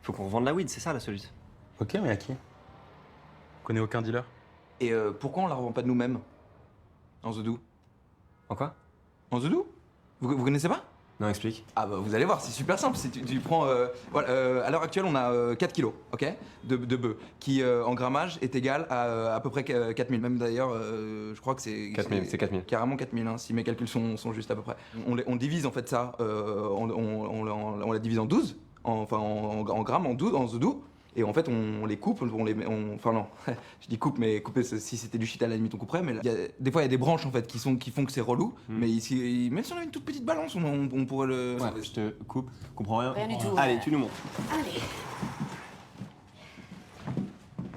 Faut qu'on revende la weed, c'est ça la solution. Ok, mais à qui? On connaît aucun dealer. Et pourquoi on la revend pas de nous-mêmes? En Zodou. En quoi? En Zodou? Vous connaissez pas? Non, explique. Ah bah vous allez voir, c'est super simple. Tu prends. Voilà, à l'heure actuelle, on a 4 kilos, ok, de bœufs, qui en grammage est égal à peu près 4000. Même d'ailleurs, je crois que c'est. 4000, c'est 4000. Carrément 4000, hein, si mes calculs sont justes à peu près. On divise en fait ça, on la divise en 12, en grammes, en 12, en Zodou. Et en fait, on les coupe, enfin non, je dis coupe, mais couper, si c'était du shit à la limite, on couperait. Mais des fois, il y a des branches en fait qui font que c'est relou. Mais ici, même si on avait une toute petite balance, on pourrait le. Ouais, je te coupe, comprends rien. Rien du tout. Allez, tu nous montres. Allez,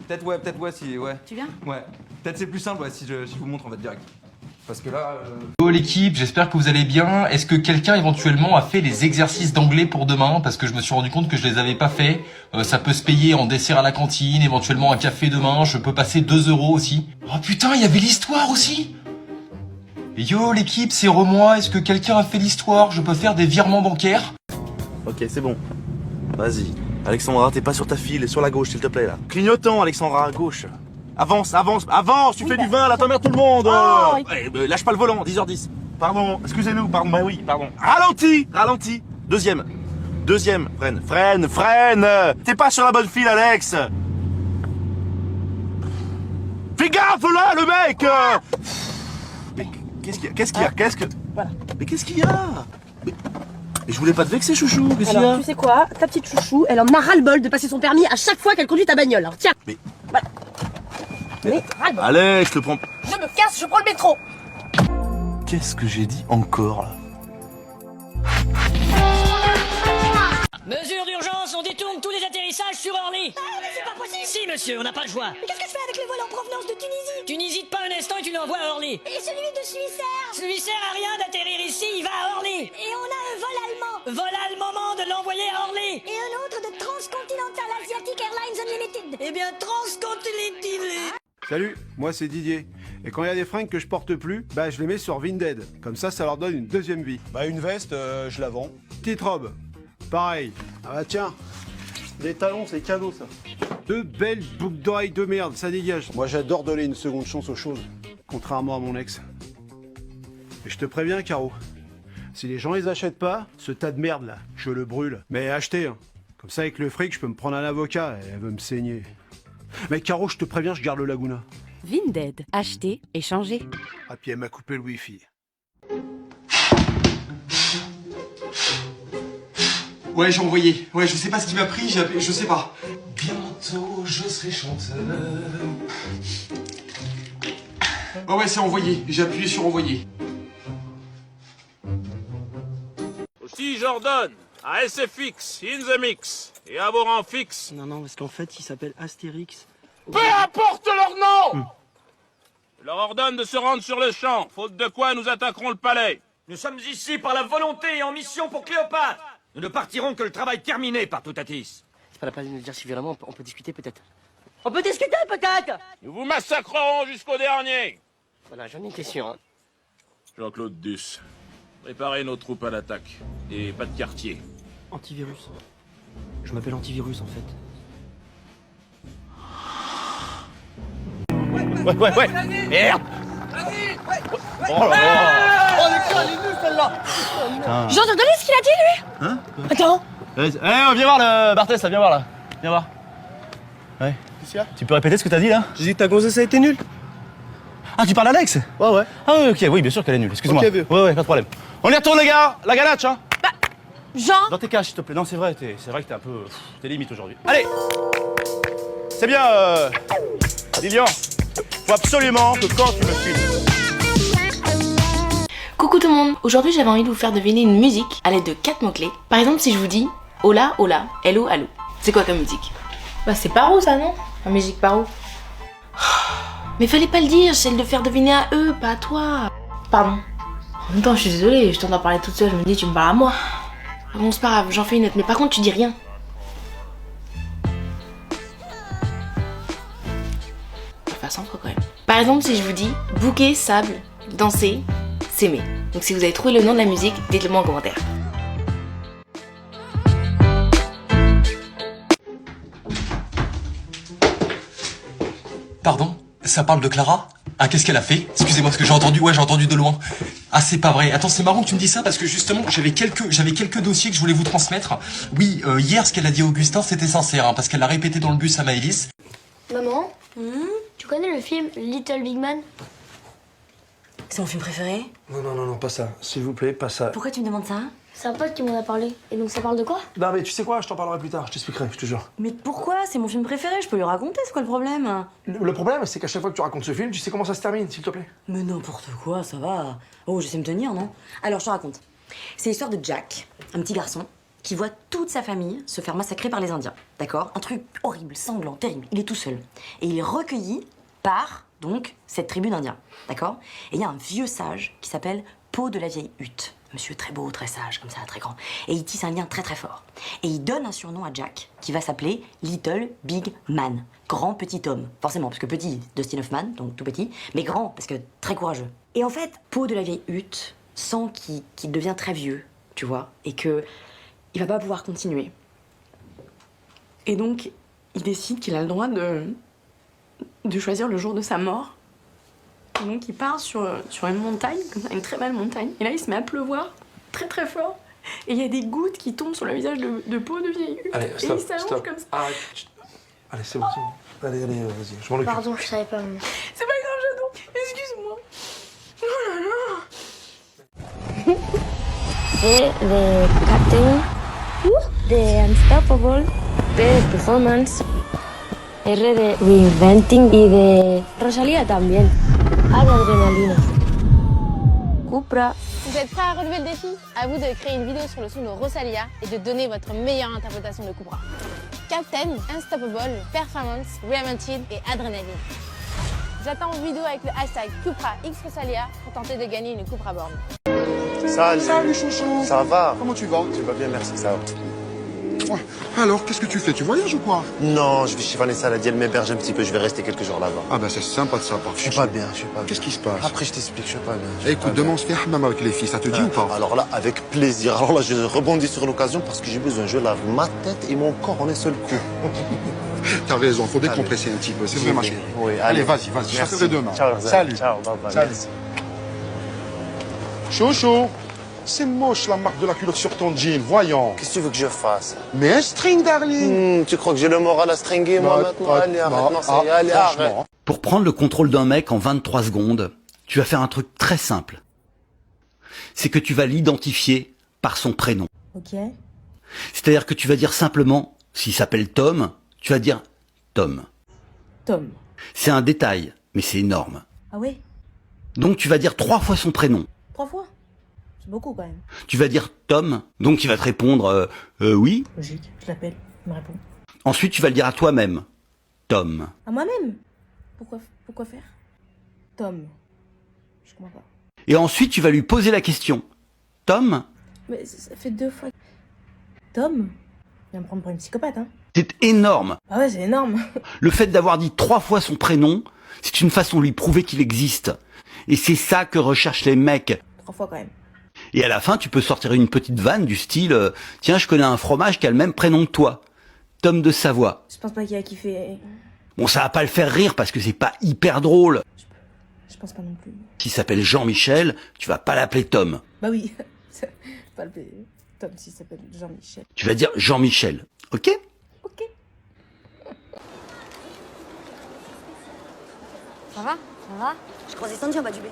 Peut-être ouais, si, ouais. tu viens? Ouais. Peut-être c'est plus simple, ouais, si je vous montre en fait direct. Parce que là. Hello l'équipe, j'espère que vous allez bien. Est-ce que quelqu'un éventuellement a fait les exercices d'anglais pour demain? Parce que je me suis rendu compte que je les avais pas fait. Ça peut se payer en dessert à la cantine, éventuellement un café demain. Je peux passer 2 € aussi. Oh putain, il y avait l'histoire aussi. Yo l'équipe, c'est Remois. Est-ce que quelqu'un a fait l'histoire? Je peux faire des virements bancaires? Ok, c'est bon. Vas-y. Alexandra, t'es pas sur ta file, et sur la gauche, s'il te plaît, là. Clignotant, Alexandra, à gauche. Avance, avance, avance, tu fais du vin, là, t'emmerdes tout le monde. Lâche pas le volant, 10h10. Pardon, excusez-nous, pardon, bah oui, pardon. Ralentis, ralentis. Deuxième, freine. T'es pas sur la bonne file, Alex. Fais gaffe, là, le mec. Mais qu'est-ce qu'il y a, Voilà. Mais qu'est-ce qu'il y a? Mais je voulais pas te vexer, chouchou, qu'est-ce qu'il y Alors, a? tu sais quoi? Ta petite chouchou, elle en a ras-le-bol de passer son permis à chaque fois qu'elle conduit ta bagnole. Alors, tiens. Mais- Voilà. Mais ras-le-bol. Alex, je te prends... Je me casse, je prends le métro. Qu'est-ce que j'ai dit encore, là? Mesure d'urgence, on détourne tous les atterrissages sur Orly. Ah, mais c'est pas possible. Si, monsieur, on n'a pas le choix. Mais qu'est-ce que je fais avec le vol en provenance de Tunisie? Tu n'hésites pas un instant et tu l'envoies à Orly. Et celui de Suisse-Air? Ça lui sert à rien d'atterrir ici, il va à Orly. Et on a un vol allemand? Voilà le moment de l'envoyer à Orly. Et un autre de Transcontinental Asiatic Airlines Unlimited? Eh bien, transcontinental. Salut, moi c'est Didier. Et quand il y a des fringues que je porte plus, bah je les mets sur Vinted. Comme ça leur donne une deuxième vie. Bah une veste, je la vends. Petite robe, pareil. Ah bah tiens, des talons c'est cadeau ça. Deux belles boucles d'oreilles de merde, ça dégage. Moi j'adore donner une seconde chance aux choses. Contrairement à mon ex. Et je te préviens Caro, si les gens les achètent pas, ce tas de merde là, je le brûle. Mais achetez, hein. Comme ça avec le fric je peux me prendre un avocat et elle veut me saigner. Mais Caro, je te préviens, je garde le Laguna. Vinted, acheter, échanger. Ah puis elle m'a coupé le wifi. Ouais, j'ai envoyé. Ouais, je sais pas ce qui m'a pris, j'ai appelé, je sais pas. Bientôt, je serai chanteur. Ouais, c'est envoyé. J'ai appuyé sur envoyer. Aussi, j'ordonne à SFX, in the mix, et à vos rangs fixes. Non, parce qu'en fait, il s'appelle Astérix. Peu importe leur nom! Je leur ordonne de se rendre sur le champ, faute de quoi nous attaquerons le palais. Nous sommes ici par la volonté et en mission pour Cléopâtre. Nous ne partirons que le travail terminé par Toutatis. C'est pas la peine de le dire si violemment, on peut discuter peut-être. On peut discuter peut-être. Nous vous massacrerons jusqu'au dernier. Voilà, j'en étais sûr. Hein. Jean-Claude Duss, préparez nos troupes à l'attaque. Et pas de quartier. Antivirus. Je m'appelle Antivirus en fait. Ouais. Merde. Oh là là. Oh, le gars, elle est nulle celle-là. J'ai entendu ce qu'il a dit lui. Hein? Attends. Viens voir le Barthès, là, viens voir là. Viens voir. Ouais. Qu'est-ce qu'il y a? Tu peux répéter ce que t'as dit là? J'ai dit que ta gonzesse a été nulle. Ah, tu parles d'Alex? Ouais. Ah oui, ok, oui, bien sûr qu'elle est nulle, excuse-moi. Ok, vieux. Ouais, pas de problème. On y retourne les gars, la ganache hein. Jean. Dans tes cages s'il te plaît. Non, c'est vrai que t'es un peu... T'es limite aujourd'hui. Allez. C'est bien, Lilian. Faut absolument que quand tu me filmes... Coucou tout le monde, aujourd'hui j'avais envie de vous faire deviner une musique à l'aide de 4 mots-clés. Par exemple si je vous dis Hola, hola, hello, allô. C'est quoi comme musique? Bah c'est Paro ça non? La musique Paro. Mais fallait pas le dire, c'est de le faire deviner à eux, pas à toi. Pardon. En même temps je suis désolée, je t'entends parler toute seule, je me dis tu me parles à moi. Bon c'est pas grave, j'en fais une autre, mais par contre tu dis rien. Faut faire sans trop quand même. Par exemple si je vous dis bouquet, sable, danser, s'aimer. Donc si vous avez trouvé le nom de la musique, dites-le moi en commentaire. Pardon? Ça parle de Clara? Ah, qu'est-ce qu'elle a fait? Excusez-moi, parce que j'ai entendu de loin. Ah, c'est pas vrai. Attends, c'est marrant que tu me dis ça, parce que justement, j'avais quelques dossiers que je voulais vous transmettre. Oui, hier, ce qu'elle a dit à Augustin, c'était sincère, hein, parce qu'elle l'a répété dans le bus à Maëlys. Maman, tu connais le film Little Big Man? C'est mon film préféré? Non, pas ça. S'il vous plaît, pas ça. Pourquoi tu me demandes ça? C'est un pote qui m'en a parlé. Et donc ça parle de quoi? Non, mais tu sais quoi, je t'en parlerai plus tard, je t'expliquerai, je te jure. Mais pourquoi? C'est mon film préféré, je peux lui raconter, c'est quoi le problème? Le problème, c'est qu'à chaque fois que tu racontes ce film, tu sais comment ça se termine, s'il te plaît. Mais n'importe quoi, ça va. Oh, je sais me tenir, non? Alors, je te raconte. C'est l'histoire de Jack, un petit garçon, qui voit toute sa famille se faire massacrer par les Indiens. D'accord? Un truc horrible, sanglant, terrible. Il est tout seul. Et il est recueilli par, donc, cette tribu d'Indiens. D'accord? Et il y a un vieux sage qui s'appelle Peau de la vieille hutte. Monsieur très beau, très sage, comme ça, très grand. Et il tisse un lien très très fort. Et il donne un surnom à Jack, qui va s'appeler Little Big Man. Grand petit homme. Forcément, parce que petit, Dustin Hoffman, donc tout petit, mais grand, parce que très courageux. Et en fait, Peau de la vieille hutte sent qu'il devient très vieux, tu vois, et que il va pas pouvoir continuer. Et donc, il décide qu'il a le droit de choisir le jour de sa mort. Et donc il part sur une montagne, comme ça, une très belle montagne. Et là il se met à pleuvoir très très fort. Et il y a des gouttes qui tombent sur le visage de Peau de vieille hutte. Allez, et stop, il s'allonge stop. comme ça. Arrête. Allez, c'est bon, c'est bon. Allez, vas-y, je m'en occupe. Pardon, je savais pas. C'est pas grave, j'adore. Excuse-moi. Oh là là. C'est the captain, the unstoppable, the performance, R de reinventing y de Rosalía también. Ah, l'adrénaline. Cupra. Vous êtes prêts à relever le défi? À vous de créer une vidéo sur le son de Rosalía et de donner votre meilleure interprétation de Cupra. Captain, Unstoppable, Performance, Reinvented et Adrénaline. J'attends vos vidéos avec le hashtag CupraXRosalía pour tenter de gagner une Cupra Born. Salut chouchou. Ça va? Comment tu vas? Tu vas bien, merci, ça va. Alors, qu'est-ce que tu fais? Tu voyages ou quoi? Non, je vais chez Vanessa, elle a dit, elle m'héberge un petit peu, je vais rester quelques jours là-bas. Ah bah c'est sympa de sa part. Je suis pas bien, Qu'est-ce qui se passe? Après, je t'explique, je suis pas bien. Écoute, demain on se fait hammam avec les filles, ça te dit ou pas? Alors là, avec plaisir. Alors là, je rebondis sur l'occasion parce que j'ai besoin, je lave ma tête et mon corps en un seul coup. T'as raison, faut décompresser un petit peu, c'est vrai ma chérie. Oui, allez, vas-y, je Merci. t'appellerai demain. Ciao, Salut. Ciao, bye bye. Salut. Merci. Chouchou, c'est moche la marque de la culotte sur ton jean, voyons. Qu'est-ce que tu veux que je fasse? Mais un string, darling. Tu crois que j'ai le moral à stringuer, moi, maintenant? Allez, arrête, non, ça y est, allez, arrête. Pour prendre le contrôle d'un mec en 23 secondes, tu vas faire un truc très simple. C'est que tu vas l'identifier par son prénom. Ok. C'est-à-dire que tu vas dire simplement, s'il s'appelle Tom, tu vas dire Tom. Tom. C'est un détail, mais c'est énorme. Ah ouais? Donc tu vas dire 3 fois son prénom. 3 fois? C'est beaucoup quand même. Tu vas dire Tom, donc il va te répondre oui. Logique, je l'appelle, il me répond. Ensuite tu vas le dire à toi-même. Tom. À moi-même? Pourquoi faire? Tom. Je comprends pas. Et ensuite tu vas lui poser la question. Tom? Mais ça fait 2 fois. Tom? Il va me prendre pour une psychopathe, hein? C'est énorme. Ah ouais, c'est énorme. Le fait d'avoir dit 3 fois son prénom, c'est une façon de lui prouver qu'il existe. Et c'est ça que recherchent les mecs. 3 fois quand même. Et à la fin, tu peux sortir une petite vanne du style tiens, je connais un fromage qui a le même prénom que toi. Tom de Savoie. Je pense pas qu'il a kiffé. Bon, ça va pas le faire rire parce que c'est pas hyper drôle. Je pense pas non plus. S'il s'appelle Jean-Michel, tu vas pas l'appeler Tom. Bah oui. Pas le Tom s'il s'appelle Jean-Michel. Tu vas dire Jean-Michel. Ok? Ok. Ça va? Ça va? Je croisais Sandy en bas du B.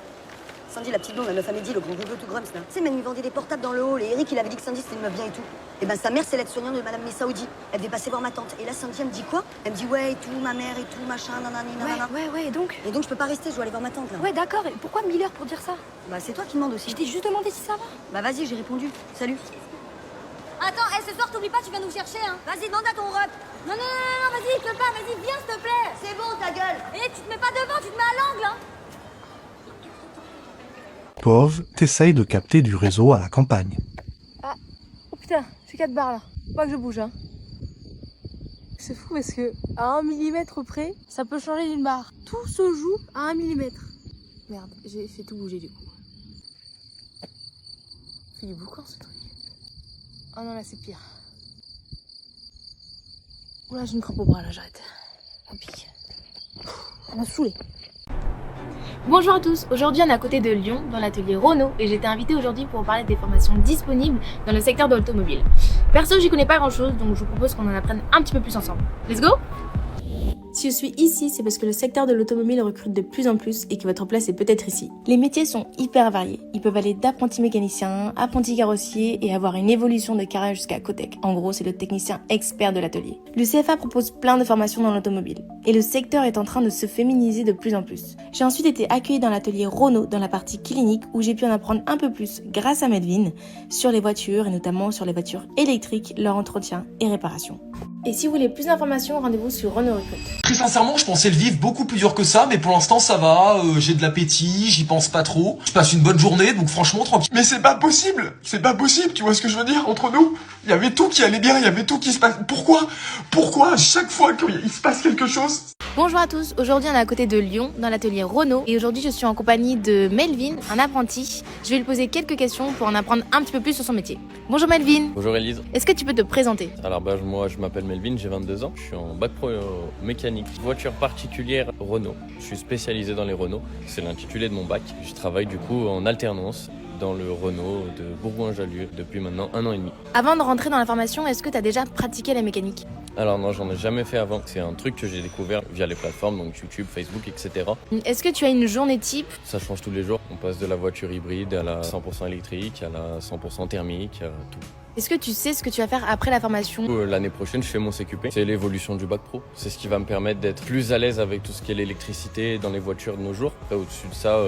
Sandy, la petite blonde, la meuf à midi, le gros rouleau tout grums, là. Tu sais, même il vendait des portables dans le hall et Eric, il avait dit que Sandy c'était une meuf bien et tout. Et ben sa mère, c'est l'aide-soignante de Madame Messaoudi. Elle devait passer voir ma tante. Et là, Sandy, elle me dit quoi? Elle me dit ouais et tout, ma mère et tout, machin, nanani, nanana. Ouais, et donc? Et donc, je peux pas rester, je dois aller voir ma tante, là. Ouais, d'accord, et pourquoi 1000 heures pour dire ça? Bah, c'est toi qui demandes aussi. Je t'ai juste demandé si ça va. Bah, vas-y, j'ai répondu. Salut. Attends, ce soir, t'oublies pas, tu viens nous chercher, hein. Vas-y, demande à ton rep. Non, vas-y, je peux pas, vas-y, viens, s'il te plaît. C'est bon, ta gueule. Et tu te mets pas devant, tu te mets à l'angle, hein. Pauvre, t'essayes de capter du réseau à la campagne. Ah, oh putain, j'ai 4 barres là. Faut pas que je bouge, hein. C'est fou parce que à 1 millimètre près, ça peut changer d'une barre. Tout se joue à 1 millimètre. Merde, j'ai fait tout bouger du coup. C'est du boucan ce truc. Oh non, là c'est pire. Oula, j'ai une crampe au bras là, j'arrête. Ça pique. ça m'a saoulé. Bonjour à tous, aujourd'hui on est à côté de Lyon, dans l'atelier Renault, et j'ai été invitée aujourd'hui pour vous parler des formations disponibles dans le secteur de l'automobile. Perso, j'y connais pas grand chose, donc je vous propose qu'on en apprenne un petit peu plus ensemble. Let's go! Si je suis ici, c'est parce que le secteur de l'automobile recrute de plus en plus et que votre place est peut-être ici. Les métiers sont hyper variés. Ils peuvent aller d'apprenti mécanicien, apprenti carrossier et avoir une évolution de carrière jusqu'à Cotec. En gros, c'est le technicien expert de l'atelier. Le CFA propose plein de formations dans l'automobile et le secteur est en train de se féminiser de plus en plus. J'ai ensuite été accueillie dans l'atelier Renault dans la partie clinique où j'ai pu en apprendre un peu plus grâce à Melvin sur les voitures et notamment sur les voitures électriques, leur entretien et réparation. Et si vous voulez plus d'informations, rendez-vous sur Renault Recrute. Très sincèrement, je pensais le vivre beaucoup plus dur que ça, mais pour l'instant ça va, j'ai de l'appétit, j'y pense pas trop. Je passe une bonne journée, donc franchement tranquille. Mais c'est pas possible, tu vois ce que je veux dire, entre nous. Il y avait tout qui allait bien, il y avait tout qui se passe. Pourquoi à chaque fois qu'il se passe quelque chose? Bonjour à tous, aujourd'hui on est à côté de Lyon, dans l'atelier Renault, et aujourd'hui je suis en compagnie de Melvin, un apprenti. Je vais lui poser quelques questions pour en apprendre un petit peu plus sur son métier. Bonjour Melvin. Bonjour Elise. Est-ce que tu peux te présenter? Alors moi je m'appelle Melvin, j'ai 22 ans, je suis en bac pro mécanique, voiture particulière Renault. Je suis spécialisé dans les Renault, c'est l'intitulé de mon bac. Je travaille du coup en alternance dans le Renault de Bourgoin-Jallieu depuis maintenant 1 an et demi. Avant de rentrer dans la formation, est-ce que tu as déjà pratiqué la mécanique? Alors non, j'en ai jamais fait avant. C'est un truc que j'ai découvert via les plateformes, donc YouTube, Facebook, etc. Est-ce que tu as une journée type? Ça change tous les jours. On passe de la voiture hybride à la 100% électrique, à la 100% thermique, à tout. Est-ce que tu sais ce que tu vas faire après la formation? L'année prochaine, je fais mon CQP. C'est l'évolution du bac pro. C'est ce qui va me permettre d'être plus à l'aise avec tout ce qui est l'électricité dans les voitures de nos jours. Après, au-dessus de ça,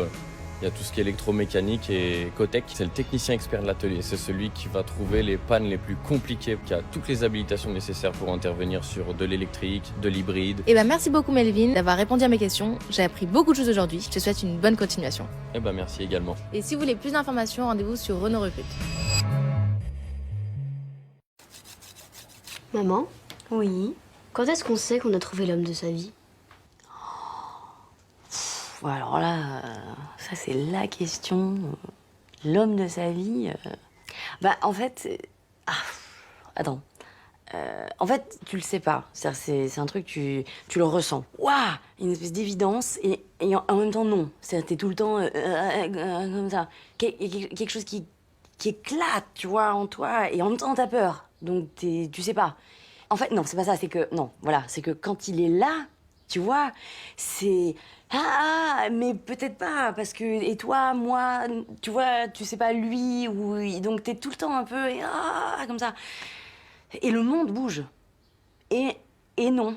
il y a tout ce qui est électromécanique et Cotec. C'est le technicien expert de l'atelier. C'est celui qui va trouver les pannes les plus compliquées, qui a toutes les habilitations nécessaires pour intervenir sur de l'électrique, de l'hybride. Et merci beaucoup Melvin d'avoir répondu à mes questions. J'ai appris beaucoup de choses aujourd'hui. Je te souhaite une bonne continuation. Et merci également. Et si vous voulez plus d'informations, rendez-vous sur Renault Recrute. Maman? Oui? Quand est-ce qu'on sait qu'on a trouvé l'homme de sa vie? Alors là, ça c'est la question. L'homme de sa vie. En fait, attends. En fait, tu le sais pas. C'est un truc, tu le ressens. Waouh, une espèce d'évidence et en même temps non. C'est-à-dire t'es tout le temps comme ça. Quelque chose qui éclate, tu vois, en toi et en même temps t'as peur. Donc tu sais pas. En fait, non, c'est pas ça. C'est que non, voilà, c'est que quand il est là, tu vois, c'est mais peut-être pas parce que et toi, moi, tu vois, tu sais pas lui ou donc t'es tout le temps un peu comme ça. Et le monde bouge. Et non,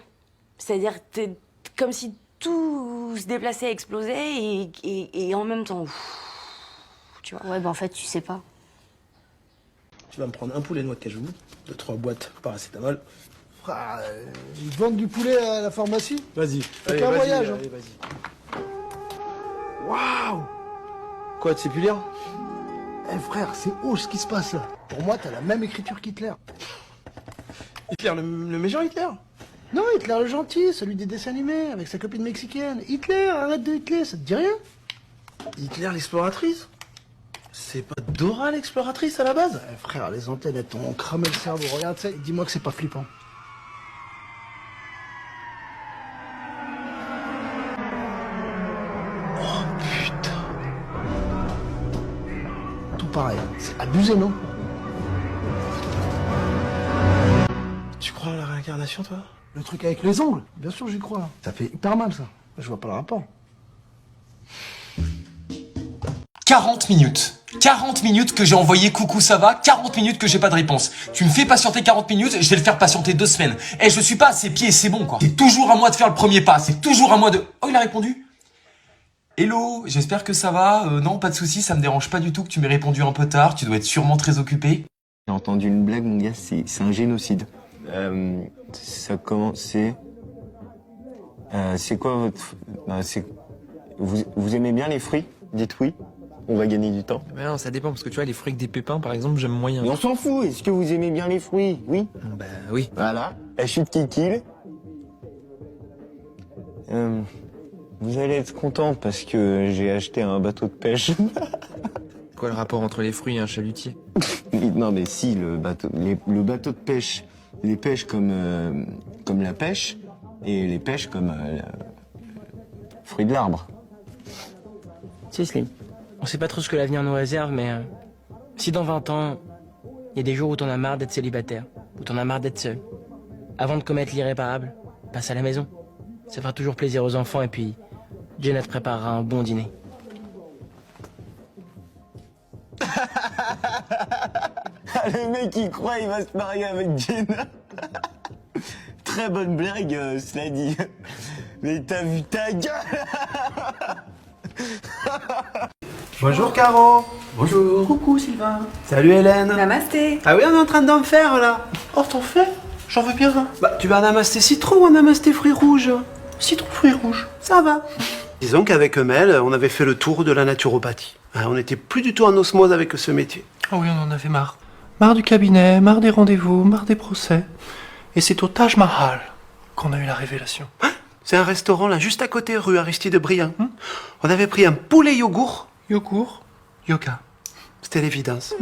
c'est-à-dire t'es comme si tout se déplaçait, explosait et en même temps, tu vois. Ouais, en fait, tu sais pas. Tu vas me prendre un poulet noix de cajou, 2-3 boîtes paracétamol. Ils vendent du poulet à la pharmacie? Vas-y. Fais un voyage. Allez, vas-y. Waouh! Quoi, tu sais plus lire? Eh frère, c'est hoche ce qui se passe là. Pour moi, t'as la même écriture qu'Hitler. Hitler, le méchant Hitler? Non, Hitler le gentil, celui des dessins animés, avec sa copine mexicaine. Hitler, arrête de Hitler, ça te dit rien? Hitler l'exploratrice? C'est pas Dora l'exploratrice à la base? Eh frère, les antennes elles t'ont cramé le cerveau, regarde ça et dis-moi que c'est pas flippant. Oh putain. Tout pareil, c'est abusé non? Tu crois à la réincarnation toi? Le truc avec les ongles? Bien sûr j'y crois. Ça fait hyper mal ça. Je vois pas le rapport. 40 minutes. 40 minutes que j'ai envoyé coucou ça va, 40 minutes que j'ai pas de réponse. Tu me fais patienter 40 minutes, je vais le faire patienter 2 semaines. Je suis pas à ses pieds, c'est bon quoi. C'est toujours à moi de faire le premier pas, c'est toujours à moi de... Oh, il a répondu. Hello, j'espère que ça va. Non, pas de soucis, ça me dérange pas du tout que tu m'aies répondu un peu tard, tu dois être sûrement très occupé. J'ai entendu une blague, mon gars, c'est un génocide. Ça commence, c'est quoi votre... vous aimez bien les fruits? Dites oui. On va gagner du temps. Mais non, ça dépend, parce que tu vois, les fruits avec des pépins, par exemple, j'aime moyen. Mais on s'en fout, est-ce que vous aimez bien les fruits? Oui. Bah oui. Voilà, la chute qui kill. Vous allez être content parce que j'ai acheté un bateau de pêche. Quoi le rapport entre les fruits et un chalutier? Non mais si, le bateau de pêche, les pêches comme la pêche, et les pêches comme Fruit de l'arbre. C'est Slim. On sait pas trop ce que l'avenir nous réserve, mais si dans 20 ans, il y a des jours où t'en as marre d'être célibataire, où t'en as marre d'être seul, avant de commettre l'irréparable, passe à la maison. Ça fera toujours plaisir aux enfants et puis Jenna te préparera un bon dîner. Le mec il croit il va se marier avec Jenna. Très bonne blague, cela dit. Mais t'as vu ta gueule. Bonjour Caro. Bonjour. Coucou Sylvain. Salut Hélène. Namasté. Ah oui, on est en train d'en faire là. Oh, t'en fais? J'en veux bien un. Bah, tu veux un namasté citron ou un namasté fruits rouges? Citron fruits rouges. Ça va. Disons qu'avec Mel, on avait fait le tour de la naturopathie. On n'était plus du tout en osmose avec ce métier. Ah oui, on en avait marre. Marre du cabinet, marre des rendez-vous, marre des procès. Et c'est au Taj Mahal qu'on a eu la révélation. C'est un restaurant là, juste à côté, rue Aristide Briand. On avait pris un poulet yogourt. Yogourt, yoga. C'était l'évidence.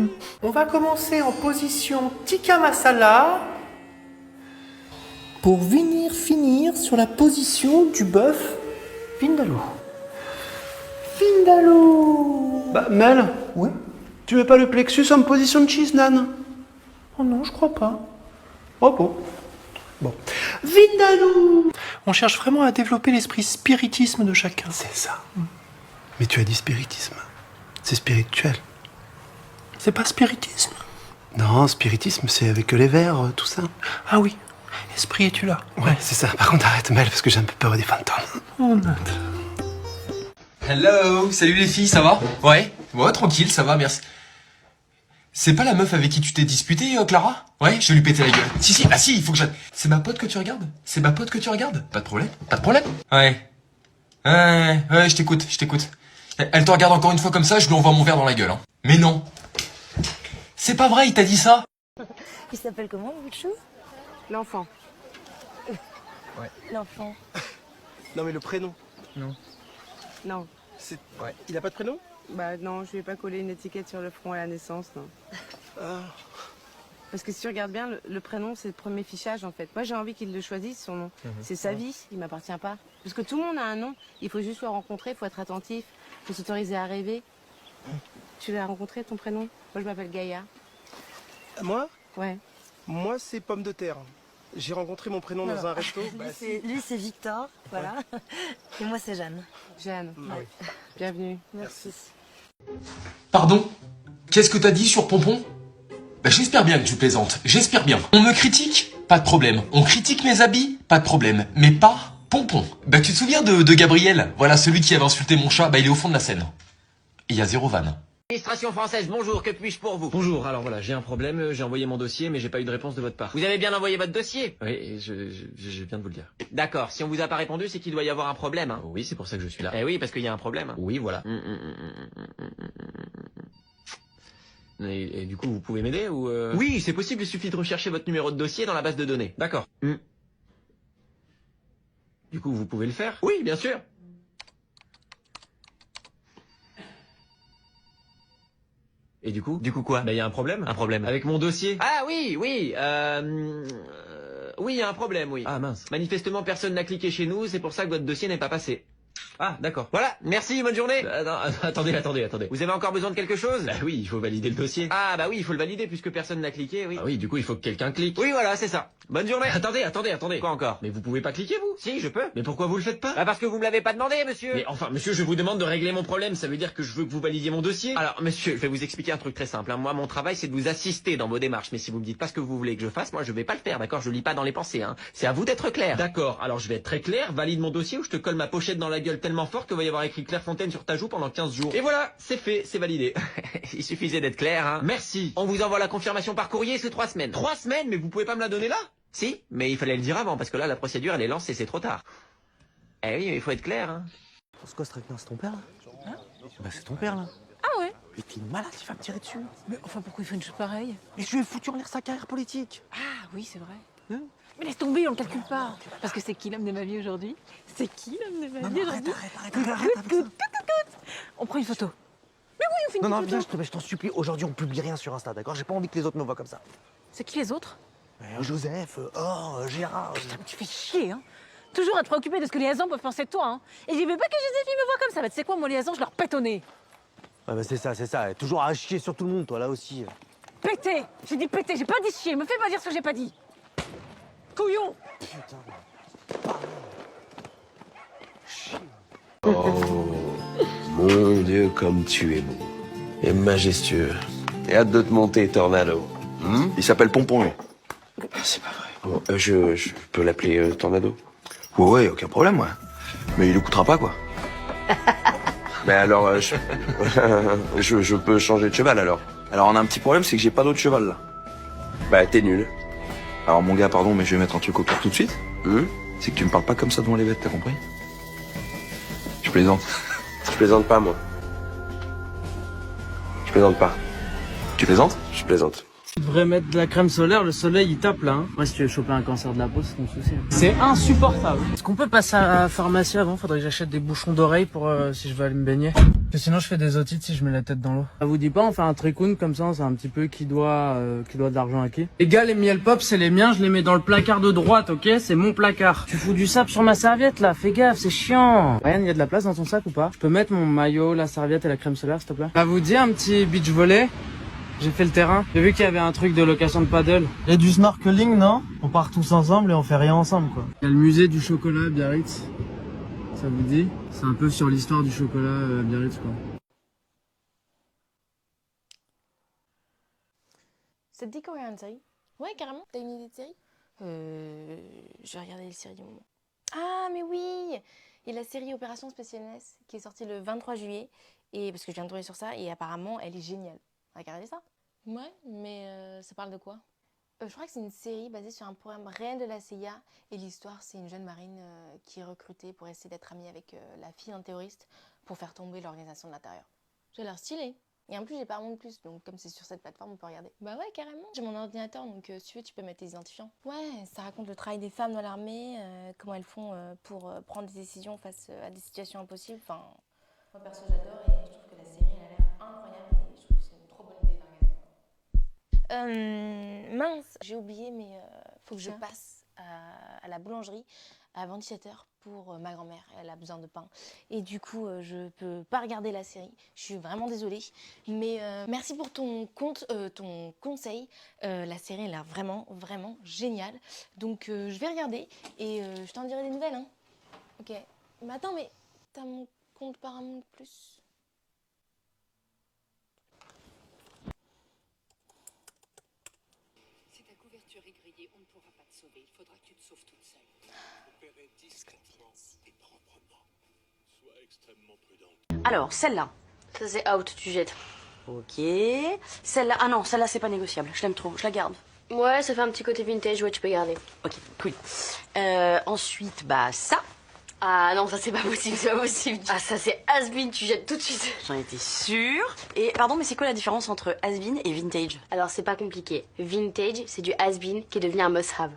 On va commencer en position tikka masala pour venir finir sur la position du bœuf vindaloo. Vindaloo. Bah, Mel. Ouais. Tu mets pas le plexus en position de cheese nan? Oh non, je crois pas. Oh bon. Bon. Vindaloo. On cherche vraiment à développer l'esprit spiritisme de chacun. C'est ça. Mais tu as dit spiritisme. C'est spirituel. C'est pas spiritisme? Non, spiritisme, c'est avec les vers, tout ça. Ah oui. Esprit, es-tu là? Ouais, c'est ça. Par contre, arrête Mel, parce que j'ai un peu peur des fantômes. On note. Hello, salut les filles, ça va? Ouais, tranquille, ça va, merci. C'est pas la meuf avec qui tu t'es disputé, Clara? Ouais, je vais lui péter la gueule. Si, ah si, il faut que j'aille. C'est ma pote que tu regardes? C'est ma pote que tu regardes? Pas de problème, pas de problème. Ouais, je t'écoute. Elle te regarde encore une fois comme ça, je lui envoie mon verre dans la gueule. Hein. Mais non. C'est pas vrai, il t'a dit ça? Il s'appelle comment, le bout de chou? L'enfant. Ouais. L'enfant. Non mais le prénom. Non. Non. C'est... Ouais. Il a pas de prénom? Bah non, je lui ai pas collé une étiquette sur le front à la naissance, non. Ah. Parce que si tu regardes bien, le prénom c'est le premier fichage en fait. Moi j'ai envie qu'il le choisisse, son nom. C'est sa vie, il m'appartient pas. Parce que tout le monde a un nom, il faut juste le rencontrer, il faut être attentif, il faut s'autoriser à rêver. Tu l'as rencontré ton prénom? Moi je m'appelle Gaïa. Moi? Ouais. Moi, c'est Pomme de Terre. J'ai rencontré mon prénom dans un resto. Lui, c'est Victor, voilà. Et moi, c'est Jeanne. Jeanne. Oui. Bienvenue. Merci. Pardon? Qu'est-ce que t'as dit sur Pompon? Bah j'espère bien que tu plaisantes, j'espère bien. On me critique? Pas de problème. On critique mes habits? Pas de problème. Mais pas Pompon. Bah tu te souviens de Gabriel? Voilà, celui qui avait insulté mon chat, bah il est au fond de la scène. Et il y a 0 vanne. Administration française, bonjour, que puis-je pour vous? Bonjour, alors voilà, j'ai un problème, j'ai envoyé mon dossier, mais j'ai pas eu de réponse de votre part. Vous avez bien envoyé votre dossier? Oui, je viens de vous le dire. D'accord, si on vous a pas répondu, c'est qu'il doit y avoir un problème. Hein. Oui, c'est pour ça que je suis là. Eh oui, parce qu'il y a un problème. Oui, voilà. Et du coup, vous pouvez m'aider ou Oui, c'est possible, il suffit de rechercher votre numéro de dossier dans la base de données. D'accord. Du coup, vous pouvez le faire? Oui, bien sûr. Et du coup? Du coup quoi? Bah, y a un problème. Un problème. Avec mon dossier? Ah oui, oui, oui, il y a un problème, oui. Ah mince. Manifestement, personne n'a cliqué chez nous, c'est pour ça que votre dossier n'est pas passé. Ah, d'accord. Voilà, merci, bonne journée. Non, attendez. Vous avez encore besoin de quelque chose? Bah oui, il faut valider le dossier. Ah bah oui, il faut le valider puisque personne n'a cliqué, oui. Ah oui, du coup, il faut que quelqu'un clique. Oui, voilà, c'est ça. Bonne journée. Attendez. Quoi encore? Mais vous pouvez pas cliquer, vous? Si, je peux. Mais pourquoi vous le faites pas? Bah parce que vous me l'avez pas demandé, monsieur. Mais enfin, monsieur, je vous demande de régler mon problème, ça veut dire que je veux que vous validiez mon dossier. Alors, monsieur, je vais vous expliquer un truc très simple. Hein. Moi, mon travail, c'est de vous assister dans vos démarches. Mais si vous me dites pas ce que vous voulez que je fasse, moi, je vais pas le faire, d'accord? Je lis pas dans les pensées, hein. C'est à vous d'être clair. D'accord, alors je vais être très clair, valide mon dossier ou je te colle ma pochette dans la gueule tellement fort que va y avoir écrit Clairefontaine sur ta joue pendant 15 jours. Et voilà, c'est fait, c'est validé. Il suffisait d'être clair, hein. Merci. On vous envoie la confirmation par courrier sous 3 semaines. 3 semaines, mais vous pouvez pas me la donner là? Si, mais il fallait le dire avant, parce que là, la procédure, elle est lancée, c'est trop tard. Eh oui, mais il faut être clair, hein. C'est quoi ce truc-là? C'est ton père, là? Hein? Bah, c'est ton père, là. Ah ouais? Mais t'es malade, il va me tirer dessus. Mais enfin, pourquoi il fait une chose pareille? Mais je lui ai foutu en l'air sa carrière politique. Ah oui, c'est vrai. Mais laisse tomber, on le calcule pas. Parce que c'est qui l'homme de ma vie aujourd'hui? C'est qui l'homme de ma vie aujourd'hui? Arrête. On prend une photo. Mais oui, on fait une Non, photo. viens, je t'en supplie. Aujourd'hui, on publie rien sur Insta, d'accord? J'ai pas envie que les autres me voient comme ça. C'est qui les autres? Joseph, Gérard. Putain, mais tu fais chier, hein. toujours à te préoccuper de ce que les hasans peuvent penser de toi, hein. Et j'y veux pas que Joséphine me voit comme ça. Bah, tu sais quoi, moi, les hasans, je leur pète au nez. Ouais, bah c'est ça. Toujours à chier sur tout le monde, toi, là aussi. Péter. J'ai dit péter, j'ai pas dit chier. Me fais pas dire ce que j'ai pas dit. Couillon. Oh, mon Dieu, comme tu es beau. Et majestueux. Et hâte de te monter, Tornado. Il s'appelle Pompon, lui. C'est pas vrai. Bon, je peux l'appeler Tornado? Ouais, aucun problème, ouais. Mais il écoutera pas, quoi. Mais alors, je peux changer de cheval, alors? Alors, on a un petit problème, c'est que j'ai pas d'autre cheval, là. Bah, t'es nul. Alors, mon gars, pardon, mais je vais mettre un truc au clair tout de suite. C'est que tu me parles pas comme ça devant les bêtes, t'as compris? Je plaisante. Je plaisante pas, moi. Je plaisante pas. Tu plaisantes? Je plaisante. Tu devrais mettre de la crème solaire, le soleil il tape là. Hein. Ouais, si tu veux choper un cancer de la peau, c'est ton souci. C'est insupportable. Est-ce qu'on peut passer à la pharmacie avant? Faudrait que j'achète des bouchons d'oreilles pour si je veux aller me baigner. Parce que sinon je fais des otites si je mets la tête dans l'eau. Ça vous dit pas, on fait un tricoon comme ça, c'est un petit peu qui doit de l'argent à qui. Les gars, les miel pop, c'est les miens, je les mets dans le placard de droite, ok? C'est mon placard. Tu fous du sable sur ma serviette là, fais gaffe, c'est chiant. Ryan, y a de la place dans ton sac ou pas? Je peux mettre mon maillot, la serviette et la crème solaire, s'il te plaît? Ça vous dit un petit beach volley? J'ai fait le terrain. J'ai vu qu'il y avait un truc de location de paddle. Il y a du snorkeling, non? On part tous ensemble et on fait rien ensemble, quoi. Il y a le musée du chocolat à Biarritz. Ça vous dit? C'est un peu sur l'histoire du chocolat à Biarritz, quoi. Ça te dit qu'on regarde une série? Ouais, carrément. T'as une idée de série? Je vais regarder les séries du moment. Ah, mais oui! Il y a la série Opération Special Ness qui est sortie le 23 juillet. Et parce que je viens de tomber sur ça et apparemment, elle est géniale. Regardez ça. Ouais, mais ça parle de quoi? Je crois que c'est une série basée sur un programme réel de la CIA. Et l'histoire, c'est une jeune marine qui est recrutée pour essayer d'être amie avec la fille d'un terroriste pour faire tomber l'organisation de l'intérieur. Ça a l'air stylé. Et en plus, j'ai Paramount+, donc comme c'est sur cette plateforme, on peut regarder. Bah ouais, carrément. J'ai mon ordinateur, donc si tu veux, tu peux mettre tes identifiants. Ouais, ça raconte le travail des femmes dans l'armée, comment elles font pour prendre des décisions face à des situations impossibles. Enfin, moi perso, j'adore et je trouve que la série, elle a l'air incroyable. Mince, j'ai oublié, mais faut que je passe à la boulangerie avant 17h pour ma grand-mère. Elle a besoin de pain. Et du coup, je peux pas regarder la série. Je suis vraiment désolée. Mais merci pour ton conseil. La série, elle a l'air vraiment, vraiment géniale. Donc, je vais regarder et je t'en dirai des nouvelles. Hein. Ok. Mais attends, mais t'as mon compte Paramount+. Est grillée, on ne pourra pas te sauver. Il faudra que tu te sauves toute seule. Opérez discrètement et proprement. Sois extrêmement prudente. Alors, celle-là. Ça c'est out, tu jettes. Ok. Celle-là, ah non, celle-là c'est pas négociable. Je l'aime trop, je la garde. Ouais, ça fait un petit côté vintage, ouais, tu peux garder. Ok, cool. Ensuite, bah ça. Ah non, ça c'est pas possible, c'est pas possible. Ah ça c'est has-been, tu jettes tout de suite. J'en étais sûre. Et pardon, mais c'est quoi la différence entre has-been et vintage? Alors c'est pas compliqué. Vintage, c'est du has-been qui est devenu un must-have.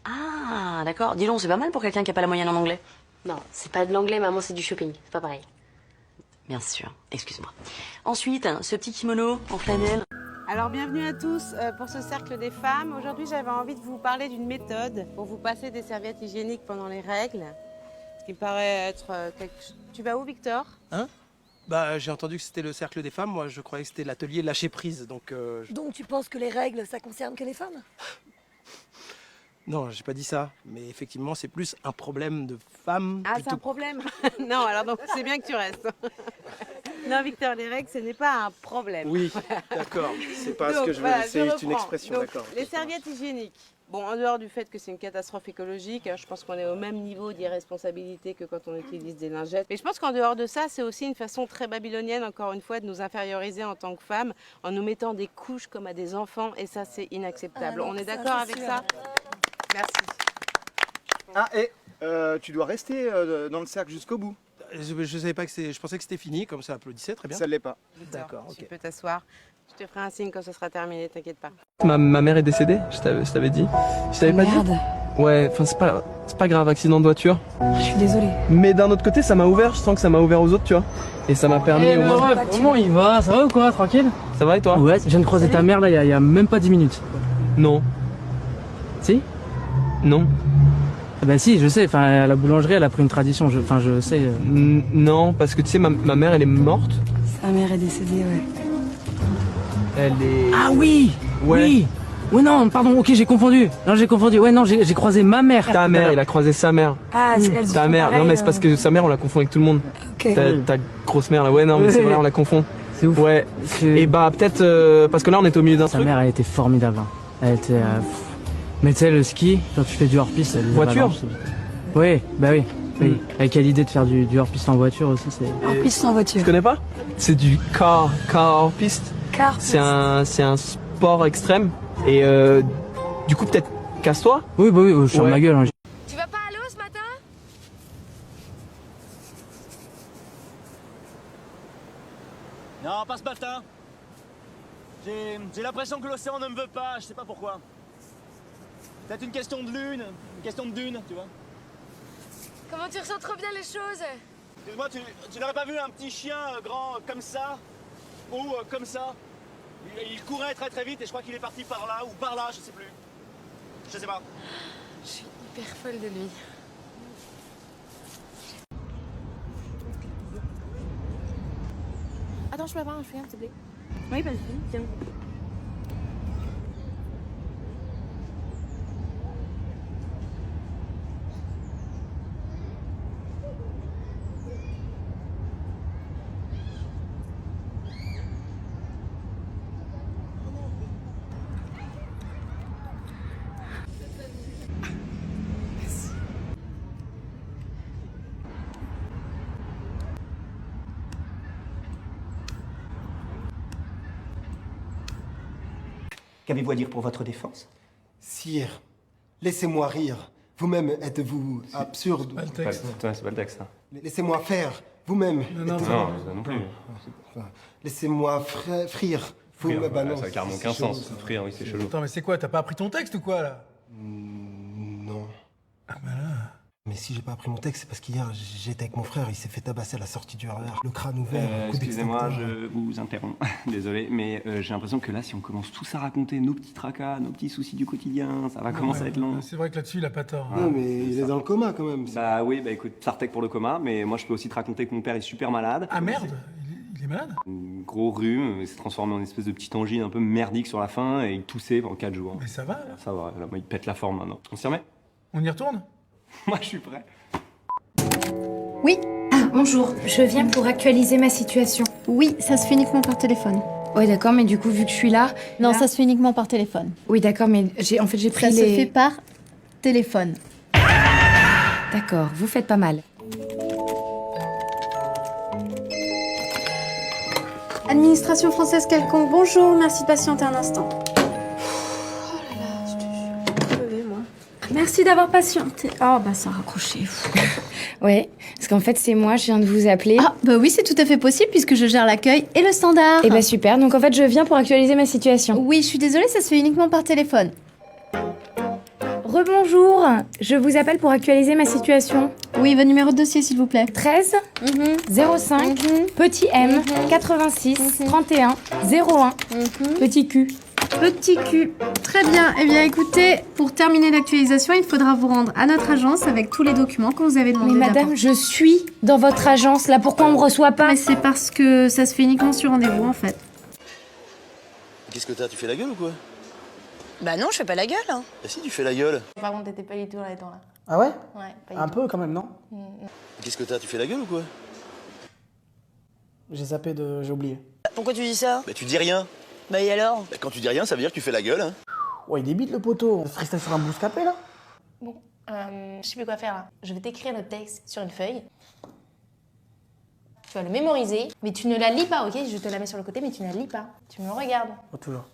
Ah, d'accord. Dis donc, c'est pas mal pour quelqu'un qui a pas la moyenne en anglais. Non, c'est pas de l'anglais, maman, c'est du shopping. C'est pas pareil. Bien sûr, excuse-moi. Ensuite, ce petit kimono en flanelle. Alors bienvenue à tous pour ce cercle des femmes. Aujourd'hui j'avais envie de vous parler d'une méthode pour vous passer des serviettes hygiéniques pendant les règles. Ce qui me paraît être Tu vas où Victor? Hein? Bah j'ai entendu que c'était le cercle des femmes, moi je croyais que c'était l'atelier lâcher prise, donc... Donc tu penses que les règles, ça concerne que les femmes? Non, j'ai pas dit ça, mais effectivement c'est plus un problème de femmes. Ah c'est un problème? Non, alors donc c'est bien que tu restes. Non Victor, les règles ce n'est pas un problème. Oui, d'accord, c'est pas ce que je veux, c'est une expression, d'accord. Les serviettes hygiéniques. Bon, en dehors du fait que c'est une catastrophe écologique, je pense qu'on est au même niveau d'irresponsabilité que quand on utilise des lingettes. Mais je pense qu'en dehors de ça, c'est aussi une façon très babylonienne, encore une fois, de nous inférioriser en tant que femmes, en nous mettant des couches comme à des enfants, et ça c'est inacceptable. On est d'accord avec ça? Merci. Ah, et tu dois rester dans le cercle jusqu'au bout. Je savais pas que je pensais que c'était fini, comme ça applaudissait, très bien. Ça ne l'est pas. D'accord, ok. Tu peux t'asseoir. Je te ferai un signe quand ce sera terminé, t'inquiète pas. Ma mère est décédée, je t'avais dit. Je t'avais pas dit. Ouais, enfin c'est pas grave, accident de voiture. Je suis désolée. Mais d'un autre côté, ça m'a ouvert, je sens que ça m'a ouvert aux autres, tu vois. Et ça m'a permis au moins... Comment il va? Ça va ou quoi? Tranquille? Ça va et toi? Ouais, je viens de croiser ta mère là, il y a même pas 10 minutes. Non. Si? Non. Bah si, je sais, enfin, la boulangerie, elle a pris une tradition, je sais. Non, parce que tu sais, ma mère, elle est morte. Sa mère est décédée, ouais. Elle est... Ah oui. Ouais. Oui. Ouais, non, pardon, ok, j'ai confondu. Non, j'ai confondu. Ouais, non, j'ai croisé ma mère. Ta mère, il a croisé sa mère. Ah, elles Ta sont mère, non pareilles, mais c'est parce que sa mère, on la confond avec tout le monde. Ok. Ta grosse mère là, ouais, non mais c'est Ouais. vrai, on la confond. C'est ouf. Ouais. Et bah peut-être parce que là on est au milieu d'un Sa truc. mère, elle était formidable. Hein. Elle était. Mais tu sais, le ski, quand tu fais du hors-piste, elle Voiture. Oui, bah oui. Oui. Avec l'idée de faire du hors-piste en voiture aussi, c'est. Hors-piste en voiture. Tu connais pas? C'est du car hors-piste. Car. C'est un sport extrême et du coup peut-être casse-toi. Oui, bah oui, je ferme ma gueule. Hein. Tu vas pas à l'eau ce matin? Non, pas ce matin. J'ai l'impression que l'océan ne me veut pas, je sais pas pourquoi. Peut-être une question de lune, une question de dune, tu vois. Comment tu ressens trop bien les choses? Excuse-moi, tu n'aurais pas vu un petit chien grand comme ça? Ou comme ça? Il courait très très vite et je crois qu'il est parti par là ou par là, je sais plus. Je sais pas. Je suis hyper folle de lui. Attends, je peux avoir un chewing, s'il te plaît? Oui, vas-y, tiens. Qu'avez-vous à dire pour votre défense? Sire, laissez-moi rire. Vous-même êtes-vous absurde? C'est pas le texte. C'est pas le texte, ça. Laissez-moi faire. Vous-même. Non, ça non plus. Laissez-moi frire. Vous, bah non, ça a carrément c'est aucun chelou, sens. ça. Frire, oui, c'est chelou. Attends, mais c'est quoi? T'as pas appris ton texte ou quoi, là? Non. Ah bah là... Mais si j'ai pas appris mon texte, c'est parce qu'hier, j'étais avec mon frère, il s'est fait tabasser à la sortie du RER. Le crâne ouvert, coup Excusez-moi, d'extincteur. je vous interromps. Désolé, mais j'ai l'impression que là, si on commence tous à raconter nos petits tracas, nos petits soucis du quotidien, ça va commencer à être long. C'est vrai que là-dessus, il a pas tort. Non, mais il est dans le coma quand même. Bah oui, bah écoute, Sartec pour le coma, mais moi je peux aussi te raconter que mon père est super malade. Ah merde, il est malade? Un gros rhume, il s'est transformé en une espèce de petite angine un peu merdique sur la fin et il toussait pendant 4 jours. Mais ça va, là? Ça va, là, moi, il pète la forme maintenant. On s'y remet? On y retourne? Moi je suis prêt. Oui. Ah, bonjour. Je viens pour actualiser ma situation. Oui, ça se fait uniquement par téléphone. Ouais, d'accord, mais du coup, vu que je suis là... Non, ça se fait uniquement par téléphone. Oui, d'accord, mais j'ai pris Ça se fait par téléphone. D'accord, vous faites pas mal. Administration française quelconque, bonjour, merci de patienter un instant. Merci d'avoir patienté. Oh, bah ça a raccroché. Ouais, parce qu'en fait, c'est moi, je viens de vous appeler. Ah, bah oui, c'est tout à fait possible puisque je gère l'accueil et le standard. Eh bah super, donc en fait, je viens pour actualiser ma situation. Oui, je suis désolée, ça se fait uniquement par téléphone. Rebonjour, je vous appelle pour actualiser ma situation. Oui, votre numéro de dossier, s'il vous plaît. 13 05 petit M 86 31 01 petit Q. Petit cul. Très bien. Eh bien, écoutez, pour terminer l'actualisation, il faudra vous rendre à notre agence avec tous les documents qu'on vous avait demandé. Mais madame, je suis dans votre agence, là, pourquoi on me reçoit pas? Mais c'est parce que ça se fait uniquement sur rendez-vous, en fait. Qu'est-ce que t'as? Tu fais la gueule ou quoi? Bah non, je fais pas la gueule. Hein. Bah si, tu fais la gueule. Par contre, t'étais pas du tout dans les temps, là. Ah ouais? Ouais, pas du Un tout. peu quand même, non? Qu'est-ce que t'as? Tu fais la gueule ou quoi? J'ai zappé de... J'ai oublié. Pourquoi tu dis ça? Bah tu dis rien. Bah et alors? Bah quand tu dis rien, ça veut dire que tu fais la gueule, hein. Ouais, il est bite le poteau. On freestyle sur un bouscapé là? Bon, je sais plus quoi faire, là. Je vais t'écrire notre texte sur une feuille. Tu vas le mémoriser, mais tu ne la lis pas, ok? Je te la mets sur le côté, mais tu ne la lis pas. Tu me regardes. Oh, toujours.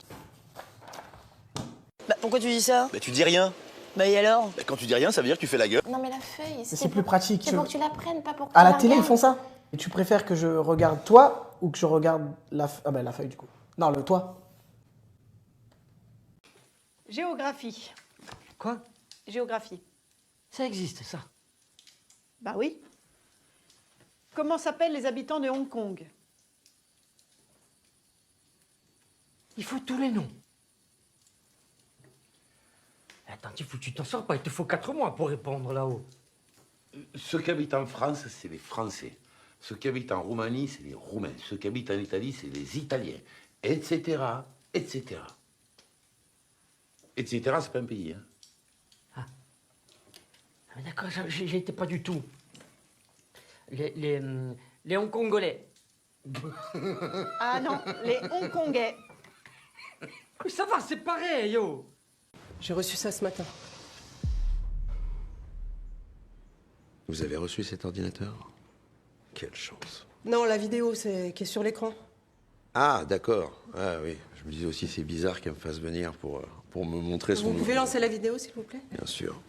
Bah pourquoi tu dis ça? Bah tu dis rien. Bah et alors? Bah quand tu dis rien, ça veut dire que tu fais la gueule. Non, mais la feuille, Mais c'est plus pratique. C'est pour que tu l'apprennes, pas pour que À tu la la télé, ils regardes. font ça. Et tu préfères que je regarde toi ou que je regarde la... Ah bah la feuille du coup. Non, le toi. Géographie. Quoi? Géographie. Ça existe, ça. Bah oui. Comment s'appellent les habitants de Hong Kong? Il faut tous les noms. Attends, tu t'en sors pas, il te faut 4 mois pour répondre là-haut. Ceux qui habitent en France, c'est les Français. Ceux qui habitent en Roumanie, c'est les Roumains. Ceux qui habitent en Italie, c'est les Italiens. Etc. Etc. Etc. c'est pas un pays. Hein. Ah, d'accord, j'y étais pas du tout. Les Hongkongais. Ah non, les Hongkongais. Mais ça va, c'est pareil, yo. J'ai reçu ça ce matin. Vous avez reçu cet ordinateur? Quelle chance. Non, la vidéo, qui est sur l'écran. Ah, d'accord. Ah oui, je me disais aussi, c'est bizarre qu'elle me fasse venir pour me montrer son... Vous pouvez lancer la vidéo, s'il vous plaît? Bien sûr.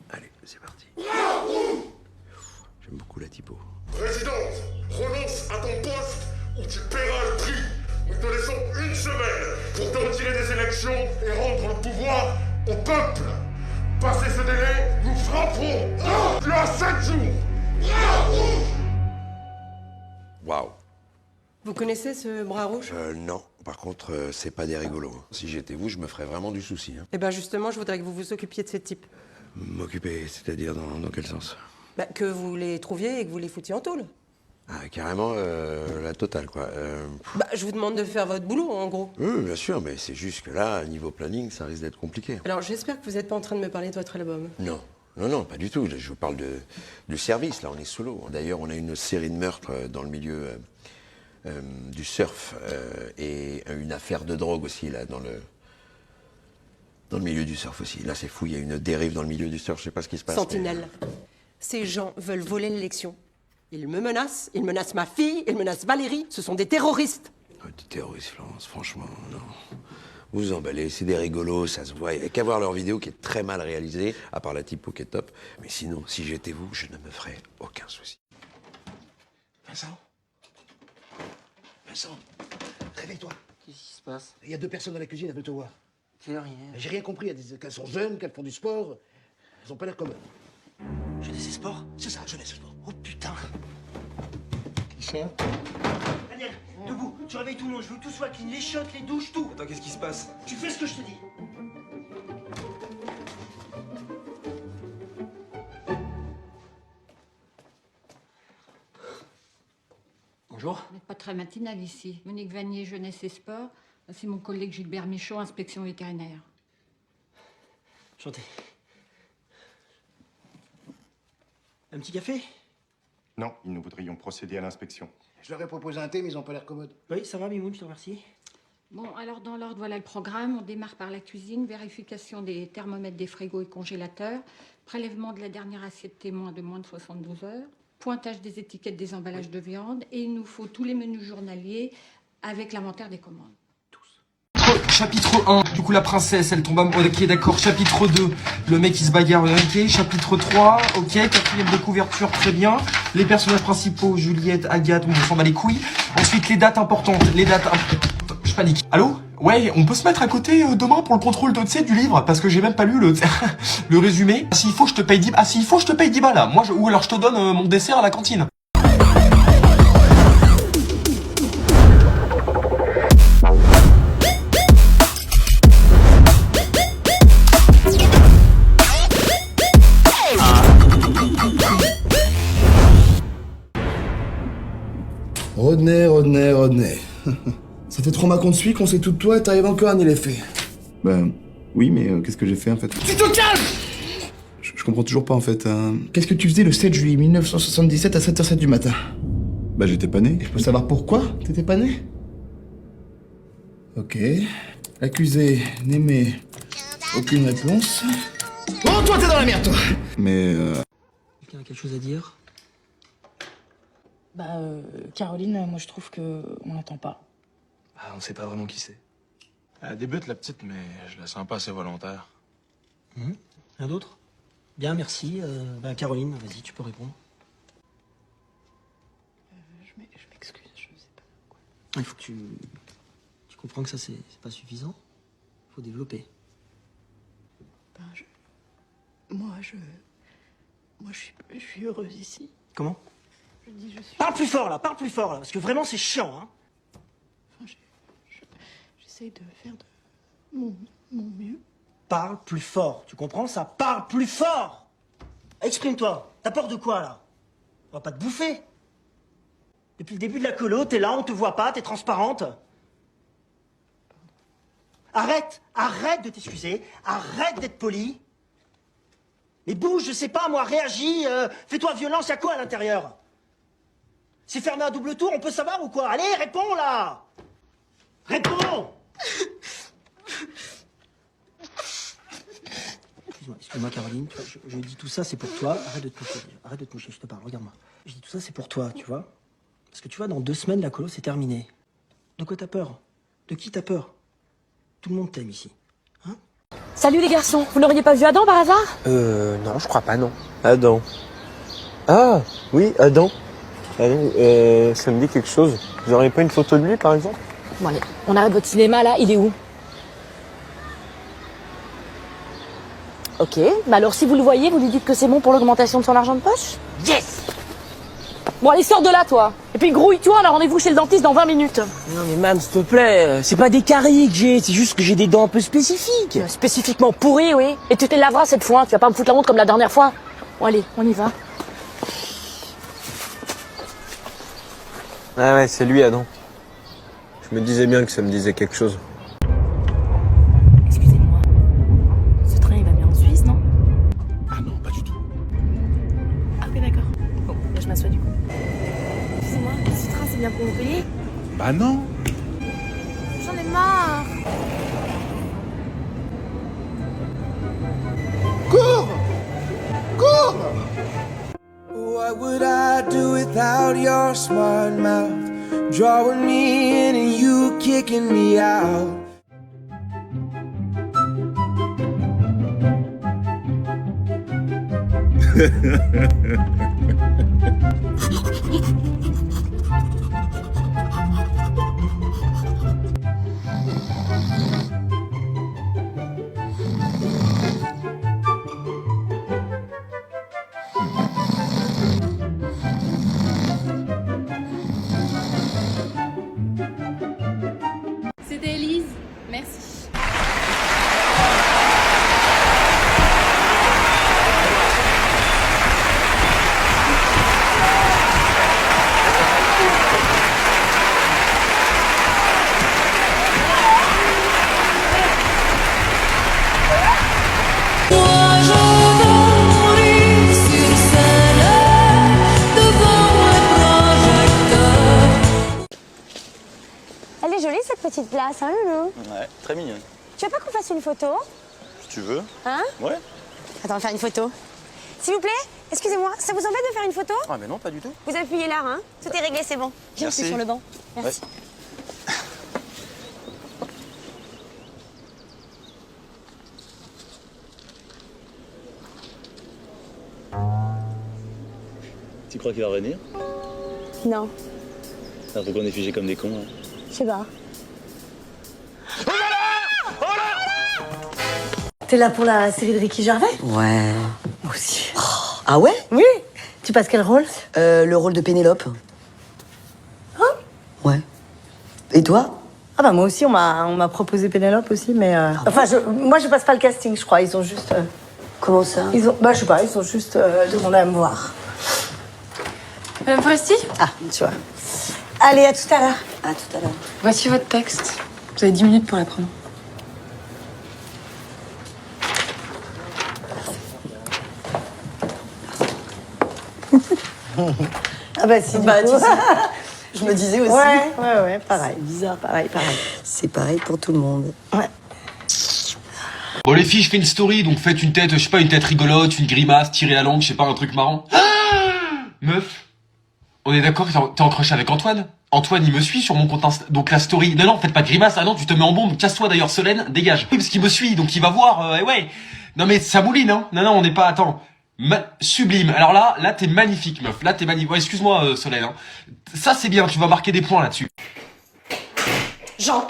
Allez, c'est parti. J'aime beaucoup la typo. Présidente, renonce à ton poste ou tu paieras le prix. Nous te laissons 1 semaine pour te retirer des élections et rendre le pouvoir au peuple. Passé ce délai, nous frapperons. Tu as 7 jours. Waouh. Vous connaissez ce bras rouge? Non. Par contre, c'est pas des rigolos. Si j'étais vous, je me ferais vraiment du souci. Hein. Eh ben justement, je voudrais que vous vous occupiez de ces types. M'occuper, c'est-à-dire dans quel sens? Bah, que vous les trouviez et que vous les foutiez en tôle. Ah, carrément la totale, quoi. Bah, je vous demande de faire votre boulot, en gros. Oui, bien sûr, mais c'est juste que là, niveau planning, ça risque d'être compliqué. Alors, j'espère que vous n'êtes pas en train de me parler de votre album. Non. Non, pas du tout. Je vous parle du service, là, on est sous l'eau. D'ailleurs, on a une série de meurtres dans le milieu du surf et une affaire de drogue aussi, là, dans le milieu du surf aussi. Là, c'est fou, il y a une dérive dans le milieu du surf, je sais pas ce qui se passe. Sentinelle. Ces gens veulent voler l'élection. Ils me menacent, ils menacent ma fille, ils menacent Valérie. Ce sont des terroristes. Des terroristes, Florence, franchement, non. Vous vous emballez, c'est des rigolos, ça se voit. Il n'y a qu'à voir leur vidéo qui est très mal réalisée, à part la typo qui est top. Mais sinon, si j'étais vous, je ne me ferais aucun souci. Vincent? Vincent, réveille-toi. Qu'est-ce qui se passe? Il y a 2 personnes dans la cuisine, elles veulent te voir. Quelle heure il est? J'ai rien compris, elles disent qu'elles sont jeunes, qu'elles font du sport. Elles ont pas l'air communes. Jeunesse et sport? C'est ça, jeunesse et sport. Oh putain. Qui c'est? Daniel, debout, tu réveilles tout le monde, je veux que tout soit clean, les chiottes, les douches, tout. Attends, qu'est-ce qui se passe? Tu fais ce que je te dis. Bonjour. On n'est pas très matinal ici. Monique Vanier, jeunesse et sport. C'est mon collègue Gilbert Michaud, inspection vétérinaire. Enchanté. Un petit café? Non, nous voudrions procéder à l'inspection. Je leur ai proposé un thé, mais ils ont pas l'air commodes. Oui, ça va, Mimoun, je te remercie. Bon, alors dans l'ordre, voilà le programme. On démarre par la cuisine, vérification des thermomètres des frigos et congélateurs, prélèvement de la dernière assiette témoin de moins de 72 heures, pointage des étiquettes des emballages de viande, et il nous faut tous les menus journaliers avec l'inventaire des commandes. Chapitre 1, du coup la princesse elle tombe amoureuse, ok d'accord. Chapitre 2, le mec il se bagarre, ok. Chapitre 3, ok. 4e de couverture, très bien. Les personnages principaux, Juliette, Agathe, on s'en bat les couilles. Ensuite les dates importantes, je panique. Allô? Ouais, on peut se mettre à côté demain pour le contrôle du livre, parce que j'ai même pas lu le résumé. S'il faut je te paye 10 balles là. Moi ou alors je te donne mon dessert à la cantine. Rodney. Ça fait 3 mois qu'on te suit, qu'on sait tout de toi et t'arrives encore à nier les faits. Ben, oui, mais qu'est-ce que j'ai fait en fait? Tu te calmes! Je comprends toujours pas en fait. Qu'est-ce que tu faisais le 7 juillet 1977 à 7h07 du matin? Bah, j'étais pas né. Et je peux savoir pourquoi t'étais pas né? Ok. L'accusé n'émet aucune réponse. Oh, toi, t'es dans la merde, toi! Mais Quelqu'un a quelque chose à dire? Bah, Caroline, moi je trouve que on l'attend pas. bah, on sait pas vraiment qui c'est. Elle débute la petite, mais je la sens pas assez volontaire. Rien d'autre? Bien, merci. Bah, Caroline, vas-y, tu peux répondre. Je m'excuse, je sais pas quoi. Il faut que tu comprends que ça, c'est pas suffisant. Faut développer. Ben, moi, je suis heureuse ici. Comment? Je dis, je suis... Parle plus fort, là, parce que vraiment, c'est chiant, hein. Enfin, j'essaie de faire de mon mieux. parle plus fort. Tu comprends? Ça parle plus fort. Exprime-toi. T'as peur de quoi, là? On va pas te bouffer. Depuis le début de la colo, t'es là, on te voit pas, t'es transparente. Arrête de t'excuser, arrête d'être poli. Mais bouge, je sais pas, moi, réagis, fais-toi violence, y'a quoi à l'intérieur? C'est fermé à double tour, on peut savoir ou quoi? Allez, réponds, là! Réponds! Excuse-moi, Caroline, tu vois, je dis tout ça, c'est pour toi. Arrête de te moucher, je te parle, regarde-moi. Je dis tout ça, c'est pour toi, tu vois? Parce que tu vois, dans 2 semaines, la colo, c'est terminé. De quoi t'as peur? De qui t'as peur? Tout le monde t'aime ici. Salut les garçons, vous n'auriez pas vu Adam par hasard? Non, je crois pas, non. Adam. Ah, oui, Adam. Adam, ça me dit quelque chose. Vous auriez pas une photo de lui, par exemple? Bon allez, on arrête votre cinéma là, il est où? Ok, bah alors si vous le voyez, vous lui dites que c'est bon pour l'augmentation de son argent de poche? Yes! Bon allez, sors de là toi. Et puis grouille-toi, on a rendez-vous chez le dentiste dans 20 minutes. Non mais mam, s'il te plaît, c'est pas des caries que j'ai, c'est juste que j'ai des dents un peu spécifiques. Spécifiquement pourri, oui. Et tu te les laveras cette fois, tu vas pas me foutre la honte comme la dernière fois. Bon allez, on y va. Ah ouais, c'est lui, Adam. Je me disais bien que ça me disait quelque chose. Excusez-moi. Ce train il va bien en Suisse, non? Ah non, pas du tout. Ah ok d'accord. Bon, là je m'assois du coup. Excusez-moi, ce train c'est bien pour Montpellier? Bah non. J'en ai marre. Cours! Cours! What would I do without your smart mouth? Drawing me in and you kicking me out. C'était Elise. Merci. Elle est jolie cette petite place, hein, Loulou? Ouais, très mignonne. Tu veux pas qu'on fasse une photo? Si tu veux. Hein? Ouais. Attends, on va faire une photo. S'il vous plaît, excusez-moi, ça vous embête de faire une photo? Ah mais non, pas du tout. Vous appuyez là, hein? Tout est réglé, c'est bon. Viens, je suis Merci. sur le banc. Merci. Tu crois qu'il va revenir? Non, Ah, faut qu'on est figé comme des cons. Hein. je sais pas. T'es là pour la série de Ricky Gervais? Ouais. Moi aussi. Ah ouais? Oui. Tu passes quel rôle? Le rôle de Pénélope. Hein? Ouais. Et toi? Ah bah moi aussi, on m'a proposé Pénélope aussi, mais... Enfin, moi je passe pas le casting, je crois. Ils ont juste... Comment ça? Ils ont... Bah je sais pas, ils ont juste demandé à me voir. Madame Foresti? Ah, tu vois. Allez, à tout à l'heure. À tout à l'heure. Voici votre texte. Vous avez 10 minutes pour l'apprendre. Ah bah si, du Bah, coup. tu sais, je me disais aussi. Ouais, pareil. C'est bizarre. Pareil. C'est pareil pour tout le monde. Ouais. Bon les filles, je fais une story, donc faites une tête, je sais pas, une tête rigolote, une grimace, tirez la langue, je sais pas, un truc marrant. Meuf, on est d'accord que t'es en crush avec Antoine? Antoine, il me suit sur mon compte Insta, donc la story... Non, faites pas de grimace, ah non, tu te mets en bombe, casse-toi d'ailleurs, Solène, dégage. Oui, parce qu'il me suit, donc il va voir, ouais. Non mais ça mouline, hein. Non, on n'est pas... Attends. Sublime. Alors là t'es magnifique, meuf. Là, t'es magnifique. Ouais, excuse-moi, Solène. Hein. Ça, c'est bien, tu vas marquer des points là-dessus. Jean,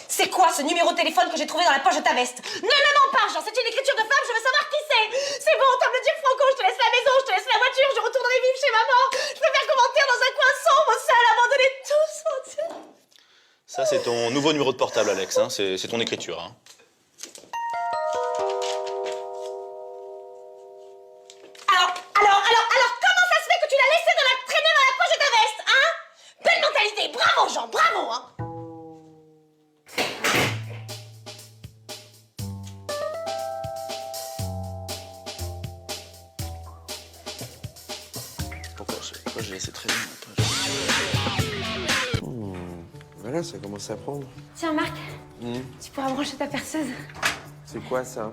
c'est quoi ce numéro de téléphone que j'ai trouvé dans la poche de ta veste? Ne le mens pas, Jean, c'est une écriture de femme, je veux savoir qui c'est. C'est bon, t'as me dire Franco, je te laisse la maison, je te laisse la voiture, je retournerai vivre chez maman. Je peux faire commentaire dans un coin sombre, seul, abandonné tous. Ça, c'est ton nouveau numéro de portable, Alex. Hein. C'est ton écriture. Hein. Bravo, Jean, bravo, hein. Pourquoi j'ai laissé traîner Voilà, ça commence à prendre. Tiens, Marc, tu pourras brancher ta perceuse. C'est quoi ça?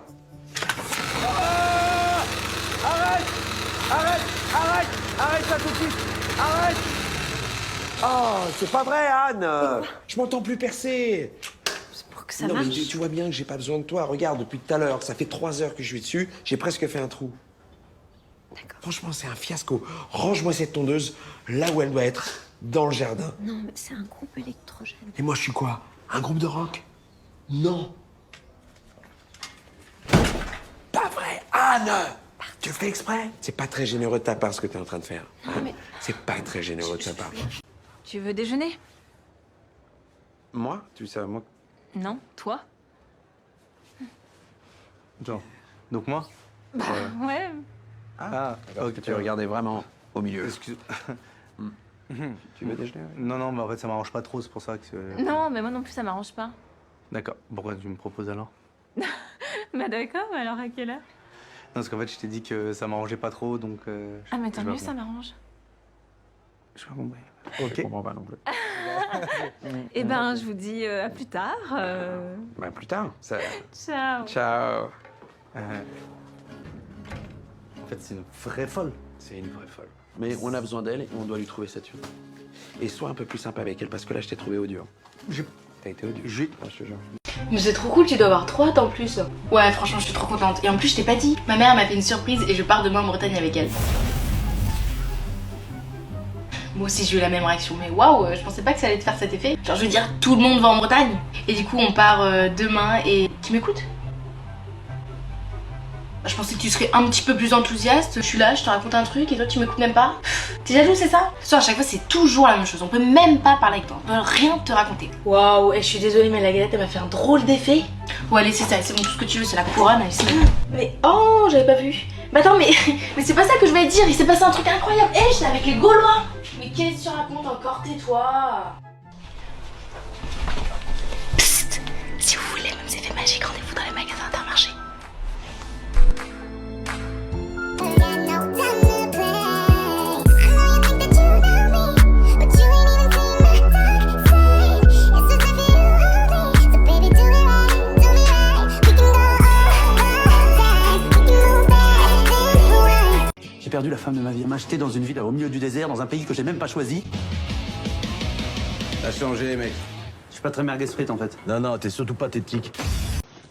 Arrête ça tout de suite. Arrête. Oh, c'est pas vrai, Anne. Je m'entends plus percer. C'est pour que ça Non, marche. mais tu vois bien que j'ai pas besoin de toi. Regarde, depuis tout à l'heure, ça fait 3 heures que je suis dessus, j'ai presque fait un trou. D'accord. Franchement, c'est un fiasco. Range-moi cette tondeuse là où elle doit être, dans le jardin. Non, mais c'est un groupe électrogène. Et moi, je suis quoi? Un groupe de rock? Non. Pas vrai, Anne. Tu le fais exprès? C'est pas très généreux de ta part, ce que t'es en train de faire. Non, mais... C'est pas très généreux de ta part. Tu veux déjeuner? Moi? Tu sais, moi... Non, toi? Genre, donc moi? Bah, ouais. Ah, ok, tu regardais vraiment au milieu. Excuse... Tu veux déjeuner? Non, mais en fait, ça m'arrange pas trop, c'est pour ça que... Non, mais moi non plus, ça m'arrange pas. D'accord. Pourquoi tu me proposes alors? Bah d'accord, alors à quelle heure? Non, parce qu'en fait, je t'ai dit que ça m'arrangeait pas trop, donc... Ah, mais tant mieux, ça m'arrange. Je pas compris. Ok. Je comprends pas non plus. Eh ben, je vous dis à plus tard. Bah, plus tard. Ça... Ciao. Ciao. En fait, c'est une vraie folle. C'est une vraie folle. Mais on a besoin d'elle et on doit lui trouver sa thune. Et sois un peu plus sympa avec elle, parce que là, je t'ai trouvé odieux. T'as été odieux. Je te jure. Mais c'est trop cool, tu dois avoir trop hâte en plus. Ouais, franchement, je suis trop contente. Et en plus, je t'ai pas dit. Ma mère m'a fait une surprise et je pars demain en Bretagne avec elle. Moi aussi, j'ai eu la même réaction. Mais waouh, je pensais pas que ça allait te faire cet effet. Genre, je veux dire, tout le monde va en Bretagne. Et du coup, on part demain et... Tu m'écoutes? Je pensais que tu serais un petit peu plus enthousiaste. Je suis là, je te raconte un truc et toi tu m'écoutes même pas. T'es jaloux, c'est ça? À chaque fois c'est toujours la même chose. On peut même pas parler avec toi. On peut rien te raconter. Waouh, je suis désolée mais la galette elle m'a fait un drôle d'effet. Ouais allez c'est ça, c'est bon, tout ce que tu veux c'est la couronne. Allez, c'est bon. Mais oh, j'avais pas vu. Mais attends mais c'est pas ça que je voulais dire. Il s'est passé un truc incroyable. J'étais avec les Gaulois. Mais qu'est-ce que tu racontes encore? Tais-toi. Psst, si vous voulez même effets magiques, rendez-vous dans les magasins Intermarché. J'ai perdu la femme de ma vie. Elle m'a acheté dans une ville au milieu du désert, dans un pays que j'ai même pas choisi. T'as changé, mec. Je suis pas très merguez frites en fait. Non, t'es surtout pas tétique.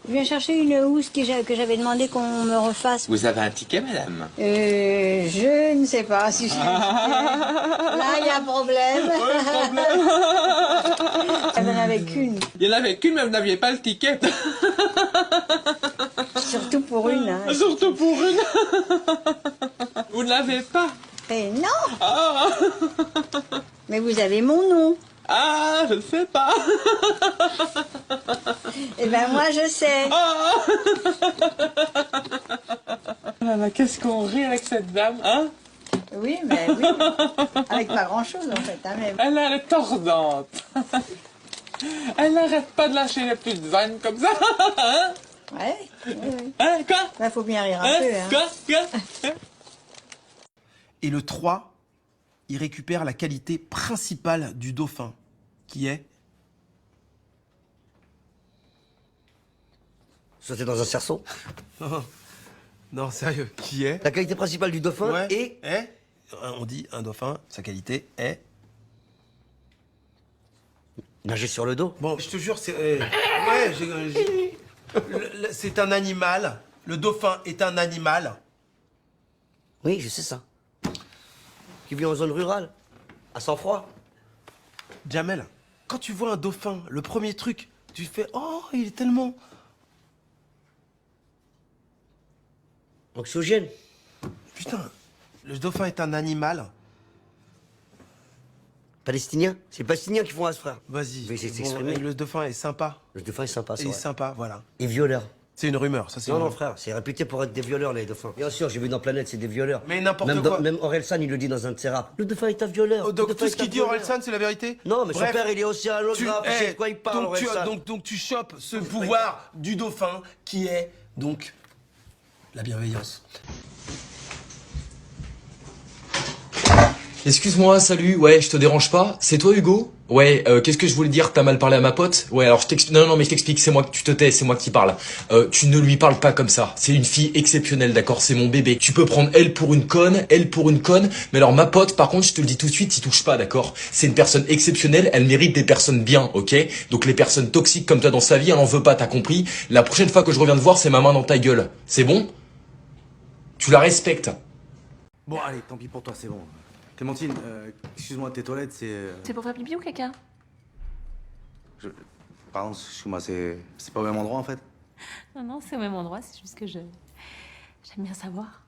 Je viens chercher une housse que j'avais demandé qu'on me refasse. Vous avez un ticket, madame? Je ne sais pas si je... Là, il y a un problème. Il n'y en avait qu'une. Il y en avait qu'une, mais vous n'aviez pas le ticket. Surtout pour une. Hein. Surtout pour une. Vous ne l'avez pas. Eh non. Mais vous avez mon nom. Ah, je ne sais pas. Eh ben moi je sais. Qu'est-ce qu'on rit avec cette dame, hein? Oui, mais oui. Avec pas grand-chose en fait, hein, mais... Elle est tordante. Elle n'arrête pas de lâcher les petites vannes comme ça, hein? Ouais, oui. Hein, quoi? Bah, faut bien rire un peu, hein. Quoi? Et le 3, il récupère la qualité principale du dauphin, qui est... Sauter dans un cerceau. Non, sérieux, qui est... La qualité principale du dauphin est... On dit un dauphin, sa qualité est... Nager sur le dos. Bon, je te jure, c'est... c'est un animal. Le dauphin est un animal. Oui, je sais ça. Qui vit en zone rurale, à sang froid. Jamel, quand tu vois un dauphin, le premier truc, tu fais « Oh, il est tellement... » Anxiogène. Putain, le dauphin est un animal. Palestinien. C'est les Palestiniens qui font ça, frère. Vas-y. Mais c'est Bon, exprimé. le dauphin est sympa. Le dauphin est sympa, c'est vrai. sympa, voilà. Et violeur. C'est une rumeur, ça c'est Non, une non, rumeur. frère, c'est réputé pour être des violeurs, les dauphins. Bien sûr, j'ai vu dans Planète, c'est des violeurs. Mais n'importe Même quoi. Même Orelsan, il le dit dans un de ses raps. Le dauphin est un violeur. Donc tout ce qu'il dit Orelsan, c'est la vérité? Non, mais Bref, son père, il est aussi un holographe. Tu sais de quoi il parle, Orelsan. donc tu chopes ce pouvoir du dauphin qui est donc la bienveillance. Excuse-moi, salut, ouais, je te dérange pas? C'est toi, Hugo? Ouais, qu'est-ce que je voulais dire? T'as mal parlé à ma pote? Ouais, alors non, mais je t'explique, c'est moi que tu te tais, c'est moi qui parle. Tu ne lui parles pas comme ça. C'est une fille exceptionnelle, d'accord? C'est mon bébé. Tu peux prendre elle pour une conne, mais alors ma pote, par contre, je te le dis tout de suite, t'y touches pas, d'accord? C'est une personne exceptionnelle, elle mérite des personnes bien, ok? Donc les personnes toxiques comme toi dans sa vie, elle en veut pas, t'as compris? La prochaine fois que je reviens te voir, c'est ma main dans ta gueule. C'est bon? Tu la respectes. Bon, allez, tant pis pour toi, c'est bon. Clémentine, excuse-moi, tes toilettes, c'est... C'est pour faire pipi ou caca? Pardon, excuse-moi, c'est pas au même endroit, en fait? Non, c'est au même endroit, c'est juste que j'aime bien savoir.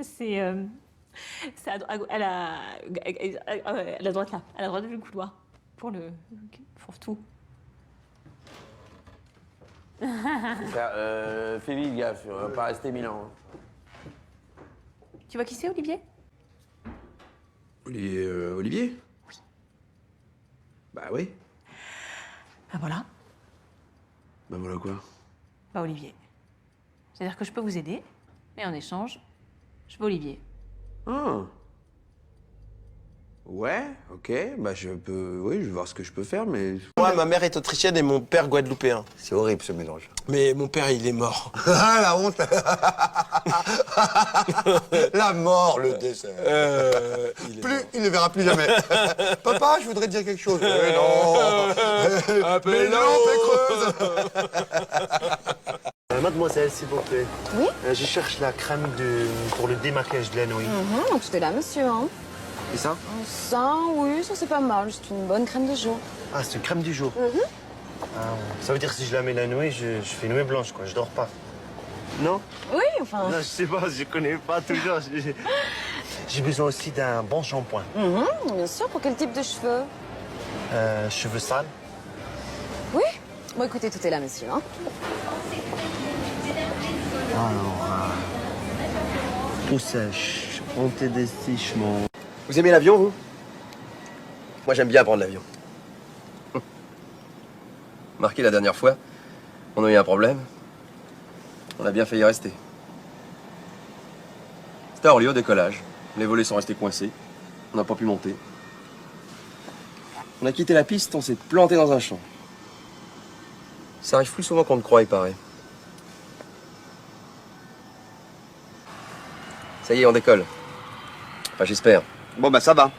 C'est à la droite là, à la droite du couloir. Pour tout. Fais vite gaffe, on va pas rester 1000 ans. Tu vois qui c'est, Olivier? Olivier? Oui. Bah oui. Bah voilà. Bah voilà quoi? Bah Olivier. C'est-à-dire que je peux vous aider, mais en échange, je veux Olivier. Ah. Ouais, ok, bah je peux... Oui, je vais voir ce que je peux faire, mais... Moi, ma mère est autrichienne et mon père guadeloupéen. C'est horrible, ce mélange. Mais mon père, il est mort. Ah, la honte. La mort, le dessert. Il ne verra plus jamais. Papa, je voudrais te dire quelque chose. Mais non. Mais non, creuse. Mademoiselle, s'il vous plaît. Oui? Je cherche la crème pour le démaquillage de la nouille. Donc c'était là, monsieur. Hein. Et ça? Ça, oui, ça c'est pas mal. C'est une bonne crème de jour. Ah, c'est une crème du jour. Ah, ça veut dire que si je la mets la nuit, je fais une nuit blanche, quoi. Je dors pas. Non? Oui, enfin... Non, je sais pas, je connais pas toujours. J'ai besoin aussi d'un bon shampoing. Bien sûr, pour quel type de cheveux? Cheveux sales? Oui? Bon, écoutez, tout est là, monsieur. Hein. Alors, peau sèche, antidesséchement. Vous aimez l'avion, vous? Moi, j'aime bien prendre l'avion. Marqué la dernière fois, on a eu un problème. On a bien failli rester. C'était à Orly au décollage. Les volets sont restés coincés. On n'a pas pu monter. On a quitté la piste, on s'est planté dans un champ. Ça arrive plus souvent qu'on ne croit, il paraît. Ça y est, on décolle. Enfin, j'espère. Bon, bah ça va.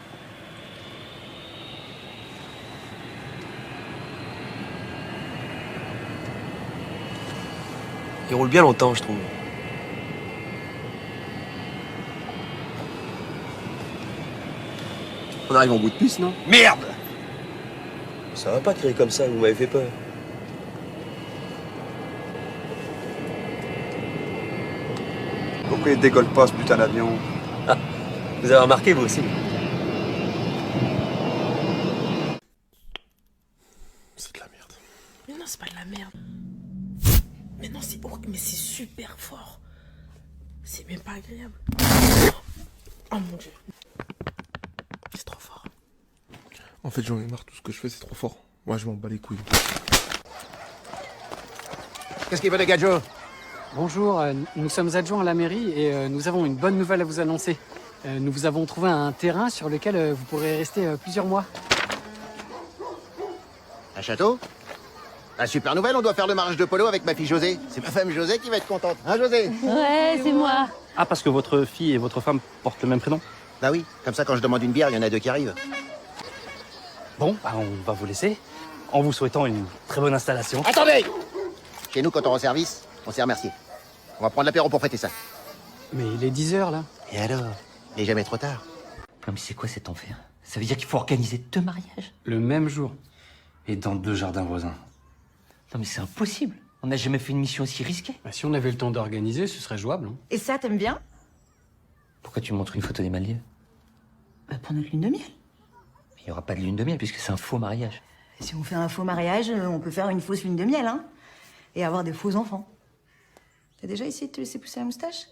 Il roule bien longtemps, je trouve. On arrive en bout de piste, non? Merde! Ça va pas crier comme ça, vous m'avez fait peur. Pourquoi il décolle pas, ce putain d'avion? Ah, vous avez remarqué, vous aussi? C'est de la merde. Mais non, c'est pas de la merde. Mais non, c'est horrible, mais c'est super fort. C'est même pas agréable. Oh mon dieu. C'est trop fort. En fait, j'en ai marre, tout ce que je fais, c'est trop fort. Moi, je m'en bats les couilles. Qu'est-ce qu'il veut, les gadgets? Bonjour, nous sommes adjoints à la mairie et nous avons une bonne nouvelle à vous annoncer. Nous vous avons trouvé un terrain sur lequel vous pourrez rester plusieurs mois. Un château? La super nouvelle, on doit faire le mariage de polo avec ma fille José. C'est ma femme José qui va être contente. Hein, José? Ouais, c'est moi. Ah, parce que votre fille et votre femme portent le même prénom? Bah oui, comme ça, quand je demande une bière, il y en a deux qui arrivent. Bon, bah, on va vous laisser, en vous souhaitant une très bonne installation. Attendez! Chez nous, quand on rend service, on s'est remercié. On va prendre l'apéro pour fêter ça. Mais il est 10h là. Et alors? Il est jamais trop tard. Non, mais c'est quoi cet enfer? Ça veut dire qu'il faut organiser 2 mariages? Le même jour. Et dans 2 jardins voisins. Non, mais c'est impossible. On n'a jamais fait une mission aussi risquée. Bah, si on avait le temps d'organiser, ce serait jouable. Hein. Et ça, t'aimes bien? Pourquoi tu me montres une photo des Maldives? Bah, pour notre lune de miel. Il n'y aura pas de lune de miel puisque c'est un faux mariage. Si on fait un faux mariage, on peut faire une fausse lune de miel, hein. et avoir des faux enfants. T'as déjà essayé de te laisser pousser la moustache?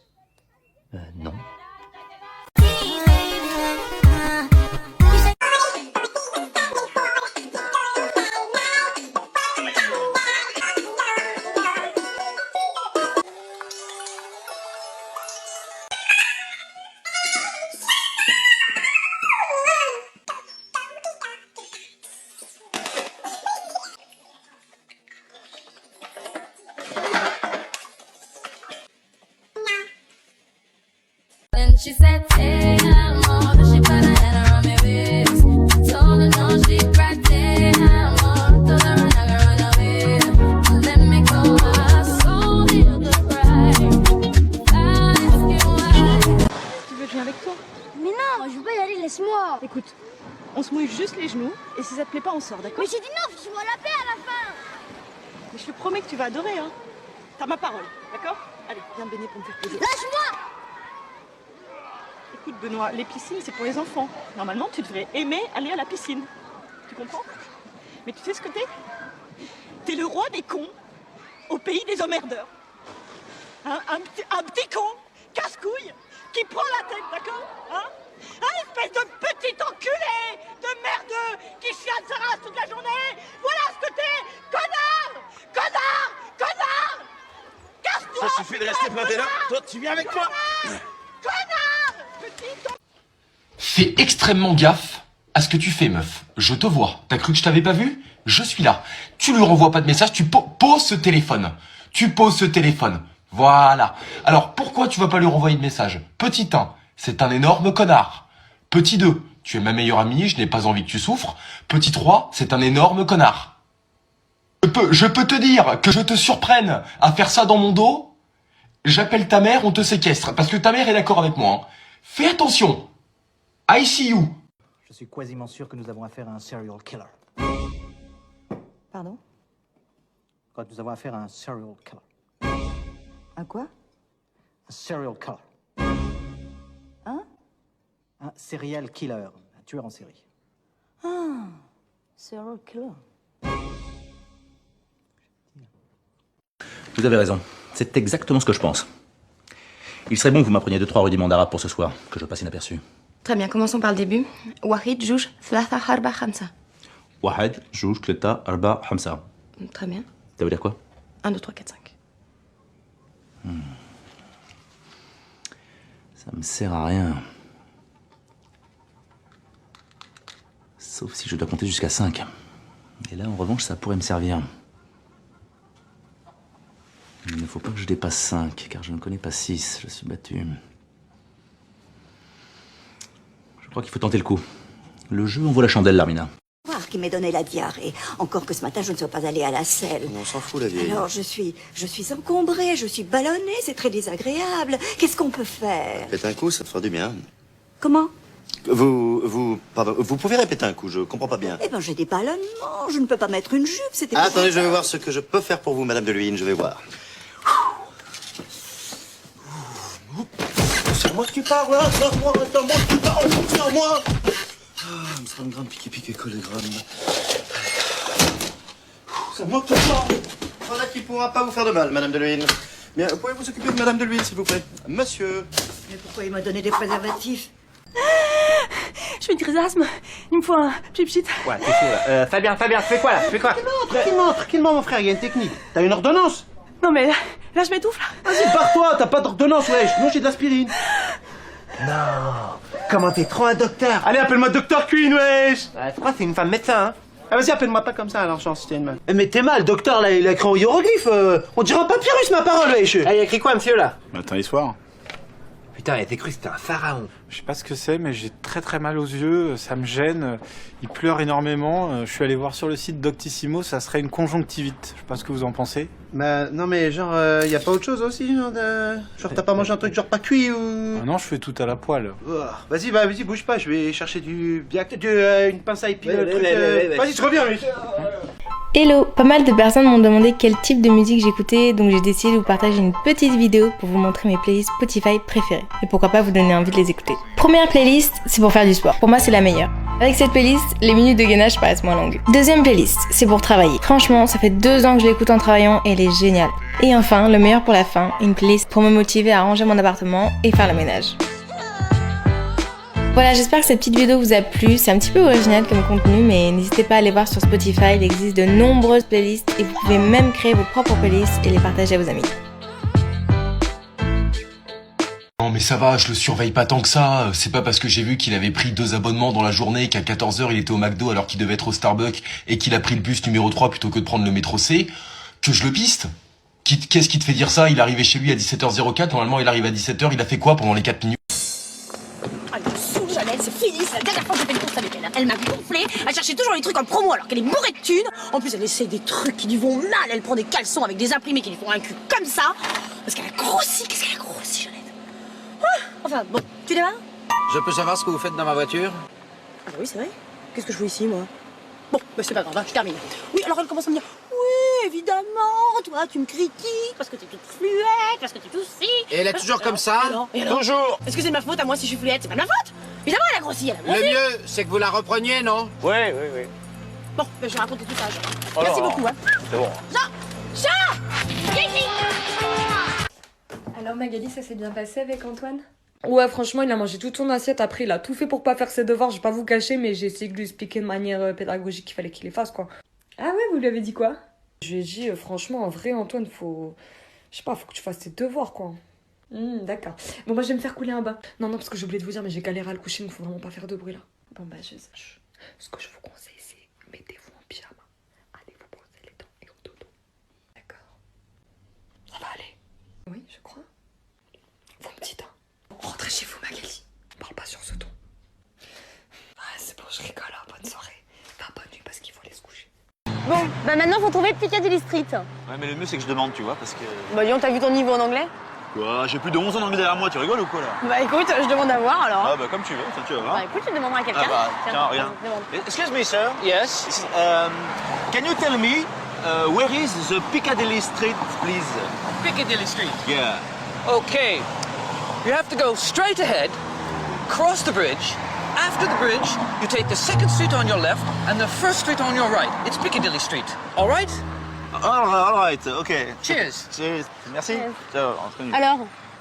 Non. And she said, hey, I'm more, but she put her head around my waist. Told her no, she cried, hey, I'm more, told her I'm not gonna run away. Let me go, I saw the pride. Ask you why. Tu veux que je vienne avec toi? Mais non, je veux pas y aller, laisse-moi. Écoute, on se mouille juste les genoux et si ça te plaît pas, on sort, d'accord? Mais j'ai dit non, tu vois la paix à la fin. Mais je te promets que tu vas adorer, hein. T'as ma parole, d'accord? Allez, viens me baigner pour me faire plaisir. Lâche-moi! Écoute, Benoît, les piscines, c'est pour les enfants. Normalement, tu devrais aimer aller à la piscine. Tu comprends? Mais tu sais ce que t'es? T'es le roi des cons au pays des emmerdeurs. Un petit con, casse-couille, qui prend la tête, d'accord? Hein? Un espèce de petit enculé de merdeux qui chiale sa race toute la journée. Voilà ce que t'es! Connard! Connard! Connard! Casse-toi! Ça suffit de rester planté là. Toi, tu viens avec moi. Connard! Petit Fais extrêmement gaffe à ce que tu fais, meuf. Je te vois. T'as cru que je t'avais pas vu? Je suis là. Tu lui renvoies pas de message, tu poses ce téléphone. Tu poses ce téléphone. Voilà. Alors, pourquoi tu vas pas lui renvoyer de message? Petit 1, c'est un énorme connard. Petit 2, tu es ma meilleure amie, je n'ai pas envie que tu souffres. Petit 3, c'est un énorme connard. Je peux te dire que je te surprenne à faire ça dans mon dos. J'appelle ta mère, on te séquestre. Parce que ta mère est d'accord avec moi. Hein. Fais attention. I see you. Je suis quasiment sûr que nous avons affaire à un serial killer. Pardon? Quand nous avons affaire à un serial killer. Un quoi? Un serial killer. Hein? Un serial killer, un tueur en série. Ah, serial killer. Vous avez raison. C'est exactement ce que je pense. Il serait bon que vous m'appreniez 2-3 rudiments d'arabe pour ce soir, que je passe inaperçu. Très bien, commençons par le début. Wahid, Jouj, Thalatha, Harba, Khamsa. Wahad, Jouj, Tleta, Arba, Hamsa. Très bien. Ça veut dire quoi? 1, 2, 3, 4, 5. Ça me sert à rien. Sauf si je dois compter jusqu'à 5. Et là, en revanche, ça pourrait me servir. Il ne faut pas que je dépasse 5, car je ne connais pas 6. Je suis battu. Je crois qu'il faut tenter le coup. Le jeu en vaut la chandelle, Larmina. Qui m'ait donné la diarrhée. Encore que ce matin, je ne sois pas allée à la selle. On s'en fout, la vieille. Alors, je suis encombrée, je suis ballonnée, c'est très désagréable. Qu'est-ce qu'on peut faire? Faites un coup, ça te fera du bien. Comment? Pardon, vous pouvez répéter un coup, je comprends pas bien. Eh ben, j'ai des ballonnements, je ne peux pas mettre une jupe, c'était... Ah, attendez, je vais voir ce que je peux faire pour vous, Madame de Luynes, je vais voir. C'est à moi que tu parles, là. C'est à moi que tu parles, c'est à moi. Ah, me sera une grande piqué collégramme. C'est à moi que tu parles. Voilà qui pourra pas vous faire de mal, Madame de Luynes. Bien, pouvez vous occuper de Madame de Luynes, s'il vous plaît? Monsieur. Mais pourquoi il m'a donné des préservatifs? Je fais une crise d'asthme. Il me faut un pchit. Ouais, t'es fou, là. Fabien, fais quoi, là? Fais quoi? Tranquillement, mon frère, il y a une technique. T'as une ordonnance? Non mais là je m'étouffe là. Vas-y, pars-toi, t'as pas d'ordonnance, wesh. Non, j'ai de l'aspirine. Non. Comment t'es trop un docteur? Allez, appelle-moi docteur Queen, wesh. Ouais, je crois que c'est une femme médecin, hein. Ah, vas-y, appelle-moi pas comme ça, alors, chance, c'était une meuf. Mais t'es mal, docteur, là, il a écrit en hiéroglyphe. On dirait un papyrus, ma parole, wesh. Ah, il a écrit quoi, monsieur, là? Matin et soir. Putain, il a cru que c'était un pharaon. Je sais pas ce que c'est, mais j'ai très mal aux yeux, ça me gêne, il pleure énormément. Je suis allé voir sur le site Doctissimo, ça serait une conjonctivite. Je sais pas ce que vous en pensez. Bah, non, mais genre, y a pas autre chose aussi, genre Genre, t'as pas mangé un truc genre pas cuit ou... Ah non, je fais tout à la poêle. Vas-y, bouge pas, je vais chercher une pince à épiler, le truc... Vas-y, je reviens, lui. Hello, pas mal de personnes m'ont demandé quel type de musique j'écoutais, donc j'ai décidé de vous partager une petite vidéo pour vous montrer mes playlists Spotify préférées. Et pourquoi pas vous donner envie de les écouter. Première playlist, c'est pour faire du sport. Pour moi, c'est la meilleure. Avec cette playlist, les minutes de gainage paraissent moins longues. Deuxième playlist, c'est pour travailler. Franchement, ça fait 2 ans que je l'écoute en travaillant et elle est géniale. Et enfin, le meilleur pour la fin, une playlist pour me motiver à ranger mon appartement et faire le ménage. Voilà, j'espère que cette petite vidéo vous a plu. C'est un petit peu original comme contenu, mais n'hésitez pas à aller voir sur Spotify. Il existe de nombreuses playlists et vous pouvez même créer vos propres playlists et les partager à vos amis. Non mais ça va, je le surveille pas tant que ça. C'est pas parce que j'ai vu qu'il avait pris 2 abonnements dans la journée qu'à 14h il était au McDo alors qu'il devait être au Starbucks et qu'il a pris le bus numéro 3 plutôt que de prendre le métro C, que je le piste. Qu'est-ce qui te fait dire ça? Il est arrivé chez lui à 17h04, normalement il arrive à 17h, il a fait quoi pendant les 4 minutes? Ah, elle me saoule, Jeannette, c'est fini, c'est la dernière fois que j'ai fait une course avec elle. Elle m'a gonflé, elle cherchait toujours les trucs en promo alors qu'elle est bourrée de thunes. En plus, elle essaie des trucs qui lui vont mal, elle prend des caleçons avec des imprimés qui lui font un cul comme ça. Parce qu'elle a grossi, qu'est-ce qu'elle a grossi, Jeannette? Enfin, bon, tu démarres? Je peux savoir ce que vous faites dans ma voiture? Ah bah oui, c'est vrai. Qu'est-ce que je fais ici, moi? Bon, bah c'est pas grave, hein, je termine. Oui, alors elle commence à me dire, oui, évidemment, toi, tu me critiques parce que t'es toute fluette, parce que t'es tout si. Et elle est toujours comme ça? Et alors Toujours. Est-ce que c'est de ma faute à moi si je suis fluette? C'est pas de ma faute. Évidemment, elle a grossi, elle a grossi. Le mieux, c'est que vous la repreniez, non? Oui. Bon, bah, je vais raconter tout ça. Oh Merci là. beaucoup, hein. C'est bon. Jean, viens ici. Alors Magali, ça s'est bien passé avec Antoine? Ouais, franchement, il a mangé toute son assiette. Après, il a tout fait pour pas faire ses devoirs. Je vais pas vous cacher, mais j'ai essayé de lui expliquer de manière pédagogique qu'il fallait qu'il les fasse, quoi. Ah ouais, vous lui avez dit quoi? Je lui ai dit, franchement, en vrai, Antoine, faut... Je sais pas, faut que tu fasses tes devoirs, quoi. D'accord. Bon, bah, je vais me faire couler un bain. Non, parce que j'ai oublié de vous dire, mais j'ai galéré à le coucher, donc faut vraiment pas faire de bruit, là. Bon, bah, ce que je vous conseille, c'est mettez-vous en pyjama. Allez vous brosser les dents et au dodo. D'accord? Ça va aller? Oui, je crois. Vous me dites, hein. Rentrez chez vous, Magali. On parle pas sur ce ton. Ouais, c'est bon, je rigole, hein. Bonne soirée. Enfin, bonne nuit parce qu'il faut aller se coucher. Bon, bah maintenant faut trouver Piccadilly Street. Ouais, mais le mieux c'est que je demande, tu vois, parce que... Bah Lyon, t'as vu ton niveau en anglais? Quoi? J'ai plus de 11 ans d'anglais derrière moi, tu rigoles ou quoi là? Bah écoute, je demande à voir alors. Ah bah comme tu veux, ça tu vas voir. Bah écoute, tu demanderas à quelqu'un. Ah bah, tiens, regarde. demande. Excuse me, sir. Yes? Can you tell me where is the Piccadilly Street, please? Piccadilly Street. Yeah. Okay. You have to go straight ahead, cross the bridge. After the bridge, you take the second street on your left and the first street on your right. It's Piccadilly Street. All right? All right, ok. Cheers. Cheers. Merci. Cheers. Ciao, entre nous. Alors?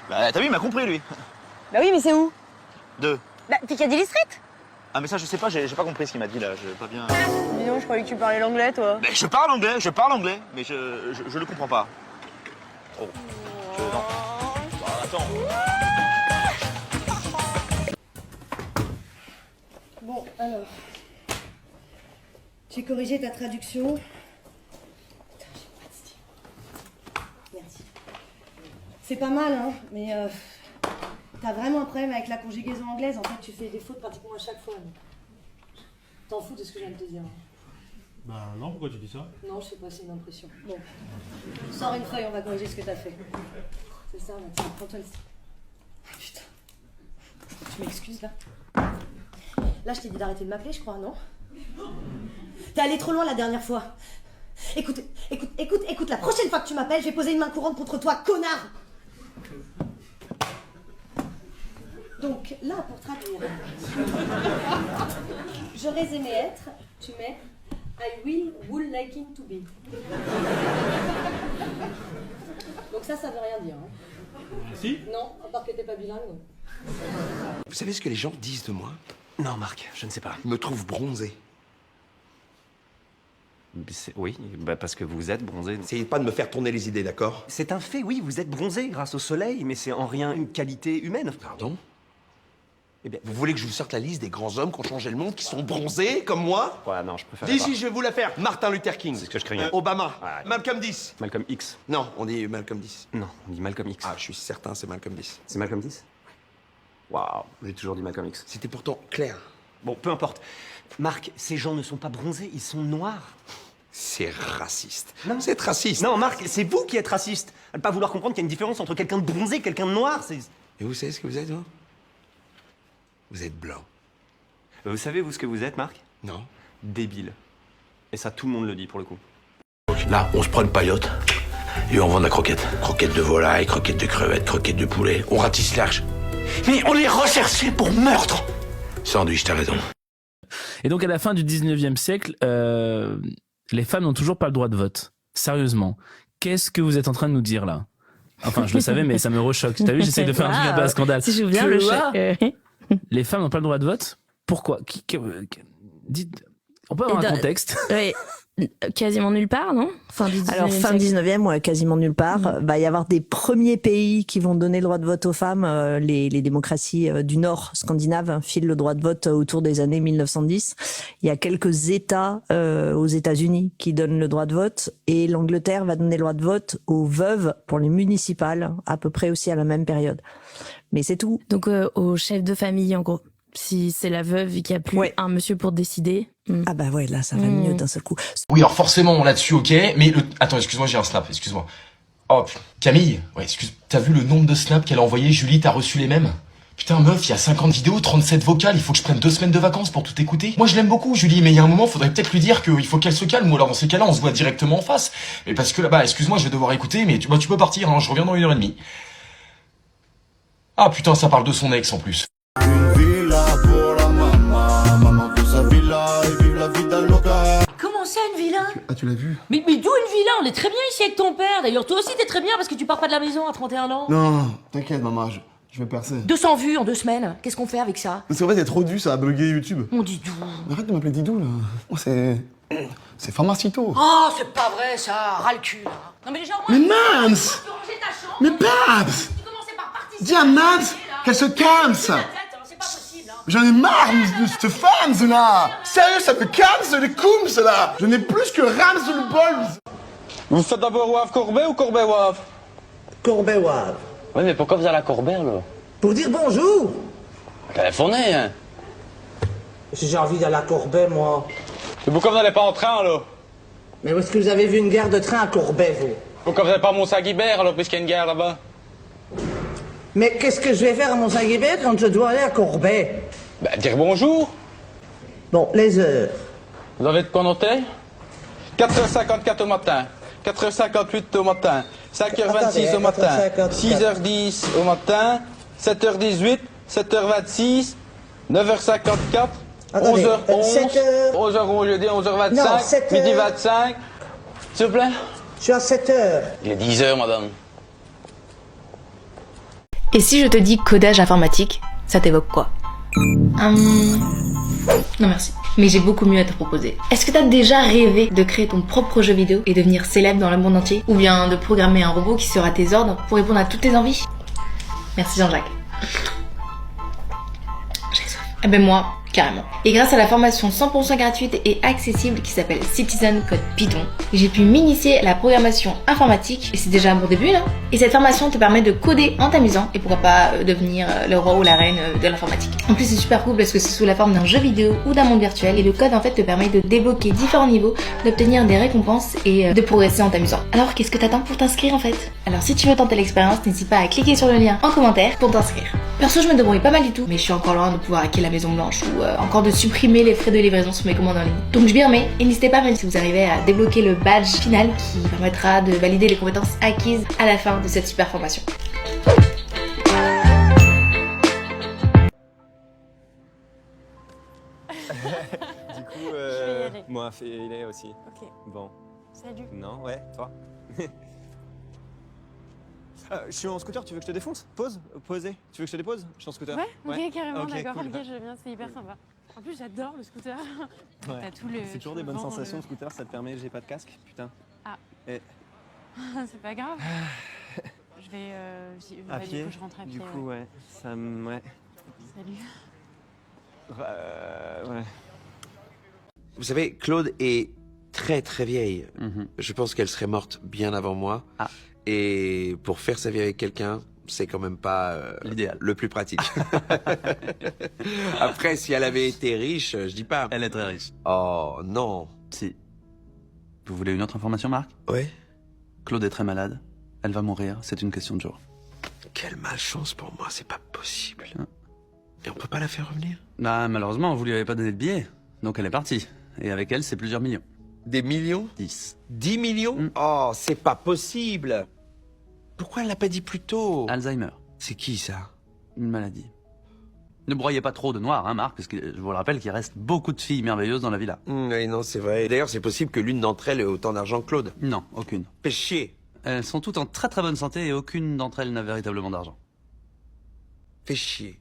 Bah t'as vu, il m'a compris lui. Bah oui, mais c'est où? Deux. Bah Piccadilly Street. Ah mais ça je sais pas, j'ai pas compris ce qu'il m'a dit là, j'ai pas bien... Dis donc, je croyais que tu parlais l'anglais, toi. Mais je parle anglais, mais je le comprends pas. Oh. Non. Bah, attends. Bon, alors. J'ai corrigé ta traduction. Putain, j'ai pas de style. Merci. C'est pas mal, hein, mais t'as vraiment un problème avec la conjugaison anglaise. En fait, tu fais des fautes pratiquement à chaque fois. T'en fous de ce que je viens de te dire. Bah non, pourquoi tu dis ça? Non, je sais pas, c'est une impression. Bon. Sors une feuille, on va corriger ce que t'as fait. C'est ça, maintenant, prends-toi le style. Putain. Tu m'excuses, là? Là, je t'ai dit d'arrêter de m'appeler, je crois, non? T'es allé trop loin la dernière fois. Écoute, la prochaine fois que tu m'appelles, je vais poser une main courante contre toi, connard! Donc, là, pour traduire, j'aurais aimé être, tu mets I would liking to be. Donc ça veut rien dire. Hein. Si? Non, à part que t'es pas bilingue. Vous savez ce que les gens disent de moi? Non, Marc, je ne sais pas. Ils me trouvent bronzé. Oui, bah parce que vous êtes bronzé. Essayez pas de me faire tourner les idées, d'accord? C'est un fait, oui, vous êtes bronzé grâce au soleil, mais c'est en rien une qualité humaine. Pardon? Eh bien, vous voulez que je vous sorte la liste des grands hommes qui ont changé le monde, qui sont bronzés, comme moi? Ouais, non, je préfère D'ici, je vais vous la faire. Martin Luther King. C'est ce que je craignais. Obama. Ouais. Malcolm X. Malcolm X. Non, on dit Malcolm X. Non, on dit Malcolm X. Ah, je suis certain, c'est Malcolm X. C'est Malcolm X? Waouh, vous avez toujours dit Malcolm X. C'était pourtant clair. Bon, peu importe. Marc, ces gens ne sont pas bronzés, ils sont noirs. C'est raciste. Non. C'est raciste. Non, Marc, c'est vous qui êtes raciste. À ne pas vouloir comprendre qu'il y a une différence entre quelqu'un de bronzé et quelqu'un de noir, c'est... Et vous savez ce que vous êtes, vous? Vous êtes blanc. Vous savez, vous, ce que vous êtes, Marc? Non. Débile. Et ça, tout le monde le dit, pour le coup. Là, on se prend une paillote et on vend de la croquette. Croquette de volaille, croquette de crevette, croquette de poulet. On ratisse large. Mais on est recherché pour meurtre. Sandwich, t'as raison. Et donc à la fin du 19e siècle, les femmes n'ont toujours pas le droit de vote. Sérieusement, qu'est-ce que vous êtes en train de nous dire là? Enfin, je le savais, mais ça me rechoque. T'as vu, j'essaie de faire un truc un peu à scandale. Si je viens le choc. Les femmes n'ont pas le droit de vote? Pourquoi? Dites, on peut avoir un contexte? Oui. Quasiment nulle part, non? Alors, fin 19e, ouais, quasiment nulle part. Va y avoir des premiers pays qui vont donner le droit de vote aux femmes. Les démocraties du Nord scandinaves filent le droit de vote autour des années 1910. Il y a quelques États aux États-Unis qui donnent le droit de vote. Et l'Angleterre va donner le droit de vote aux veuves pour les municipales, à peu près aussi à la même période. Mais c'est tout. Donc, aux chefs de famille, en gros. Si c'est la veuve et qu'il n'y a plus un monsieur pour décider. Ah bah ouais, là, ça va mieux d'un seul coup. Oui, alors forcément, là-dessus, ok, mais attends, excuse-moi, j'ai un snap, excuse-moi. Oh, Camille, ouais, t'as vu le nombre de snaps qu'elle a envoyé? Julie, t'as reçu les mêmes? Putain, meuf, il y a 50 vidéos, 37 vocales, il faut que je prenne 2 semaines de vacances pour tout écouter. Moi, je l'aime beaucoup, Julie, mais il y a un moment, faudrait peut-être lui dire qu'il faut qu'elle se calme, ou alors dans ces cas-là, on se voit directement en face. Mais parce que là-bas, excuse-moi, je vais devoir écouter, mais tu peux partir, hein, je reviens dans 1h30. Ah putain, ça parle de son ex en plus. Comment ça, une villa? Ah, tu l'as vu? Mais d'où une villa? On est très bien ici avec ton père. D'ailleurs, toi aussi, t'es très bien parce que tu pars pas de la maison à 31 ans. Non, t'inquiète, maman, je vais percer. 200 vues en 2 semaines. Qu'est-ce qu'on fait avec ça? Parce qu'en fait, il y a trop de vues, ça a bugué YouTube. Mon Didou. Arrête de m'appeler Didou, là. Moi, c'est Pharmacito. Oh, c'est pas vrai, ça. Ras le cul, là. Non, mais déjà, au moins... Mais Mams! Mais Babs! Dis à Mams qu'elle se calme, ça! J'en ai marre de cette femme, là! Sérieux, ça me calme, les coums, là! Je n'ai plus que Rams le bol! Vous faites d'abord Wave Courbet ou Courbet Wave? Courbet Wave. Oui, mais pourquoi vous allez à Courbet, là? Pour dire bonjour. Téléphonez, hein? Si j'ai envie d'aller à Courbet, moi. Et pourquoi vous n'allez pas en train, là? Mais où est-ce que vous avez vu une gare de train à Courbet, vous? Pourquoi vous n'allez pas à Mont-Saint-Guibert, alors, puisqu'il y a une gare là-bas? Mais qu'est-ce que je vais faire à Mont-Saint-Guibert quand je dois aller à Courbet? Ben, dire bonjour. Bon, les heures. Vous avez de quoi noter? 4h54 au matin, 4h58 au matin, 5h26 au matin, 6h10 au matin, 7h18, 7h26, 9h54, 11h11, 11h11, je dis 11h25, midi 25. S'il vous plaît? Je suis à 7h. Il est 10h, madame. Et si je te dis codage informatique, ça t'évoque quoi? Non merci. Mais j'ai beaucoup mieux à te proposer. Est-ce que t'as déjà rêvé de créer ton propre jeu vidéo et devenir célèbre dans le monde entier? Ou bien de programmer un robot qui sera à tes ordres pour répondre à toutes tes envies? Merci Jean-Jacques. J'ai soif. Eh ben moi, carrément. Et grâce à la formation 100% gratuite et accessible qui s'appelle Citizen Code Python, j'ai pu m'initier à la programmation informatique et c'est déjà un bon début là. Et cette formation te permet de coder en t'amusant et pourquoi pas devenir le roi ou la reine de l'informatique. En plus c'est super cool parce que c'est sous la forme d'un jeu vidéo ou d'un monde virtuel et le code en fait te permet de débloquer différents niveaux, d'obtenir des récompenses et de progresser en t'amusant. Alors qu'est-ce que t'attends pour t'inscrire en fait? Alors si tu veux tenter l'expérience, n'hésite pas à cliquer sur le lien en commentaire pour t'inscrire. Perso je me débrouille pas mal du tout, mais je suis encore loin de pouvoir hacker la Maison Blanche ou encore de supprimer les frais de livraison sur mes commandes en ligne. Donc je m'y remets et n'hésitez pas même si vous arrivez à débloquer le badge final qui permettra de valider les compétences acquises à la fin de cette super formation. Du coup, moi, il est aussi. Ok. Bon. Salut. Non, ouais, toi. Je suis en scooter, tu veux que je te défonce? Pose? Poser? Tu veux que je te dépose? Je suis en scooter. Ouais, ok, carrément, Ok, d'accord, cool. ok, je veux bien, c'est hyper sympa. En plus, j'adore le scooter. Ouais. T'as tout le. C'est toujours des bonnes sensations, scooter, ça te permet, j'ai pas de casque, putain. Ah. Et C'est pas grave. Je vais. à Du pied, coup, je rentre à pied. du coup, ouais, ça me... Ouais. Salut. Ouais. Vous savez, Claude est très très vieille. Je pense qu'elle serait morte bien avant moi. Et pour faire sa vie avec quelqu'un, c'est quand même pas l'idéal, le plus pratique. Après, si elle avait été riche, je dis pas. Elle est très riche. Oh non. Si. Vous voulez une autre information, Marc? Oui. Claude est très malade. Elle va mourir, c'est une question de jour. Quelle malchance pour moi, c'est pas possible. Et on peut pas la faire revenir? Bah, malheureusement, vous lui avez pas donné le billet. Donc elle est partie. Et avec elle, c'est plusieurs millions. Des millions? 10. 10 millions? Oh, c'est pas possible. Pourquoi elle l'a pas dit plus tôt? Alzheimer. C'est qui ça? Une maladie. Ne broyez pas trop de noir, hein, Marc, parce que je vous le rappelle qu'il reste beaucoup de filles merveilleuses dans la villa. Oui, non, c'est vrai. D'ailleurs, c'est possible que l'une d'entre elles ait autant d'argent que Claude. Non, aucune. Fais chier. Elles sont toutes en très très bonne santé et aucune d'entre elles n'a véritablement d'argent. Fais chier.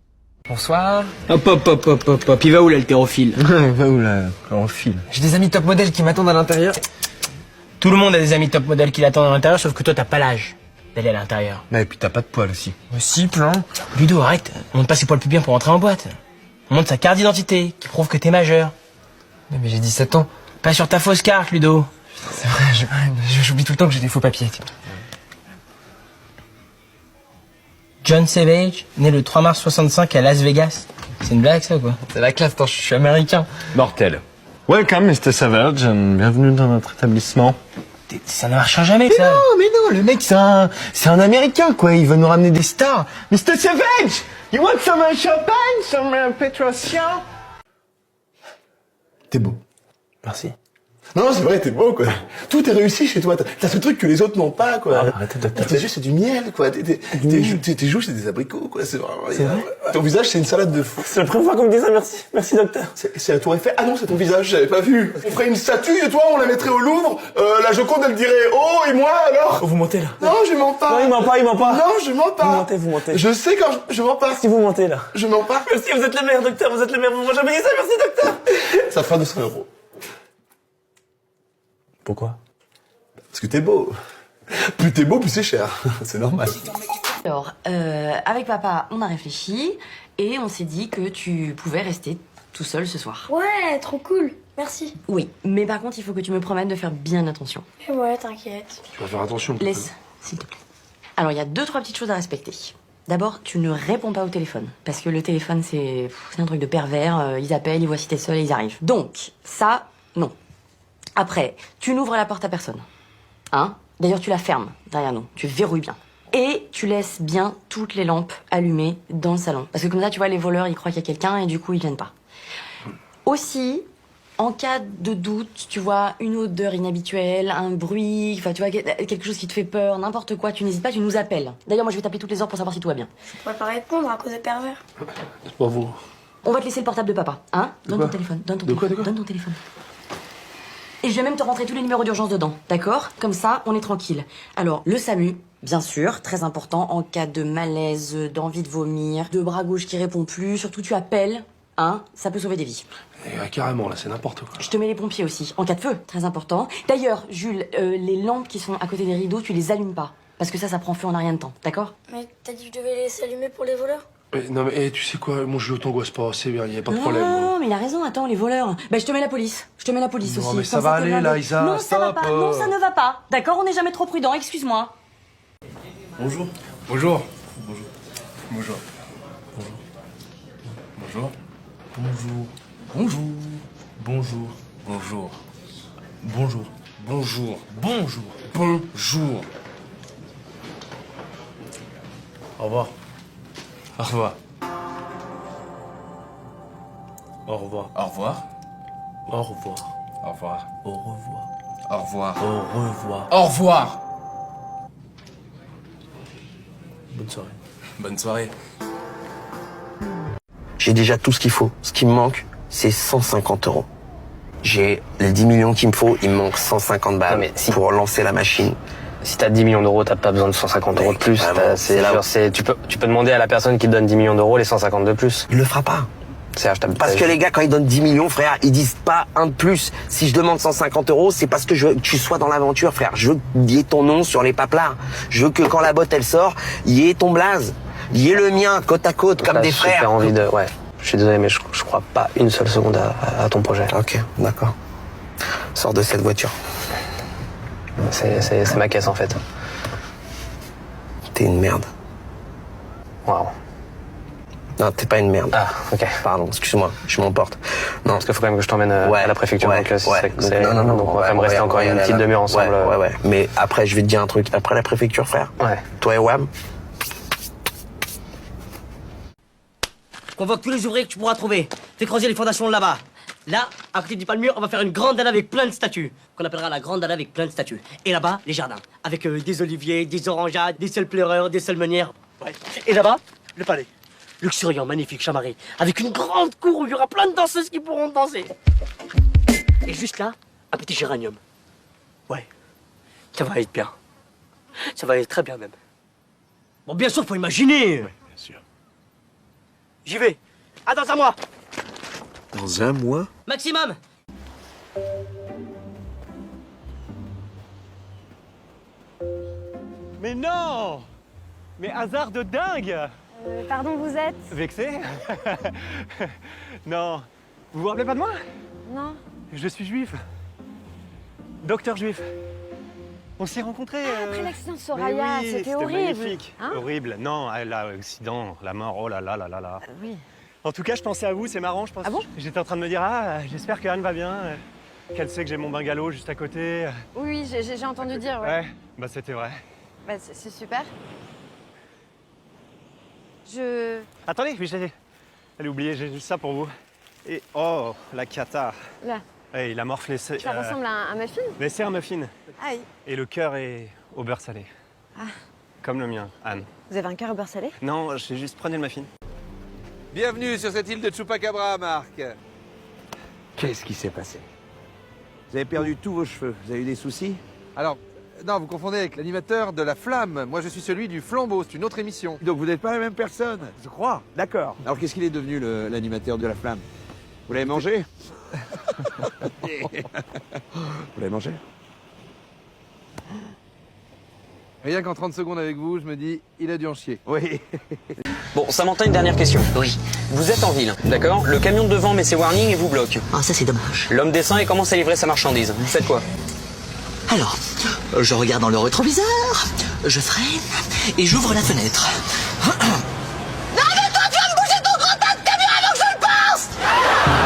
Bonsoir. Hop. Il va où l'haltérophile? Il va où l'haltérophile? J'ai des amis top modèles qui m'attendent à l'intérieur. Tout le monde a des amis top modèles qui l'attendent à l'intérieur, sauf que toi, t'as pas l'âge d'aller à l'intérieur. Et puis t'as pas de poils aussi. Si, plein. Ludo, arrête. On montre pas ses poils plus bien pour entrer en boîte. On montre sa carte d'identité, qui prouve que t'es majeur. Mais j'ai 17 ans. Pas sur ta fausse carte, Ludo. C'est vrai, j'oublie tout le temps que j'ai des faux papiers. Tiens. John Savage, né le 3 mars 65 à Las Vegas. C'est une blague, ça, ou quoi? C'est la classe, je suis américain. Mortel. Welcome, Mr. Savage. Bienvenue dans notre établissement. Ça ne marchera jamais, ça. Mais non, le mec, c'est un Américain, quoi. Il va nous ramener des stars. Mr. Savage, you want some champagne, some Petrosian? T'es beau. Merci. Non, c'est vrai, t'es beau, quoi. Tout est réussi chez toi. T'as ce truc que les autres n'ont pas, quoi. Arrêtez, docteur. Tes yeux, c'est du miel, quoi. Tes joues, c'est des abricots, quoi. C'est vraiment... C'est vrai. Ton visage, c'est une salade de fou. C'est la première fois qu'on me dit ça, merci. Merci, docteur. C'est la tour Eiffel. Ah non, c'est ton visage, j'avais pas vu. On ferait une statue de toi, on la mettrait au Louvre. La Joconde, elle dirait « Oh, et moi, alors ?» Vous mentez, là. Non, je mens pas. Non, il ment pas. Non, je mens pas. Vous mentez. Je sais quand je mens pas. Si vous mentez, là. Je mens pas. Merci, vous êtes le meilleur, docteur. Vous êtes le meilleur. Vous m'avez jamais dit ça, merci, docteur. Ça fera 200 €. Pourquoi? Parce que t'es beau. Plus t'es beau, plus c'est cher. C'est normal. Alors, avec papa, on a réfléchi et on s'est dit que tu pouvais rester tout seul ce soir. Ouais, trop cool. Merci. Oui, mais par contre, il faut que tu me promettes de faire bien attention. Et ouais, t'inquiète. Tu vas faire attention. Laisse, s'il te plaît. Alors, il y a 2-3 petites choses à respecter. D'abord, tu ne réponds pas au téléphone. Parce que le téléphone, c'est un truc de pervers. Ils appellent, ils voient si t'es seul et ils arrivent. Donc, ça, non. Après, tu n'ouvres la porte à personne. Hein? D'ailleurs, tu la fermes derrière nous. Tu verrouilles bien. Et tu laisses bien toutes les lampes allumées dans le salon. Parce que comme ça, tu vois, les voleurs, ils croient qu'il y a quelqu'un et du coup, ils viennent pas. Aussi, en cas de doute, tu vois, une odeur inhabituelle, un bruit, enfin, tu vois, quelque chose qui te fait peur, n'importe quoi, tu n'hésites pas, tu nous appelles. D'ailleurs, moi, je vais t'appeler toutes les heures pour savoir si tout va bien. Je pourrais pas répondre à cause des pervers. C'est pas vous. On va te laisser le portable de papa, hein? Donne ton téléphone, donne ton téléphone, donne ton téléphone. Et je vais même te rentrer tous les numéros d'urgence dedans, d'accord? Comme ça, on est tranquille. Alors, le SAMU, bien sûr, très important, en cas de malaise, d'envie de vomir, de bras gauche qui répond plus, surtout tu appelles, hein? Ça peut sauver des vies. Carrément, là, c'est n'importe quoi. Je te mets les pompiers aussi, en cas de feu, très important. D'ailleurs, Jules, les lampes qui sont à côté des rideaux, tu les allumes pas. Parce que ça prend feu en un rien de temps, d'accord? Mais t'as dit que je devais les laisser allumer pour les voleurs? Non, mais tu sais quoi, mon jeu t'angoisse pas, c'est bien, y a pas de Non, problème. non, mais il a raison, attends, les voleurs. Ben, je te mets la police. Je te mets la police Non, aussi. mais ça Comme va t'es aller, blindé. là, Isa, Non, ça va stop, pas. Non, ça ne va pas. D'accord, on n'est jamais trop prudent, excuse-moi. Bonjour. Bonjour. Bonjour. Bonjour. Bonjour. Bonjour. Bonjour. Bonjour. Bonjour. Bonjour. Bonjour. Bonjour. Bonjour. Au revoir. Au revoir. Au revoir. Au revoir. Au revoir. Au revoir. Au revoir. Au revoir. Au revoir. Au revoir. Bonne soirée. Bonne soirée. J'ai déjà tout ce qu'il faut. Ce qui me manque, c'est 150 €. J'ai les 10 millions qu'il me faut, il me manque 150 balles pour lancer la machine. Si t'as 10 millions d'euros, t'as pas besoin de 150 € de plus. Tu peux demander à la personne qui te donne 10 millions d'euros les 150 de plus. Il le fera pas. Parce que les gars, quand ils donnent 10 millions, frère, ils disent pas un de plus. Si je demande 150 €, c'est parce que je veux que tu sois dans l'aventure, frère. Je veux qu'il y ait ton nom sur les paplards. Je veux que quand la botte, elle sort, il y ait ton blaze. Il y ait le mien, côte à côte, comme des frères. J'ai super envie de... Ouais, je suis désolé, mais je crois pas une seule seconde à ton projet. Ok, d'accord. Sors de cette voiture. C'est ma caisse, en fait. T'es une merde. Waouh. Non, t'es pas une merde. Ah, ok. Pardon, excuse-moi, je m'emporte. Non. Parce qu'il faut quand même que je t'emmène à la préfecture. Ouais, donc, non, donc on va quand même rester encore une petite demi-heure ensemble. Ouais. Mais après, je vais te dire un truc. Après la préfecture, frère. Ouais. Toi et Wam. Convoque tous les ouvriers que tu pourras trouver. Fais creuser les fondations là-bas. Là, à côté du palmier, on va faire une grande dalle avec plein de statues. Qu'on appellera la grande dalle avec plein de statues. Et là-bas, les jardins. Avec des oliviers, des orangeades, des seuls pleureurs, des seules meunières. Ouais. Et là-bas, le palais. luxuriant, magnifique, chamarré, avec une grande cour où il y aura plein de danseuses qui pourront danser. Et juste là, un petit géranium. Ouais, ça va être bien. Ça va être très bien même. Bon, bien sûr, faut imaginer. Ouais, bien sûr. J'y vais. Ah, dans un mois. Dans un mois? Maximum. Mais non! Mais hasard de dingue! Pardon, vous êtes? Vexé? Non. Vous vous rappelez pas de moi? Non. Je suis juif. Docteur juif. On s'est rencontrés. Après l'accident de Soraya, mais oui, c'était horrible. Magnifique. Hein? Horrible. Non, l'accident, la mort, oh là là là là là. Oui. En tout cas, je pensais à vous, c'est marrant, je pense. Ah bon? J'étais en train de me dire, j'espère que Anne va bien, qu'elle sait que j'ai mon bungalow juste à côté. Oui, j'ai entendu dire, ouais. Ouais, bah c'était vrai. Bah, c'est super. Attendez, oui, j'allais oublier, j'ai juste ça pour vous. Et oh, la cata. Là. Hey, il a morflé. Ça ressemble à un muffin? Mais c'est un muffin. Aïe. Et le cœur est au beurre salé. Ah. Comme le mien, Anne. Vous avez un cœur au beurre salé? Non, j'ai juste prenez le muffin. Bienvenue sur cette île de Chupacabra, Marc. Qu'est-ce qui s'est passé? Vous avez perdu tous vos cheveux. Vous avez eu des soucis? Alors, non, vous confondez avec l'animateur de La Flamme. Moi, je suis celui du Flambeau, c'est une autre émission. Donc vous n'êtes pas la même personne? Je crois. D'accord. Alors qu'est-ce qu'il est devenu, l'animateur de La Flamme? Vous l'avez mangé? Vous l'avez mangé? Rien qu'en 30 secondes avec vous, je me dis, il a dû en chier. Oui. Bon, Samantha, une dernière question. Oui. Vous êtes en ville, d'accord? Le camion de devant met ses warnings et vous bloque. Ah, ça c'est dommage. L'homme descend et commence à livrer sa marchandise. Vous faites quoi? Alors, je regarde dans le rétroviseur, je freine et j'ouvre la fenêtre. Non, mais toi, tu vas me bouger ton grand tas de camion avant que je le passe!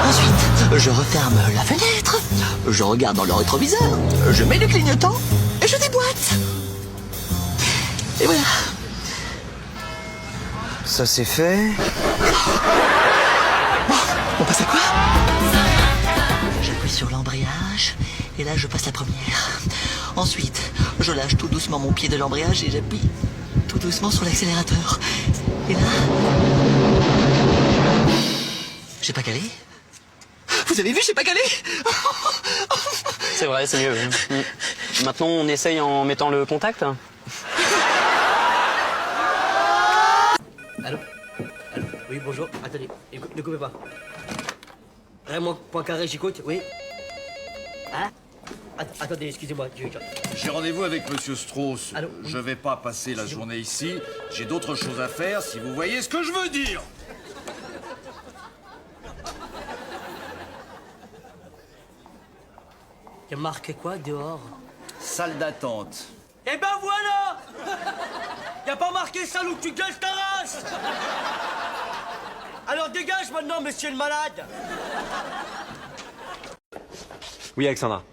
Ensuite, je referme la fenêtre, je regarde dans le rétroviseur, je mets le clignotant et je déboîte. Et voilà. Ça c'est fait. Bon, on passe à quoi? J'appuie sur l'embrayage et là je passe la première. Ensuite, je lâche tout doucement mon pied de l'embrayage et j'appuie tout doucement sur l'accélérateur. Et là... J'ai pas calé? Vous avez vu, j'ai pas calé? C'est vrai, c'est mieux. Maintenant, on essaye en mettant le contact. Allô? Allô? Oui, bonjour. Attendez, ne coupez pas. Raymond Poincaré, j'écoute, oui? Hein? Attendez, excusez-moi. J'ai rendez-vous avec Monsieur Strauss. Allô? Je vais pas passer la journée ici. J'ai d'autres choses à faire, si vous voyez ce que je veux dire. Il y a marqué quoi dehors? Salle d'attente. Eh ben voilà! Y a pas marqué ça où tu gueules ta race! Alors dégage maintenant, monsieur le malade! Oui, Alexandra.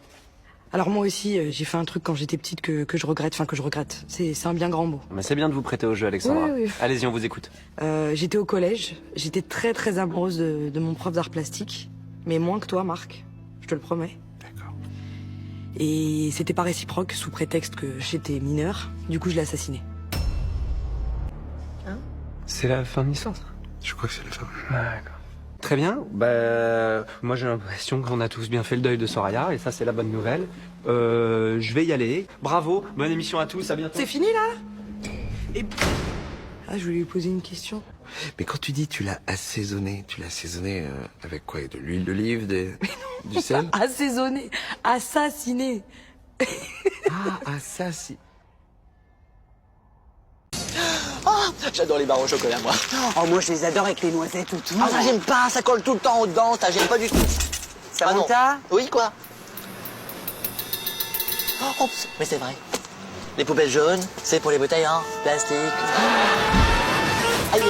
Alors moi aussi, j'ai fait un truc quand j'étais petite que je regrette, c'est un bien grand mot. Mais c'est bien de vous prêter au jeu, Alexandra. Oui, oui. Allez-y, on vous écoute. J'étais au collège, j'étais très très amoureuse de mon prof d'art plastique, mais moins que toi, Marc, je te le promets. D'accord. Et c'était pas réciproque, sous prétexte que j'étais mineure, du coup je l'ai assassiné. C'est la fin de l'histoire, ça? Je crois que c'est la fin. D'accord. Très bien. Bah, moi j'ai l'impression qu'on a tous bien fait le deuil de Soraya, et ça c'est la bonne nouvelle. Je vais y aller. Bravo, bonne émission à tous, à bientôt. C'est fini là? Et... Ah, je voulais lui poser une question. Mais quand tu dis tu l'as assaisonné avec quoi? De l'huile d'olive, du sel? Assaisonné, assassiné. Ah, assassiné. Oh, j'adore les barres au chocolat, moi. Oh, moi, je les adore avec les noisettes ou tout. Ah, ça, j'aime pas, ça colle tout le temps aux dents, ça, j'aime pas du tout. Samantha? Oui, quoi? Oh, mais c'est vrai. Les poubelles jaunes, c'est pour les bouteilles en plastique. Aïe.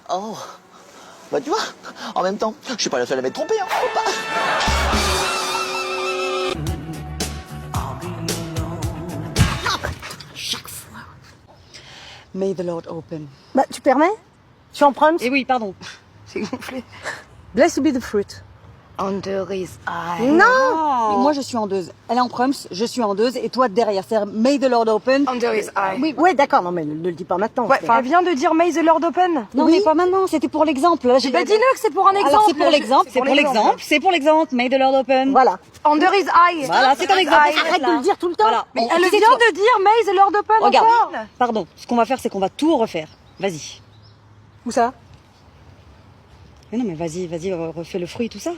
Oh. Bah, tu vois, en même temps, je suis pas la seule à m'être trompée, hein. May the Lord open. Bah, tu permets? Tu empruntes? Eh oui, pardon. C'est gonflé. Blessed be the fruit Under his eye. Non. Moi, je suis endeuse. Elle est en prums, je suis endeuse, et toi derrière. C'est May the Lord open. Under his eye. Oui, ouais, d'accord. Non, mais ne le dis pas maintenant. Ouais, elle vient de dire May the Lord open. Non, mais pas maintenant. C'était pour l'exemple. Là, Bah dis-le que c'est pour un exemple. Alors, c'est pour l'exemple. C'est pour l'exemple. C'est pour l'exemple. May the Lord open. Voilà. Under his eye. Voilà, c'est un exemple. Arrête de le dire tout le temps. Voilà. Mais elle vient de dire May the Lord open. Regarde. encore. Pardon. Ce qu'on va faire, c'est qu'on va tout refaire. Vas-y. Où ça? Mais non, mais vas-y, refais le fruit, tout ça.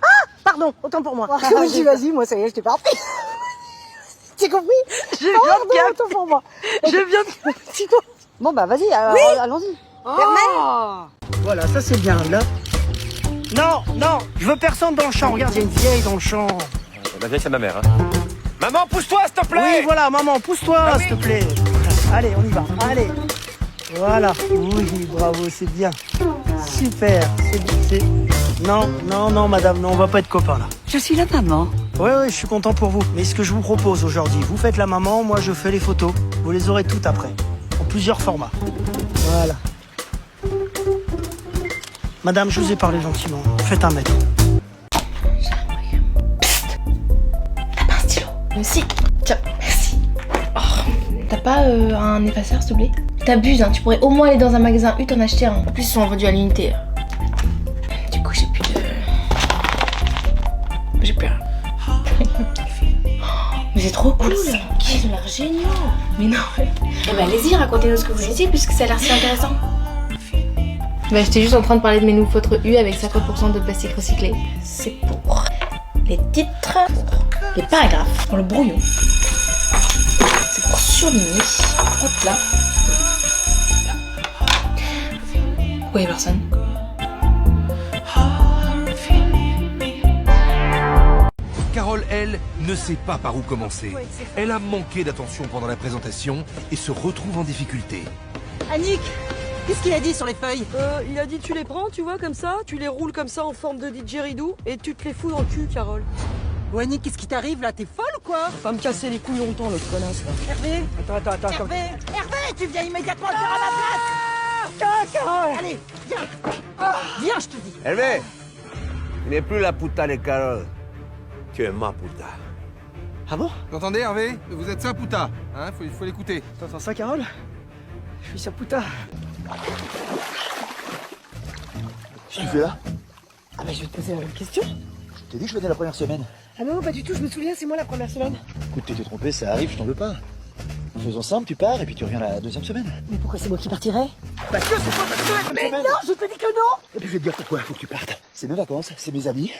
Ah, pardon, autant pour moi. Je dis vas-y, moi ça y est, je t'ai pas appris. T'as compris? Je viens de capter. Autant pour moi. Je viens de... Bon bah vas-y, allons-y. Voilà, ça c'est bien, là. Non, je veux personne dans le champ. Regarde, il y a une vieille dans le champ. La vieille, c'est ma mère, hein. Maman, pousse-toi, s'il te plaît! Oui, voilà, maman, pousse-toi, s'il te plaît. Allez, on y va, allez. Voilà, oui, bravo, c'est bien. Super, c'est... Non, madame, non, on va pas être copains, là. Je suis la maman. Ouais, je suis content pour vous. Mais ce que je vous propose aujourd'hui, vous faites la maman, moi je fais les photos. Vous les aurez toutes après, en plusieurs formats. Voilà. Madame, je vous ai parlé gentiment. Faites 1 mètre. T'as pas un stylo? Si. Tiens, merci. Oh, t'as pas un effaceur, s'il te plaît? T'abuses, hein. Tu pourrais au moins aller dans un magasin U t'en acheter un. En plus, ils sont vendus à l'unité. Du coup, j'ai plus de... J'ai plus rien. Mais c'est trop cool. Ça a l'air génial. Mais non. Eh ben, allez-y, racontez-nous ce que vous étiez, puisque ça a l'air si intéressant. Bah, j'étais juste en train de parler de mes nouveaux feutres U avec 50% de plastique recyclé. C'est pour les titres, les paragraphes, pour le brouillon. C'est pour surligner. Hop là. Pourquoi y'a personne? Carole, elle, ne sait pas par où commencer. Elle a manqué d'attention pendant la présentation et se retrouve en difficulté. Annick, qu'est-ce qu'il a dit sur les feuilles? Il a dit tu les prends, tu vois, comme ça, tu les roules comme ça en forme de didgeridoo et tu te les fous dans le cul, Carole. Ouais, Annick, qu'est-ce qui t'arrive là? T'es folle ou quoi? Va me casser les couilles longtemps, l'autre connasse, là. Hervé! Attends. Hervé, tu viens immédiatement le faire à ma place! Carole! Allez, viens! Viens, je te dis! Hervé, il n'est plus la puta de Carole. Tu es ma puta. Ah bon? Vous entendez, Hervé? Vous êtes sa puta, hein? Faut l'écouter. T'entends ça, Carole? Je suis sa puta. Qu'est-ce que tu fais là? Ah bah je vais te poser la même question. Je t'ai dit que je venais la première semaine. Ah non, pas du tout, je me souviens, c'est moi la première semaine. Écoute, tu t'es trompé, ça arrive, je t'en veux pas. Faisons simple, tu pars et puis tu reviens la 2e semaine. Mais pourquoi c'est moi qui partirais? Parce que c'est pas ta semaine. Mais non, je te dis que non! Et puis je vais te dire pourquoi il faut que tu partes. C'est mes vacances, c'est mes amis.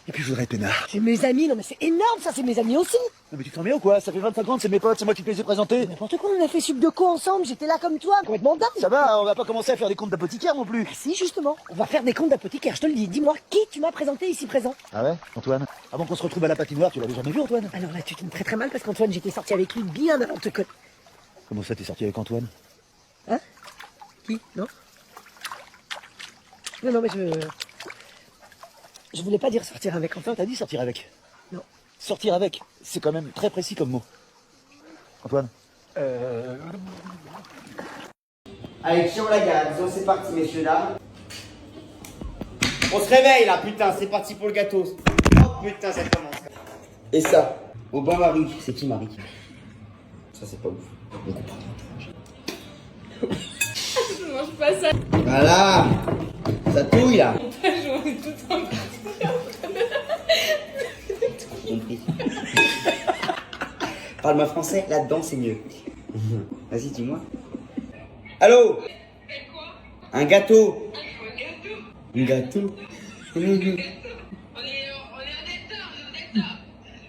Et puis je voudrais être peinard. C'est mes amis, non mais c'est énorme ça, c'est mes amis aussi! Non mais tu t'en mets ou quoi? Ça fait 25 ans que c'est mes potes, c'est moi qui te les ai présentés. N'importe quoi, on a fait sub de co ensemble, j'étais là comme toi, complètement dingue! Ça va, on va pas commencer à faire des comptes d'apothicaire non plus. Bah si, justement, on va faire des comptes d'apothicaire, je te le dis. Dis-moi, qui tu m'as présenté ici présent? Ah ouais, Antoine? Avant qu'on se retrouve à la patinoire, tu l'avais jamais vu, Antoine? Alors là, tu tombes très mal parce qu'Antoine, j'étais sorti avec lui bien avant de te connaître. Comment ça, t'es sorti avec Antoine? Hein? Qui? Non? Non, mais je voulais pas dire sortir avec. Enfin, t'as dit sortir avec? Non. Sortir avec, c'est quand même très précis comme mot. Antoine? Allez, sur la gaz, c'est parti, messieurs, dames. On se réveille, là, putain, c'est parti pour le gâteau. Oh, putain, ça commence. Et ça, au bon mari, c'est qui, Marie? Ça, c'est pas ouf. On comprend. Je mange pas ça. Voilà. Ça touille, là. Je mange tout en Compris. Parle-moi français, là-dedans, c'est mieux. Vas-y, dis-moi. Allô? Un gâteau. Un gâteau?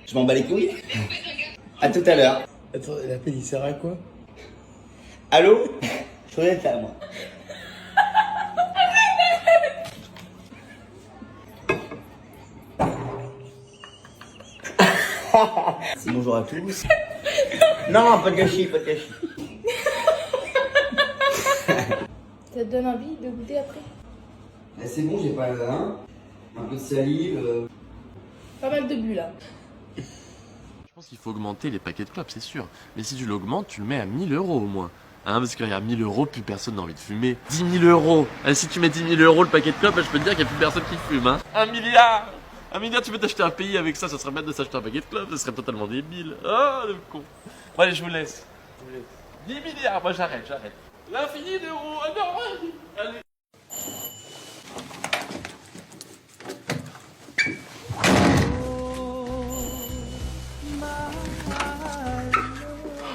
Je m'en bats les couilles. À tout à l'heure. Attends, l'appel il sert à quoi? Allô? Je voudrais être là, moi. C'est bonjour à tous. Non, pas de gâchis, pas de gâchis. Ça te donne envie de goûter après? C'est bon, j'ai pas un peu de salive. Pas mal de bulles là. Je pense qu'il faut augmenter les paquets de clopes, c'est sûr. Mais si tu l'augmentes, tu le mets à 1 000 € au moins. Hein, parce que regarde, 1000 euros, plus personne n'a envie de fumer. 10 000 euros. Si tu mets 10 000 euros le paquet de clopes, je peux te dire qu'il n'y a plus personne qui fume. Hein. 1 milliard. 1 milliard, tu peux t'acheter un pays avec ça, ça serait bête de s'acheter un paquet de clopes, ça serait totalement débile. Oh, le con. Bon, allez, je vous laisse. 10 milliards, moi j'arrête. L'infini d'euros, ah non, allez.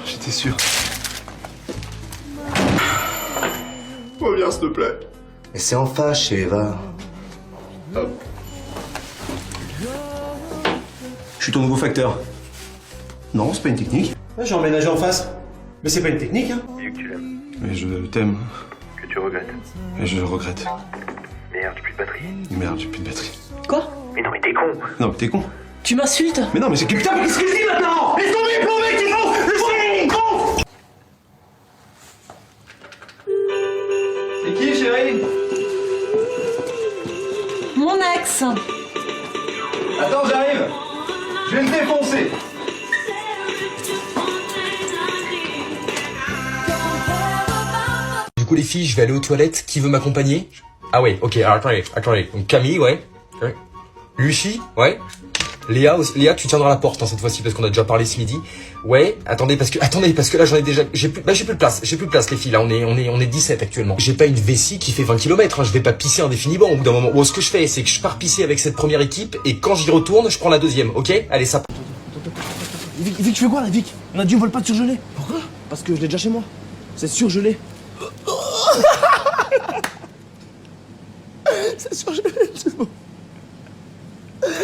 J'étais sûr. Reviens, s'il te plaît. Mais c'est en face chez Eva. Hop. Je suis ton nouveau facteur. Non, c'est pas une technique. Ouais, j'ai emménagé en face. Mais c'est pas une technique, hein. Dis que tu l'aimes. Mais je t'aime. Que tu regrettes. Et je le regrette. Merde, j'ai plus de batterie. Merde, j'ai plus de batterie. Quoi? Mais non, mais t'es con. Non, mais t'es con. Tu m'insultes? Mais non, mais c'est que putain, mais qu'est-ce que je dis maintenant? Laisse tomber, plomber, t'es con! Laisse tomber, con! C'est qui, chérie? Mon ex. Attends, j'arrive. Je vais le défoncer. Du coup les filles, je vais aller aux toilettes. Qui veut m'accompagner? Ah ouais, ok, alors attendez. Donc Camille, ouais. Lucie, ouais. Léa, tu tiendras la porte hein, cette fois-ci parce qu'on a déjà parlé ce midi. Ouais, attendez parce que là j'en ai déjà, j'ai plus de place les filles là. On est 17 actuellement. J'ai pas une vessie qui fait 20 km. Hein, je vais pas pisser indéfiniment au bout d'un moment. Ou ce que je fais, c'est que je pars pisser avec cette première équipe et quand j'y retourne, je prends la deuxième. Ok? Allez, ça. Vic, tu fais quoi là, Vic? On a dit on vole pas de surgelé. Pourquoi? Parce que je l'ai déjà chez moi. C'est surgelé. C'est surgelé, c'est bon.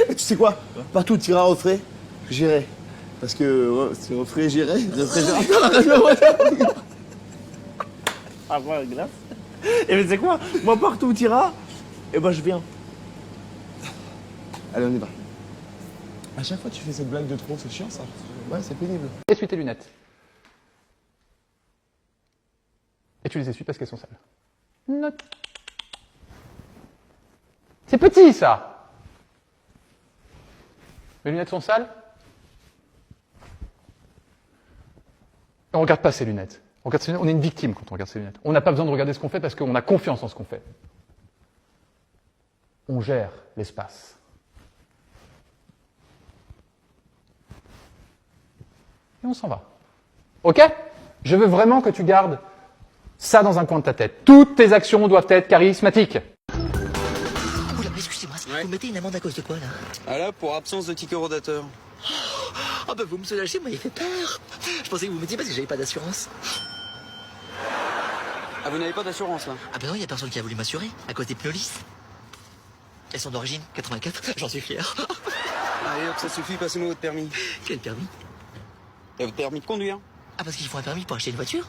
Et tu sais quoi? Partout où tu iras au frais, j'irai. Parce que si au frais, j'irai. Ah, voilà, glace. Et mais tu sais quoi? Moi, partout où tu iras, eh ben je viens. Allez, on y va. À chaque fois, tu fais cette blague de trop, c'est chiant ça. Ouais, c'est pénible. Essuie tes lunettes. Et tu les essuies parce qu'elles sont sales. Note. C'est petit ça. Mes lunettes sont sales. On regarde pas ses lunettes. On est une victime quand on regarde ses lunettes. On n'a pas besoin de regarder ce qu'on fait parce qu'on a confiance en ce qu'on fait. On gère l'espace. Et on s'en va. Ok? Je veux vraiment que tu gardes ça dans un coin de ta tête. Toutes tes actions doivent être charismatiques. Oula, excusez-moi, vous mettez une amende à cause de quoi là? Ah là, pour absence de ticket rodateur. Oh bah vous me soulagez, moi il fait peur. Je pensais que vous me mettiez parce que j'avais pas d'assurance. Ah, vous n'avez pas d'assurance là? Ah bah non, y a personne qui a voulu m'assurer, à cause des pneus lisses. Elles sont d'origine 84, j'en suis fier. Allez hop, ça suffit, passez-moi votre permis. Quel permis? Et votre permis de conduire? Ah parce qu'il faut un permis pour acheter une voiture?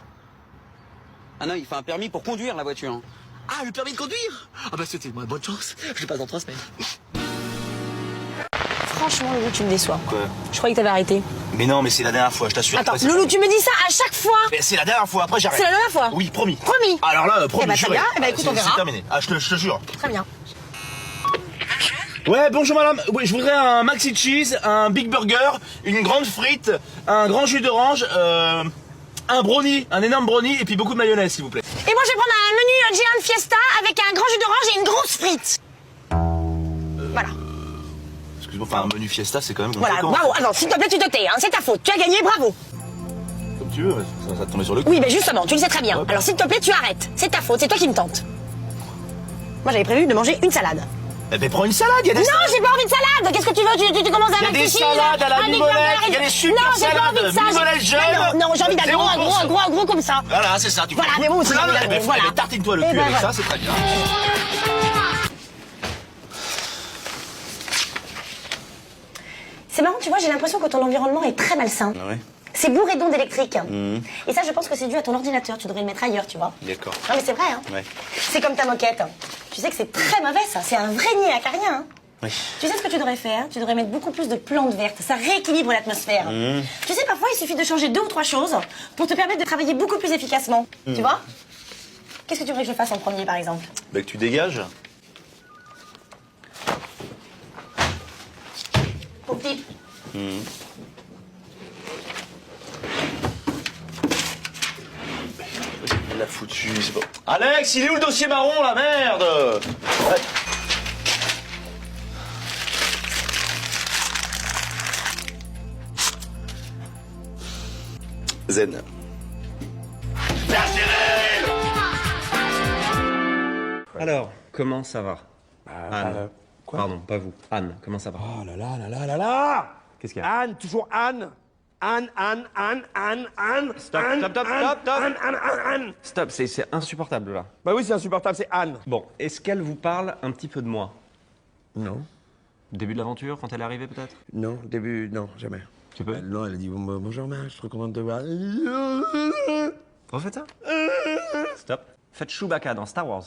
Ah non, il faut un permis pour conduire la voiture. Ah, le permis de conduire? Ah bah c'était moi, bonne chance, je le passe dans 3 semaines. Franchement, Loulou, tu me déçois. Quoi? Je croyais que t'avais arrêté. Mais non, mais c'est la dernière fois, je t'assure. Attends, Après, Loulou, tu me dis ça à chaque fois. Mais c'est la dernière fois, après j'arrête. C'est la dernière fois? Oui, promis. Promis. Alors là, promis, Eh bah, très juré. bien. Eh bah, écoute, on verra. C'est terminé. Ah, je te jure. Très bien. Ouais, bonjour madame. Oui, je voudrais un maxi cheese, un big burger, une grande frite, un grand jus d'orange, un brownie, un énorme brownie et puis beaucoup de mayonnaise, s'il vous plaît. Et moi, je vais prendre un menu Giant Fiesta avec un grand jus d'orange et une grosse frite. Voilà. Excuse-moi, enfin un menu fiesta, c'est quand même Voilà, conséquent. bravo. Alors, s'il te plaît, tu te tais, hein. C'est ta faute. Tu as gagné, bravo. Comme tu veux, ça te tomber sur le cul. Oui, mais justement, tu le sais très bien. Alors, s'il te plaît, tu arrêtes. C'est ta faute, c'est toi qui me tentes. Moi, j'avais prévu de manger une salade. Eh ben prends une salade, y a des Non, salades. j'ai pas envie de salade. Qu'est-ce que tu veux? Tu commences à Y a mettre des salades à la mimolette, y a des super Non, j'ai pas envie de ça. mimolette jeune. Non, j'ai envie d'un gros comme ça. Voilà, c'est ça, tu Voilà, mais bon, c'est voilà, voilà. voilà. Tartine-toi le Eh cul ben, avec voilà. ça, c'est très bien. C'est marrant, tu vois, j'ai l'impression que ton environnement est très malsain. Ah ouais. C'est bourré d'ondes électriques. Mhm. Et ça, je pense que c'est dû à ton ordinateur. Tu devrais le mettre ailleurs, tu vois. D'accord. Non, mais c'est vrai, hein. Ouais. C'est comme ta moquette. Tu sais que c'est très mauvais, ça. C'est un vrai nid à carien, hein. Oui. Tu sais ce que tu devrais faire? Tu devrais mettre beaucoup plus de plantes vertes. Ça rééquilibre l'atmosphère. Mhm. Tu sais, parfois, il suffit de changer 2 ou 3 choses pour te permettre de travailler beaucoup plus efficacement. Mhm. Tu vois? Qu'est-ce que tu voudrais que je fasse en premier, par exemple? Bah que tu dégages. Pour petit. foutu, c'est pas... Alex, il est où le dossier marron, la merde? Ouais. Zen. Alors, comment ça va? Anne. Quoi? Pardon, pas vous. Anne, comment ça va? Oh là là là là là là! Qu'est-ce qu'il y a? Anne, toujours Anne! Anne. Stop, Anne, stop, stop, Anne, stop, stop. Anne. Stop, c'est insupportable là. Bah oui, c'est insupportable, c'est Anne. Bon, est-ce qu'elle vous parle un petit peu de moi? Non. Début de l'aventure, quand elle est arrivée peut-être? Non, début, non, jamais. Tu peux? Non, elle a dit bonjour, Marc, je suis trop content de te voir. Refaites ça. Stop. Faites Chewbacca dans Star Wars.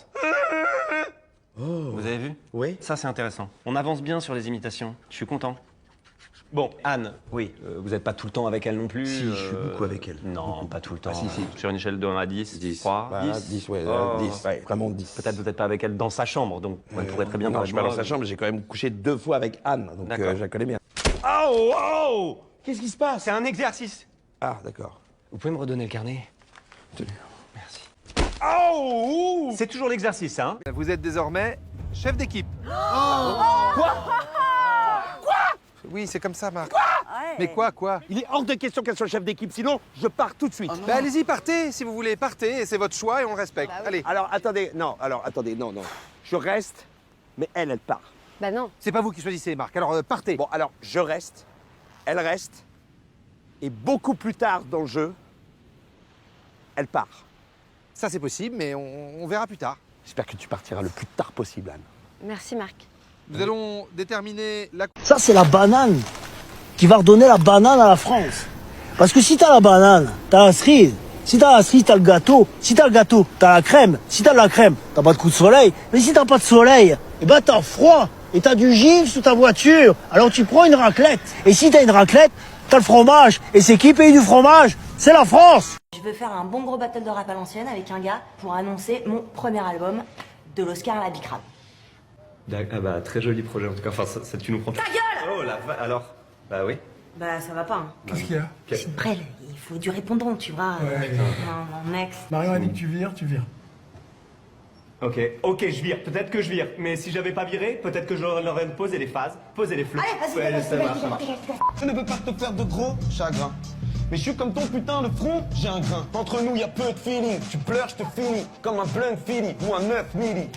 Oh. Vous avez vu? Oui. Ça, c'est intéressant. On avance bien sur les imitations. Je suis content. Bon, Anne, oui, vous n'êtes pas tout le temps avec elle non plus. Si, je suis beaucoup avec elle. Non, pas tout le temps. Ah, si, si. Sur une échelle de 1 à 10, 10. 3, Bah, 10, ouais, 10, ouais, vraiment 10. Peut-être vous n'êtes pas avec elle dans sa chambre, donc elle pourrait très bien Non, parler je de suis pas moi. dans sa chambre, j'ai quand même couché 2 fois avec Anne, donc je la connais bien. Oh, oh! Qu'est-ce qui se passe? C'est un exercice. Ah, d'accord. Vous pouvez me redonner le carnet? Tenez. Merci. Oh! C'est toujours l'exercice, hein? Vous êtes désormais chef d'équipe. Quoi? Oui, c'est comme ça, Marc. Quoi? Mais quoi? Il est hors de question qu'elle soit chef d'équipe, sinon je pars tout de suite. Bah allez-y, partez, si vous voulez, partez, c'est votre choix et on le respecte. Allez. Alors attendez, non. Je reste, mais elle part. Bah non. C'est pas vous qui choisissez, Marc, alors partez. Bon, alors je reste, elle reste, et beaucoup plus tard dans le jeu, elle part. Ça c'est possible, mais on verra plus tard. J'espère que tu partiras le plus tard possible, Anne. Merci Marc. Nous allons déterminer la... Ça, c'est la banane qui va redonner la banane à la France. Parce que si t'as la banane, t'as la cerise. Si t'as la cerise, t'as le gâteau. Si t'as le gâteau, t'as la crème. Si t'as de la crème, t'as pas de coup de soleil. Mais si t'as pas de soleil, eh ben t'as froid. Et t'as du givre sous ta voiture. Alors tu prends une raclette. Et si t'as une raclette, t'as le fromage. Et c'est qui pays du fromage? C'est la France. Je veux faire un bon gros battle de rap à l'ancienne avec un gars pour annoncer mon premier album de l'Oscar à la Bicrave. Ah bah, très joli projet en tout cas. Enfin, ça tu nous prends. Ta gueule! Oh alors? Bah oui. Bah ça va pas. Hein. Qu'est-ce qu'il y a? C'est Brel, il faut du répondant, tu vois. Ouais. Mon ex. Marion a dit que tu vires, tu vires. Ok, je vire. Peut-être que je vire. Mais si j'avais pas viré, peut-être que j'aurais posé les phases, posé les flots. Allez, vas-y, ça marche. Je ne veux pas te faire de gros chagrins. Mais je suis comme ton putain de front, j'ai un grain. Entre nous, y a peu de feeling. Tu pleures, je te finis. Comme un blunt Philly ou un 9 milli.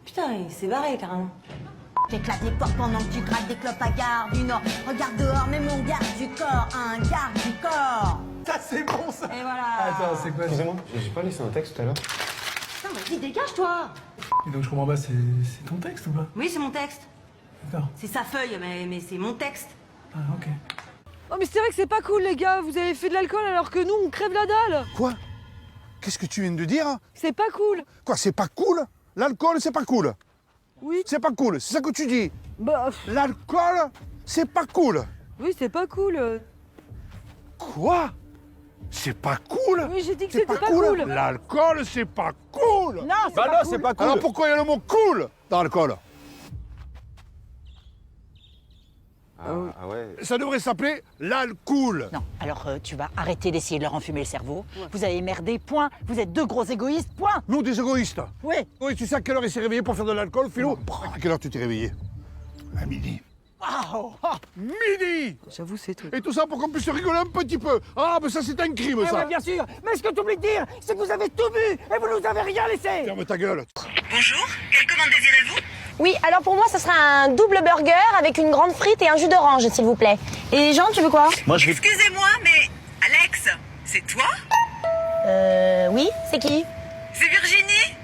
Putain, il s'est barré carrément. J'éclate les portes pendant que tu grattes des clopes à Gare du Nord. Regarde dehors, même mon garde du corps, un garde du corps. Ça c'est bon ça. Et voilà. Attends, c'est quoi? Excusez-moi, j'ai pas laissé un texte tout à l'heure. Putain, vas-y, dégage-toi. Et donc je comprends pas, c'est ton texte ou pas? Oui, c'est mon texte. D'accord. C'est sa feuille, mais c'est mon texte. Ah ok. Oh mais c'est vrai que c'est pas cool les gars, vous avez fait de l'alcool alors que nous on crève la dalle. Quoi? Qu'est-ce que tu viens de dire? C'est pas cool. Quoi, c'est pas cool? L'alcool, c'est pas cool? Oui. C'est pas cool, c'est ça que tu dis? Bah... L'alcool, c'est pas cool? Oui, c'est pas cool. Quoi? C'est pas cool? Oui, j'ai dit que c'était pas cool. L'alcool, c'est pas cool? Non, c'est pas cool. c'est pas cool. Alors pourquoi il y a le mot cool dans l'alcool? Ah ouais. Ça devrait s'appeler l'alcool. Non, alors tu vas arrêter d'essayer de leur enfumer le cerveau. Ouais. Vous avez merdé, point. Vous êtes deux gros égoïstes, point. Nous, des égoïstes? Oui. Oui, tu sais à quelle heure il s'est réveillé pour faire de l'alcool, Philo? À quelle heure tu t'es réveillé? À midi. Midi! J'avoue, c'est tout. Et tout ça pour qu'on puisse rigoler un petit peu. Ah, mais ça, c'est un crime, ça. Ouais, bien sûr. Mais ce que tu oublies de dire, c'est que vous avez tout bu et vous nous avez rien laissé. Ferme ta gueule. Bonjour, quelle commande désirez-vous? Oui, alors pour moi, ça sera un double burger avec une grande frite et un jus d'orange, s'il vous plaît. Et Jean, tu veux quoi? Excusez-moi, mais Alex, c'est toi? Oui, c'est qui? C'est Virginie?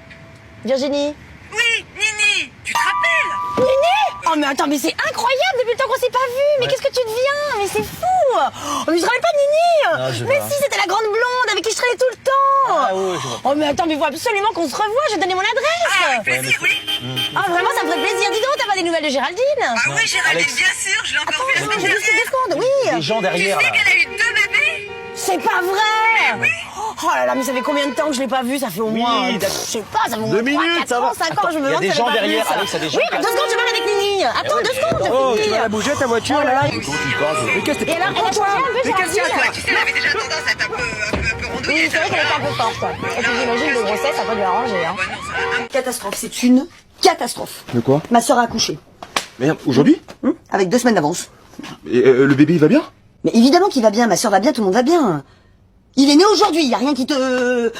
Virginie? Oui, Nini, tu te rappelles? Nini? Oh mais attends, mais c'est incroyable depuis le temps qu'on s'est pas vu. Mais qu'est-ce que tu deviens? Mais c'est fou. Oh mais je te rappelle pas de Nini? Mais si, c'était la grande blonde avec qui je traînais tout le temps. Ah oui, je vois. Oh mais attends, mais il faut absolument qu'on se revoie. Je vais te donner mon adresse. Ah, avec plaisir, oui. Ah vraiment, ça me ferait plaisir. Dis donc, t'as pas des nouvelles de Géraldine? Ah oui, Géraldine, bien sûr, je l'ai encore vue la semaine dernière. Oui. Des gens derrière Tu sais là. qu'elle a eu 2 bébés? C'est pas vrai. Oui. Oh Oh là là, mais ça fait combien de temps que je l'ai pas vu? Ça fait au moins, je sais pas, ça fait au moins 2 minutes, 3, 4 ça va. ans, 5 ans, je me Il y a demande des si gens j'avais pas vu derrière, ça. Alex, il y a des gens Oui, qui bah 2 secondes, je parle avec Nini. Attends, 2 secondes, Oh, je tu vas la bouger ta voiture Oh là là. Mais qu'est-ce que Et alors, elle a changé un peu, Mais j'ai qu'est-ce qu'il y a, envie. toi? Tu sais, elle avait déjà tendance à être un peu rondouille. Oui, c'est vrai qu'elle était un peu forte, quoi. Et puis j'imagine que les grossesses, ça peut lui arranger, hein. Catastrophe, c'est une catastrophe. De quoi? Ma soeur a accouché. Merde, aujourd'hui? Avec 2 semaines d'avance. Et le bébé, il va bien? Mais évidemment qu'il va bien, ma soeur va bien, tout le monde va bien. Il est né aujourd'hui, y a rien qui te...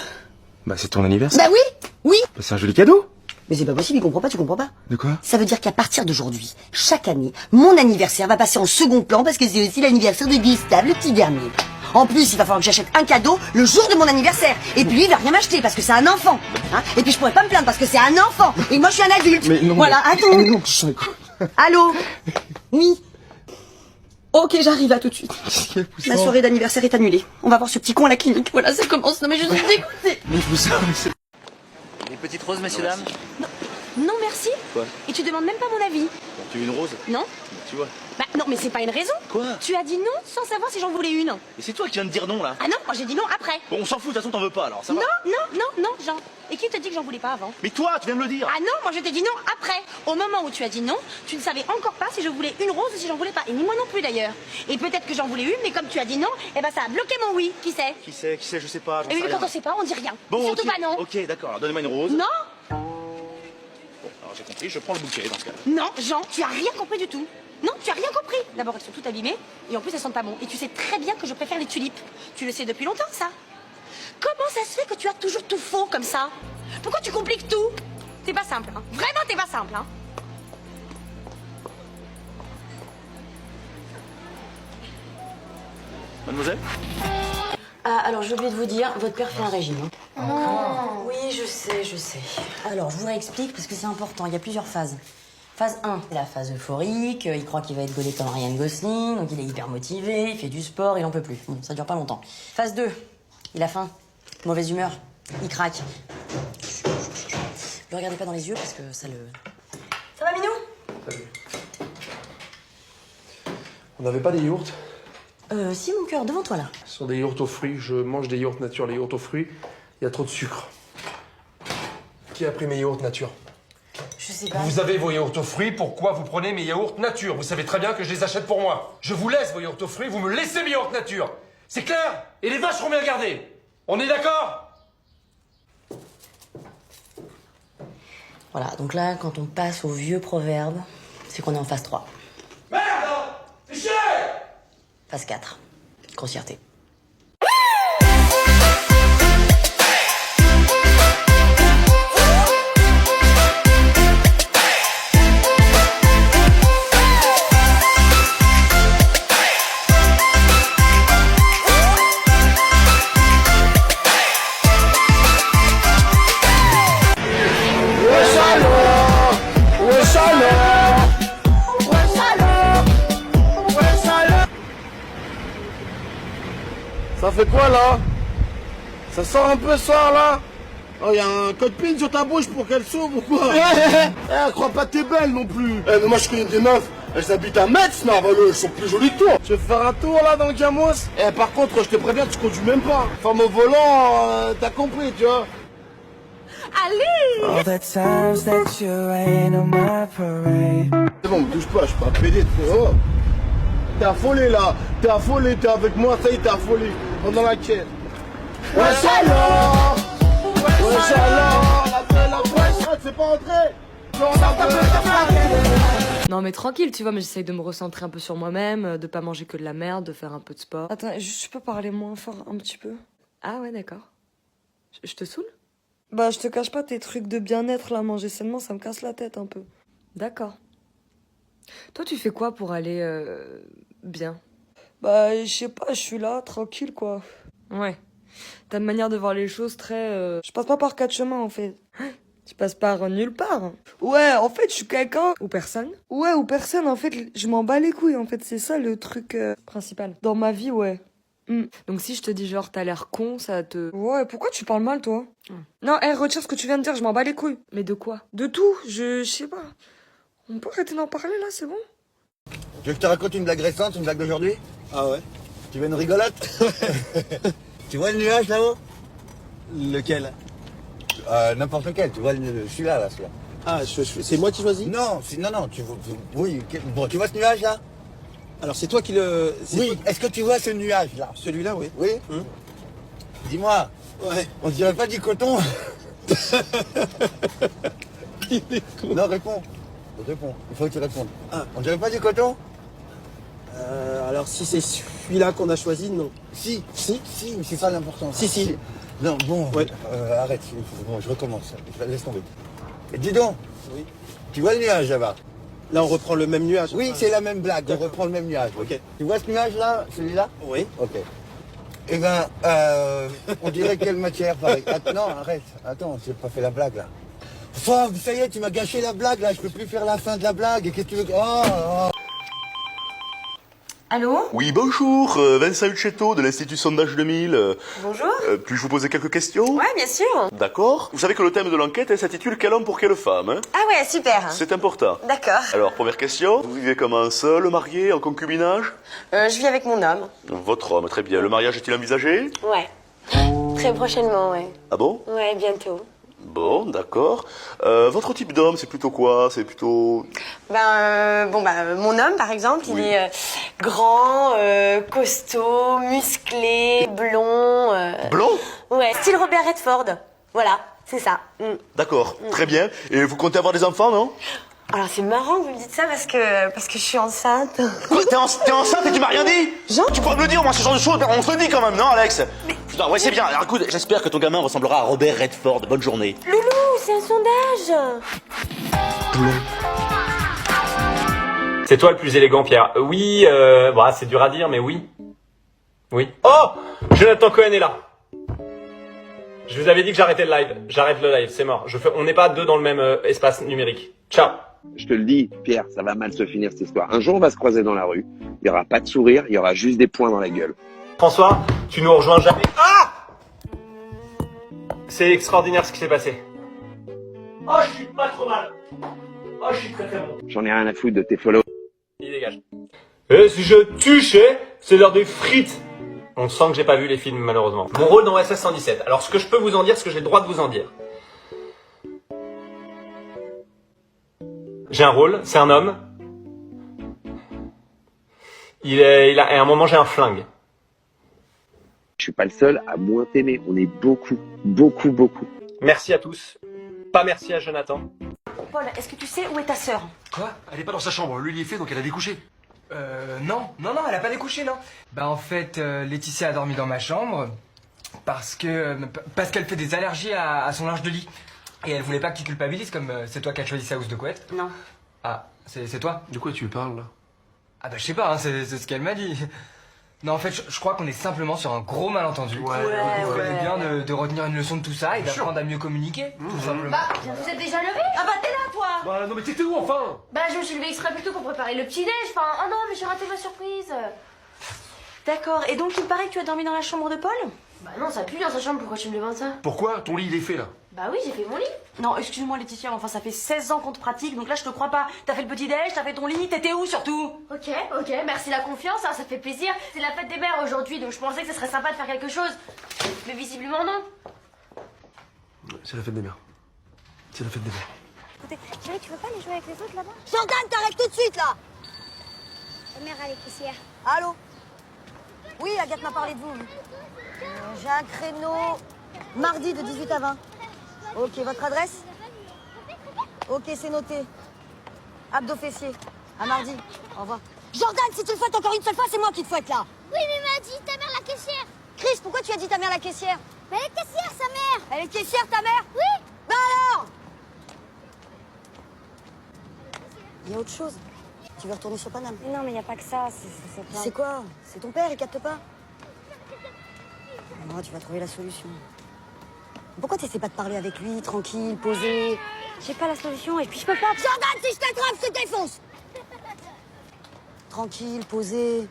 Bah c'est ton anniversaire. Bah oui, oui. Bah, c'est un joli cadeau. Mais c'est pas possible, il comprend pas, tu comprends pas? De quoi? Ça veut dire qu'à partir d'aujourd'hui, chaque année, mon anniversaire va passer en second plan parce que c'est aussi l'anniversaire de Gustave, le petit dernier. En plus, il va falloir que j'achète un cadeau le jour de mon anniversaire. Et puis lui, il va rien m'acheter parce que c'est un enfant. Hein, et puis je pourrais pas me plaindre parce que c'est un enfant. Et moi, je suis un adulte. Mais non, voilà, mais- attends. mais non, je écoute. Allô? Oui. Ok, j'arrive là tout de suite. Ma soirée d'anniversaire est annulée. On va voir ce petit con à la clinique. Voilà, ça commence. Non mais je suis dégoûtée. Mais je vous sens, mais c'est... Les petites roses, messieurs, dames. Non, merci. Quoi? Et tu demandes même pas mon avis. Tu veux une rose? Non? Tu vois. Bah non, mais c'est pas une raison. Quoi? Tu as dit non sans savoir si j'en voulais une. Et c'est toi qui viens de dire non, là. Ah non, moi j'ai dit non après. Bon, on s'en fout, de toute façon, t'en veux pas, alors, ça va. Non, Jean. Et qui te dit que j'en voulais pas avant? Mais toi, tu viens de me le dire. Ah non, moi je t'ai dit non après. Au moment où tu as dit non, tu ne savais encore pas si je voulais une rose ou si j'en voulais pas. Et ni moi non plus d'ailleurs. Et peut-être que j'en voulais une, mais comme tu as dit non, eh ben ça a bloqué mon oui. Qui sait? Qui sait, je sais pas. j'en Et sais oui, mais rien. quand on sait pas, on dit rien. Bon, Surtout ok, pas non. Ok, d'accord, alors donnez-moi une rose. Non, Bon, alors j'ai compris, je prends le bouquet dans ce cas. non, Jean, tu as rien compris du tout. Non, tu as rien compris. D'abord, elles sont toutes abîmées, et en plus, elles sentent pas bon. Et tu sais très bien que je préfère les tulipes. Tu le sais depuis longtemps, ça. Comment ça se fait que tu as toujours tout faux comme ça? Pourquoi tu compliques tout? T'es pas simple, hein. Vraiment, t'es pas simple, hein. Mademoiselle? Ah, alors j'ai oublié de vous dire, votre père fait un régime. Hein. Oh. Oui, je sais. Alors, je vous réexplique parce que c'est important, il y a plusieurs phases. Phase 1, c'est la phase euphorique, il croit qu'il va être gaulé comme Ryan Gosling, donc il est hyper motivé, il fait du sport, il en peut plus. Bon, ça dure pas longtemps. Phase 2, il a faim, mauvaise humeur, il craque. Le regardez pas dans les yeux parce que ça le... Ça va, Minou? Salut. On n'avait pas des yaourts? Si, mon cœur, devant toi, là. Ce sont des yaourts aux fruits. Je mange des yaourts nature. Les yaourts aux fruits, il y a trop de sucre. Qui a pris mes yaourts nature? Je sais pas. Vous avez vos yaourts aux fruits, pourquoi vous prenez mes yaourts nature? Vous savez très bien que je les achète pour moi. Je vous laisse vos yaourts aux fruits, vous me laissez mes yaourts nature. C'est clair? Et les vaches seront bien gardées. On est d'accord? Voilà, donc là, quand on passe au vieux proverbe, c'est qu'on est en phase 3. Merde! Fais chier! Phase 4, grossièreté. Ça fait quoi là? Ça sort un peu ça là? Oh, y a un code PIN sur ta bouche pour qu'elle s'ouvre ou quoi? Crois pas que t'es belle non plus. Mais moi je connais des meufs, elles habitent à Metz, non, elles sont plus jolies que toi. Tu veux faire un tour là dans le Gamos? Par contre, je te préviens, tu conduis même pas. Femme au volant, t'as compris, tu vois. Allez! All the times that you rain on my parade. C'est bon, me touche pas, je suis pas pédé, oh. T'es affolé là, t'es affolé, t'es avec moi, ça y est, t'es affolé. On est dans la quête. Wesh alors! Wesh alors! La wesh, c'est pas entré! Non mais tranquille, tu vois, mais j'essaye de me recentrer un peu sur moi-même, de pas manger que de la merde, de faire un peu de sport. Attends, je peux parler moins fort un petit peu? Ah ouais, d'accord. Je te saoule? Bah je te cache pas, tes trucs de bien-être là, manger sainement, ça me casse la tête un peu. D'accord. Toi tu fais quoi pour aller bien? Bah je sais pas, je suis là, tranquille quoi. Ouais. T'as une manière de voir les choses très... Je passe pas par 4 chemins en fait. Tu passes par nulle part. Ouais, en fait, je suis quelqu'un... Ou personne. Ouais, ou personne, en fait, je m'en bats les couilles, en fait, c'est ça le truc principal. Dans ma vie, ouais. Donc si je te dis genre, t'as l'air con, ça te... Ouais, pourquoi tu parles mal, toi? Non, retiens ce que tu viens de dire, je m'en bats les couilles. Mais de quoi? De tout, je sais pas. On peut arrêter d'en parler, là, c'est bon? Tu veux que je te raconte une blague récente, une blague d'aujourd'hui? Ah ouais? Tu veux une rigolote? Tu vois le nuage là-haut? Lequel? N'importe lequel, tu vois, celui-là, là, celui-là. Ah, c'est moi qui choisis? Non, non, oui, bon, tu vois ce nuage-là? Alors c'est toi qui le... Oui, est-ce que tu vois ce nuage-là? Celui-là, oui. Oui. Dis-moi, ouais. On dirait pas du coton? Non, réponds. Réponds, il faut que tu répondes. Ah. On dirait pas du coton? Alors si c'est celui-là qu'on a choisi, non. Si, mais c'est ça l'important. Si. Non, bon, ouais. Arrête, bon, je recommence. Laisse tomber. Et dis donc, oui. Tu vois le nuage là-bas? Là, on reprend le même nuage. Oui, c'est la même blague, on reprend le même nuage. Ok. Tu vois ce nuage-là, celui-là? Oui. Ok. Eh ben, on dirait quelle matière, pareil. Non, arrête, attends, j'ai pas fait la blague là. Ça y est, tu m'as gâché la blague là, je peux plus faire la fin de la blague. Qu'est-ce que tu veux que... Oh. Allô? Oui, bonjour, Vincent Ucchetto de l'Institut Sondage 2000. Bonjour. Puis-je vous poser quelques questions? Ouais, bien sûr. D'accord. Vous savez que le thème de l'enquête s'intitule Quel homme pour quelle femme, hein? Ah ouais, super. C'est important. D'accord. Alors, première question, vous vivez comment, seul, marié, en concubinage? Je vis avec mon homme. Votre homme, très bien. Le mariage est-il envisagé? Ouais. Très prochainement, ouais. Ah bon? Ouais, bientôt. Bon, d'accord. Votre type d'homme, c'est plutôt quoi? C'est plutôt... Mon homme, par exemple, il est grand, costaud, musclé, blond. Blond? Ouais, style Robert Redford. Voilà, c'est ça. D'accord, très bien. Et vous comptez avoir des enfants, non? Alors c'est marrant que vous me dites ça parce que je suis enceinte. Quoi? T'es enceinte et tu m'as rien dit? Jean? Tu pourrais me le dire, moi, ce genre de choses, on se le dit quand même, non, Alex? Putain, ouais, c'est bien. Alors écoute, j'espère que ton gamin ressemblera à Robert Redford. Bonne journée. Loulou, c'est un sondage. C'est toi le plus élégant, Pierre. Oui, c'est dur à dire, mais oui. Oui. Oh! Jonathan Cohen est là. Je vous avais dit que j'arrêtais le live. J'arrête le live, c'est mort. On n'est pas deux dans le même espace numérique. Ciao. Je te le dis, Pierre, ça va mal se finir cette histoire. Un jour, on va se croiser dans la rue. Il y aura pas de sourire, il y aura juste des poings dans la gueule. François, tu nous rejoins jamais. Ah! C'est extraordinaire ce qui s'est passé. Oh, je suis pas trop mal. Oh, je suis très très bon. J'en ai rien à foutre de tes follow. Il dégage. Et si je tuchais, c'est l'heure des frites. On sent que j'ai pas vu les films, malheureusement. Mon rôle dans OSS 117. Alors, ce que je peux vous en dire, ce que j'ai le droit de vous en dire. J'ai un rôle, c'est un homme. À un moment, j'ai un flingue. Je suis pas le seul à moins t'aimer. On est beaucoup, beaucoup, beaucoup. Merci à tous. Pas merci à Jonathan. Paul, est-ce que tu sais où est ta sœur? Quoi? Elle est pas dans sa chambre, lui il est fait donc elle a découché. Non, elle a pas découché, non. Bah en fait, Laetitia a dormi dans ma chambre parce qu'elle fait des allergies à son linge de lit. Et elle voulait pas que tu culpabilises comme c'est toi qui as choisi sa housse de couette. Non. Ah, c'est toi? De quoi tu parles là? Ah bah je sais pas, hein, c'est ce qu'elle m'a dit. Non, en fait, je crois qu'on est simplement sur un gros malentendu. Ouais. Vous faites bien de retenir une leçon de tout ça et d'apprendre à mieux communiquer, tout simplement. Bah, vous êtes déjà levé? Ah bah t'es là, toi. Bah non mais t'étais où enfin? Bah, je me suis levée exprès plus tôt pour préparer le petit-déj. Enfin, oh non, mais j'ai raté ma surprise. D'accord, et donc il paraît que tu as dormi dans la chambre de Paul? Bah non, ça pue dans sa chambre, pourquoi tu me demandes ça? Pourquoi? Ton lit il est fait là. Bah oui, j'ai fait mon lit. Non, excuse-moi Laetitia, mais enfin ça fait 16 ans qu'on te pratique, donc là je te crois pas. T'as fait le petit-déj, t'as fait ton lit, t'étais où surtout? Ok, merci la confiance, hein, ça fait plaisir. C'est la fête des mères aujourd'hui, donc je pensais que ce serait sympa de faire quelque chose. Mais visiblement non. C'est la fête des mères. C'est la fête des mères. Écoutez, chérie, tu veux pas aller jouer avec les autres là-bas? Jordan, t'arrêtes tout de suite là. Ta mère, elle est caissière. Allô? Oui, Agathe m'a parlé de vous. J'ai un créneau mardi de 18 à 20. Ok, votre adresse? Ok, c'est noté. Abdo fessier. À mardi. Au revoir. Jordan, si tu le fouettes encore une seule fois, c'est moi qui te fouette là. Oui, mais m'a dit ta mère la caissière. Chris, pourquoi tu as dit ta mère la caissière? Mais elle est caissière, sa mère. Elle est caissière, ta mère? Oui. Bah alors? Il y a autre chose. Tu veux retourner sur Paname? Non, mais il n'y a pas que ça. C'est quoi? C'est ton père, il capte pas? Moi, tu vas trouver la solution. Pourquoi t'essaies pas de parler avec lui, tranquille, posé? J'ai pas la solution et puis je peux pas. Jordan, si je t'attrape, je te défonce! Tranquille, posé.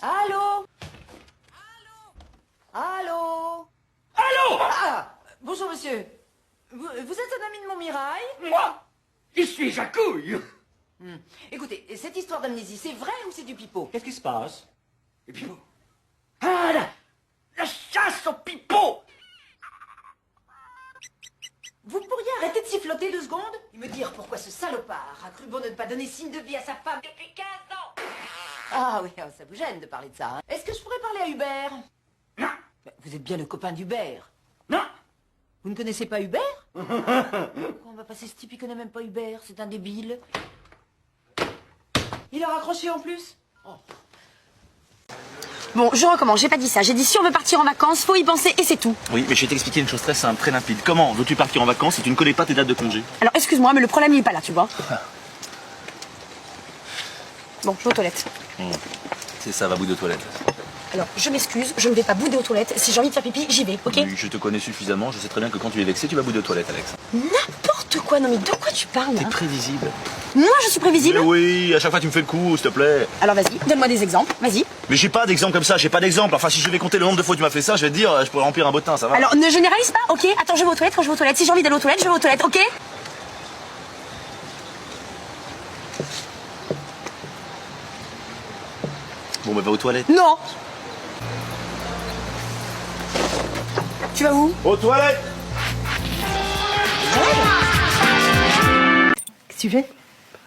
Allô? Allô? Allô? Ah! Bonjour monsieur. Vous êtes un ami de Montmirail? Moi? Je suis Jacouille. Écoutez, cette histoire d'amnésie, c'est vrai ou c'est du pipeau? Qu'est-ce qui se passe? Et puis bon. Ah là! quoi ce salopard a cru bon de ne pas donner signe de vie à sa femme depuis 15 ans? Ah oui, ça vous gêne de parler de ça. Hein. Est-ce que je pourrais parler à Hubert? Non. Vous êtes bien le copain d'Hubert? Non. Vous ne connaissez pas Hubert? Pourquoi on va passer ce type, il connaît même pas Hubert, c'est un débile. Il a raccroché en plus. Oh. Bon, je recommence, j'ai pas dit ça. J'ai dit si on veut partir en vacances, faut y penser et c'est tout. Oui, mais je vais t'expliquer une chose très simple, très limpide. Comment veux-tu partir en vacances si tu ne connais pas tes dates de congé? Alors excuse-moi, mais le problème il est pas là, tu vois. Bon, je vais aux toilettes. C'est ça, va bouder aux toilettes. Alors, je m'excuse, je ne vais pas bouder aux toilettes. Si j'ai envie de faire pipi, j'y vais, ok? Oui, je te connais suffisamment, je sais très bien que quand tu es vexé, tu vas bouder aux toilettes, Alex. N'importe quoi, non mais de quoi tu parles T'es hein? prévisible. Moi, je suis prévisible? Mais oui, à chaque fois tu me fais le coup, s'il te plaît. Alors vas-y, donne-moi des exemples, vas-y. Mais j'ai pas d'exemple comme ça, j'ai pas d'exemple. Enfin, si je vais compter le nombre de fois que tu m'as fait ça, je vais te dire, je pourrais remplir un bottin, ça va? Alors, ne généralise pas, ok? Attends, je vais aux toilettes quand je vais aux toilettes. Si j'ai envie d'aller aux toilettes, je vais aux toilettes, ok? Bon, bah va aux toilettes. Non! Tu vas où? Aux toilettes! Qu'est-ce que tu fais?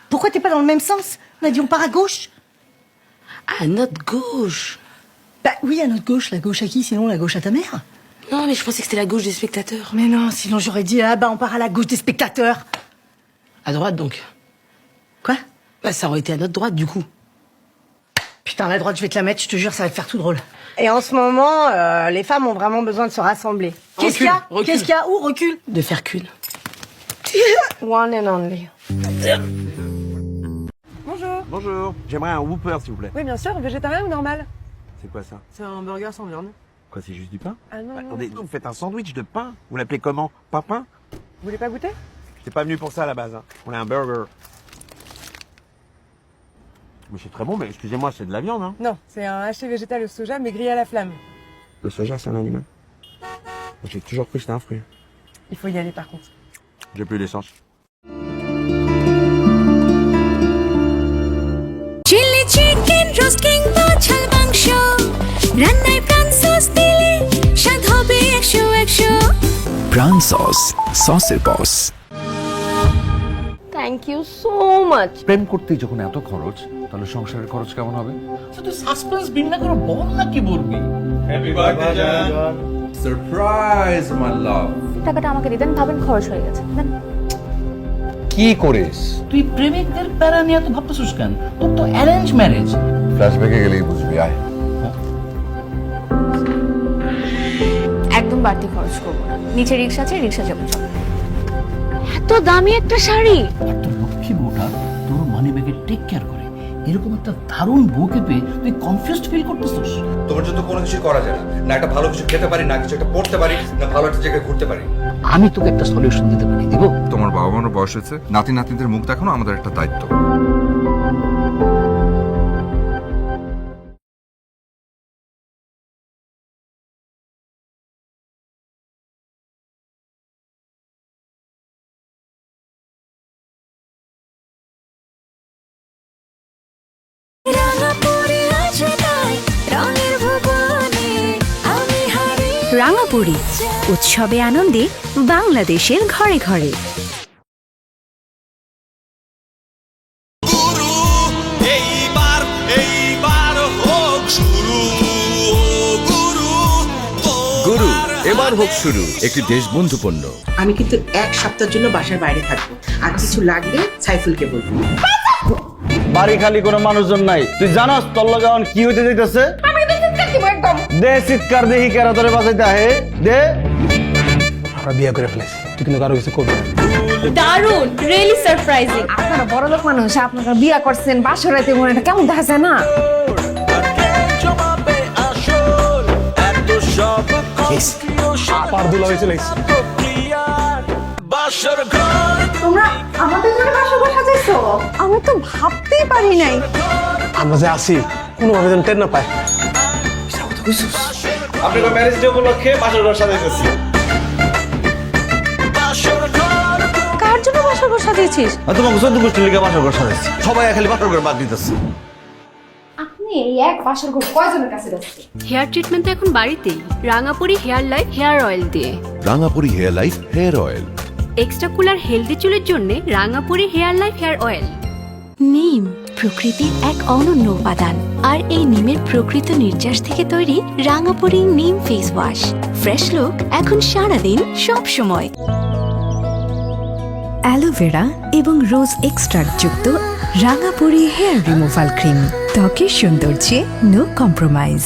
Pourquoi t'es pas dans le même sens? On a dit on part à gauche. À notre gauche? Bah oui, à notre gauche. La gauche à qui sinon? La gauche à ta mère? Non, mais je pensais que c'était la gauche des spectateurs. Mais non, sinon j'aurais dit ah bah on part à la gauche des spectateurs. À droite donc? Quoi? Bah ça aurait été à notre droite du coup. Putain, la droite, je vais te la mettre, je te jure, ça va te faire tout drôle. Et en ce moment, les femmes ont vraiment besoin de se rassembler. Qu'est-ce qu'il y a? Recule. Qu'est-ce qu'il y a? Où? Recule. De faire qu'une. One and only. Bonjour. Bonjour. J'aimerais un Whopper, s'il vous plaît. Oui, bien sûr, végétarien ou normal? C'est quoi ça? C'est un burger sans viande. Quoi, c'est juste du pain? Ah non, non. Attendez, vous faites un sandwich de pain? Vous l'appelez comment? Pain? Vous voulez pas goûter? J'étais pas venu pour ça à la base. Hein. On a un burger. Mais c'est très bon, mais excusez-moi, c'est de la viande, hein? Non, c'est un haché végétal au soja, mais grillé à la flamme. Le soja, c'est un animal. J'ai toujours cru que c'était un fruit. Il faut y aller par contre. J'ai plus d'essence. Chilli chicken roast কিংবা ঝাল মাংস রান্নায় প্রাণ সস দিলে স্বাদ হবে 100 Pran sauce সসের boss. Thank you so much. প্রেম করতে যখন এত খরচ তাহলে সংসারের খরচ কেমন হবে? তুই সাসপেন্স বিল না করে বল না কি বলবি? হ্যাপি বার্থডে জান। সারপ্রাইজ মাই লাভ। টাকাটা আমাকে দিতেন, ভাবেন খরচ হয়ে গেছে। কি করিস? তুই প্রেমিকদের প্যারা নিয়ে এত ভাবতেছিস কেন? তোর তো অ্যারেঞ্জ ম্যারেজ। ফ্ল্যাশব্যাকে গেলেই বুঝবি, আয়। একদম বাড়তি খরচ করবো না, নিচে রিক্সা আছে, রিক্সা যাবো। এত দামি একটা শাড়ি। এত লক্ষ্মী বউটা তোর মানি ব্যাগে টেক কেয়ার করে, এরকম একটা দারুণ বউকে পেয়ে তুই কনফিউজড ফিল করতেছিস। তোমার জন্য কোনো কিছু করা যায় না, না একটা ভালো কিছু খেতে পারি, না কিছু একটা পড়তে পারি, না ভালো একটা জায়গায় ঘুরতে পারি। আমি তোকে একটা সলিউশন দিতে পারি, দিব? তোমার বাবা মার বয়স হয়েছে, নাতি নাতনিদের মুখ দেখানো আমাদের একটা দায়িত্ব। রাঙাপুরি উৎসবে আনন্দে বাংলাদেশের ঘরে ঘরে। গুরু এবার হোক শুরু, একটি দেশবন্ধু পণ্য। আমি কিন্তু এক সপ্তাহের জন্য বাসার বাইরে থাকবো, আর কিছু লাগলে সাইফুলকে বলবো। বাড়ি খালি কোনো মানুষজন নাই, তুই জানাস তোর লগে এখন কি হইতে যাইতাছে? দে চিৎকার দেখি কেরা তোরে বাঁচাইতে আহে, দে। আমরা বিয়ে করে ফেলেছি, তুই কিন্তু কারো কিছু করবি না। দারুণ, রিয়েলি সারপ্রাইজিং। আপনারা বড়লোক মানুষ, আপনারা বিয়ে করছেন, বাসর রাতে মনে এটা কেমন দেখা যায় না? তোমরা আমাদের জন্য বাসর ঘর সাজাইছো? আমি তো ভাবতেই পারি নাই। আমরা যে আছি কোনোভাবে যেন টের না পায়। আপনার ম্যারেজ ডে উপলক্ষে বাসর ঘর সাজাইতেছি। কার জন্য বাসর ঘর সাজিয়েছিস? তোমাকে 14 গোষ্ঠীর লিগে বাসর ঘর সাজাইছি, সবাই খালি বাসর ঘর বাদ দিতেছে। আপনি এই এক বাসর ঘর কয়জনের কাছে যাচ্ছেন? হেয়ার ট্রিটমেন্ট এখন বাড়িতেই Rangapuri hair life hair oil দিয়ে। Rangapuri hair life hair oil. Extra cooler healthy চুলের জন্য Rangapuri hair life hair oil. নিম প্রকৃতির এক অনন্য উপাদান, আর এই নিমের প্রকৃত নির্যাস থেকে তৈরি রাঙাপুরি নিম ফেস ওয়াশ। ফ্রেশ লুক এখন সারাদিন সব সময়। অ্যালোভেরা এবং রোজ এক্সট্রাক্ট যুক্ত রাঙাপুরি হেয়ার রিমুভাল ক্রিম, ত্বকের সৌন্দর্যে নো কম্প্রোমাইজ।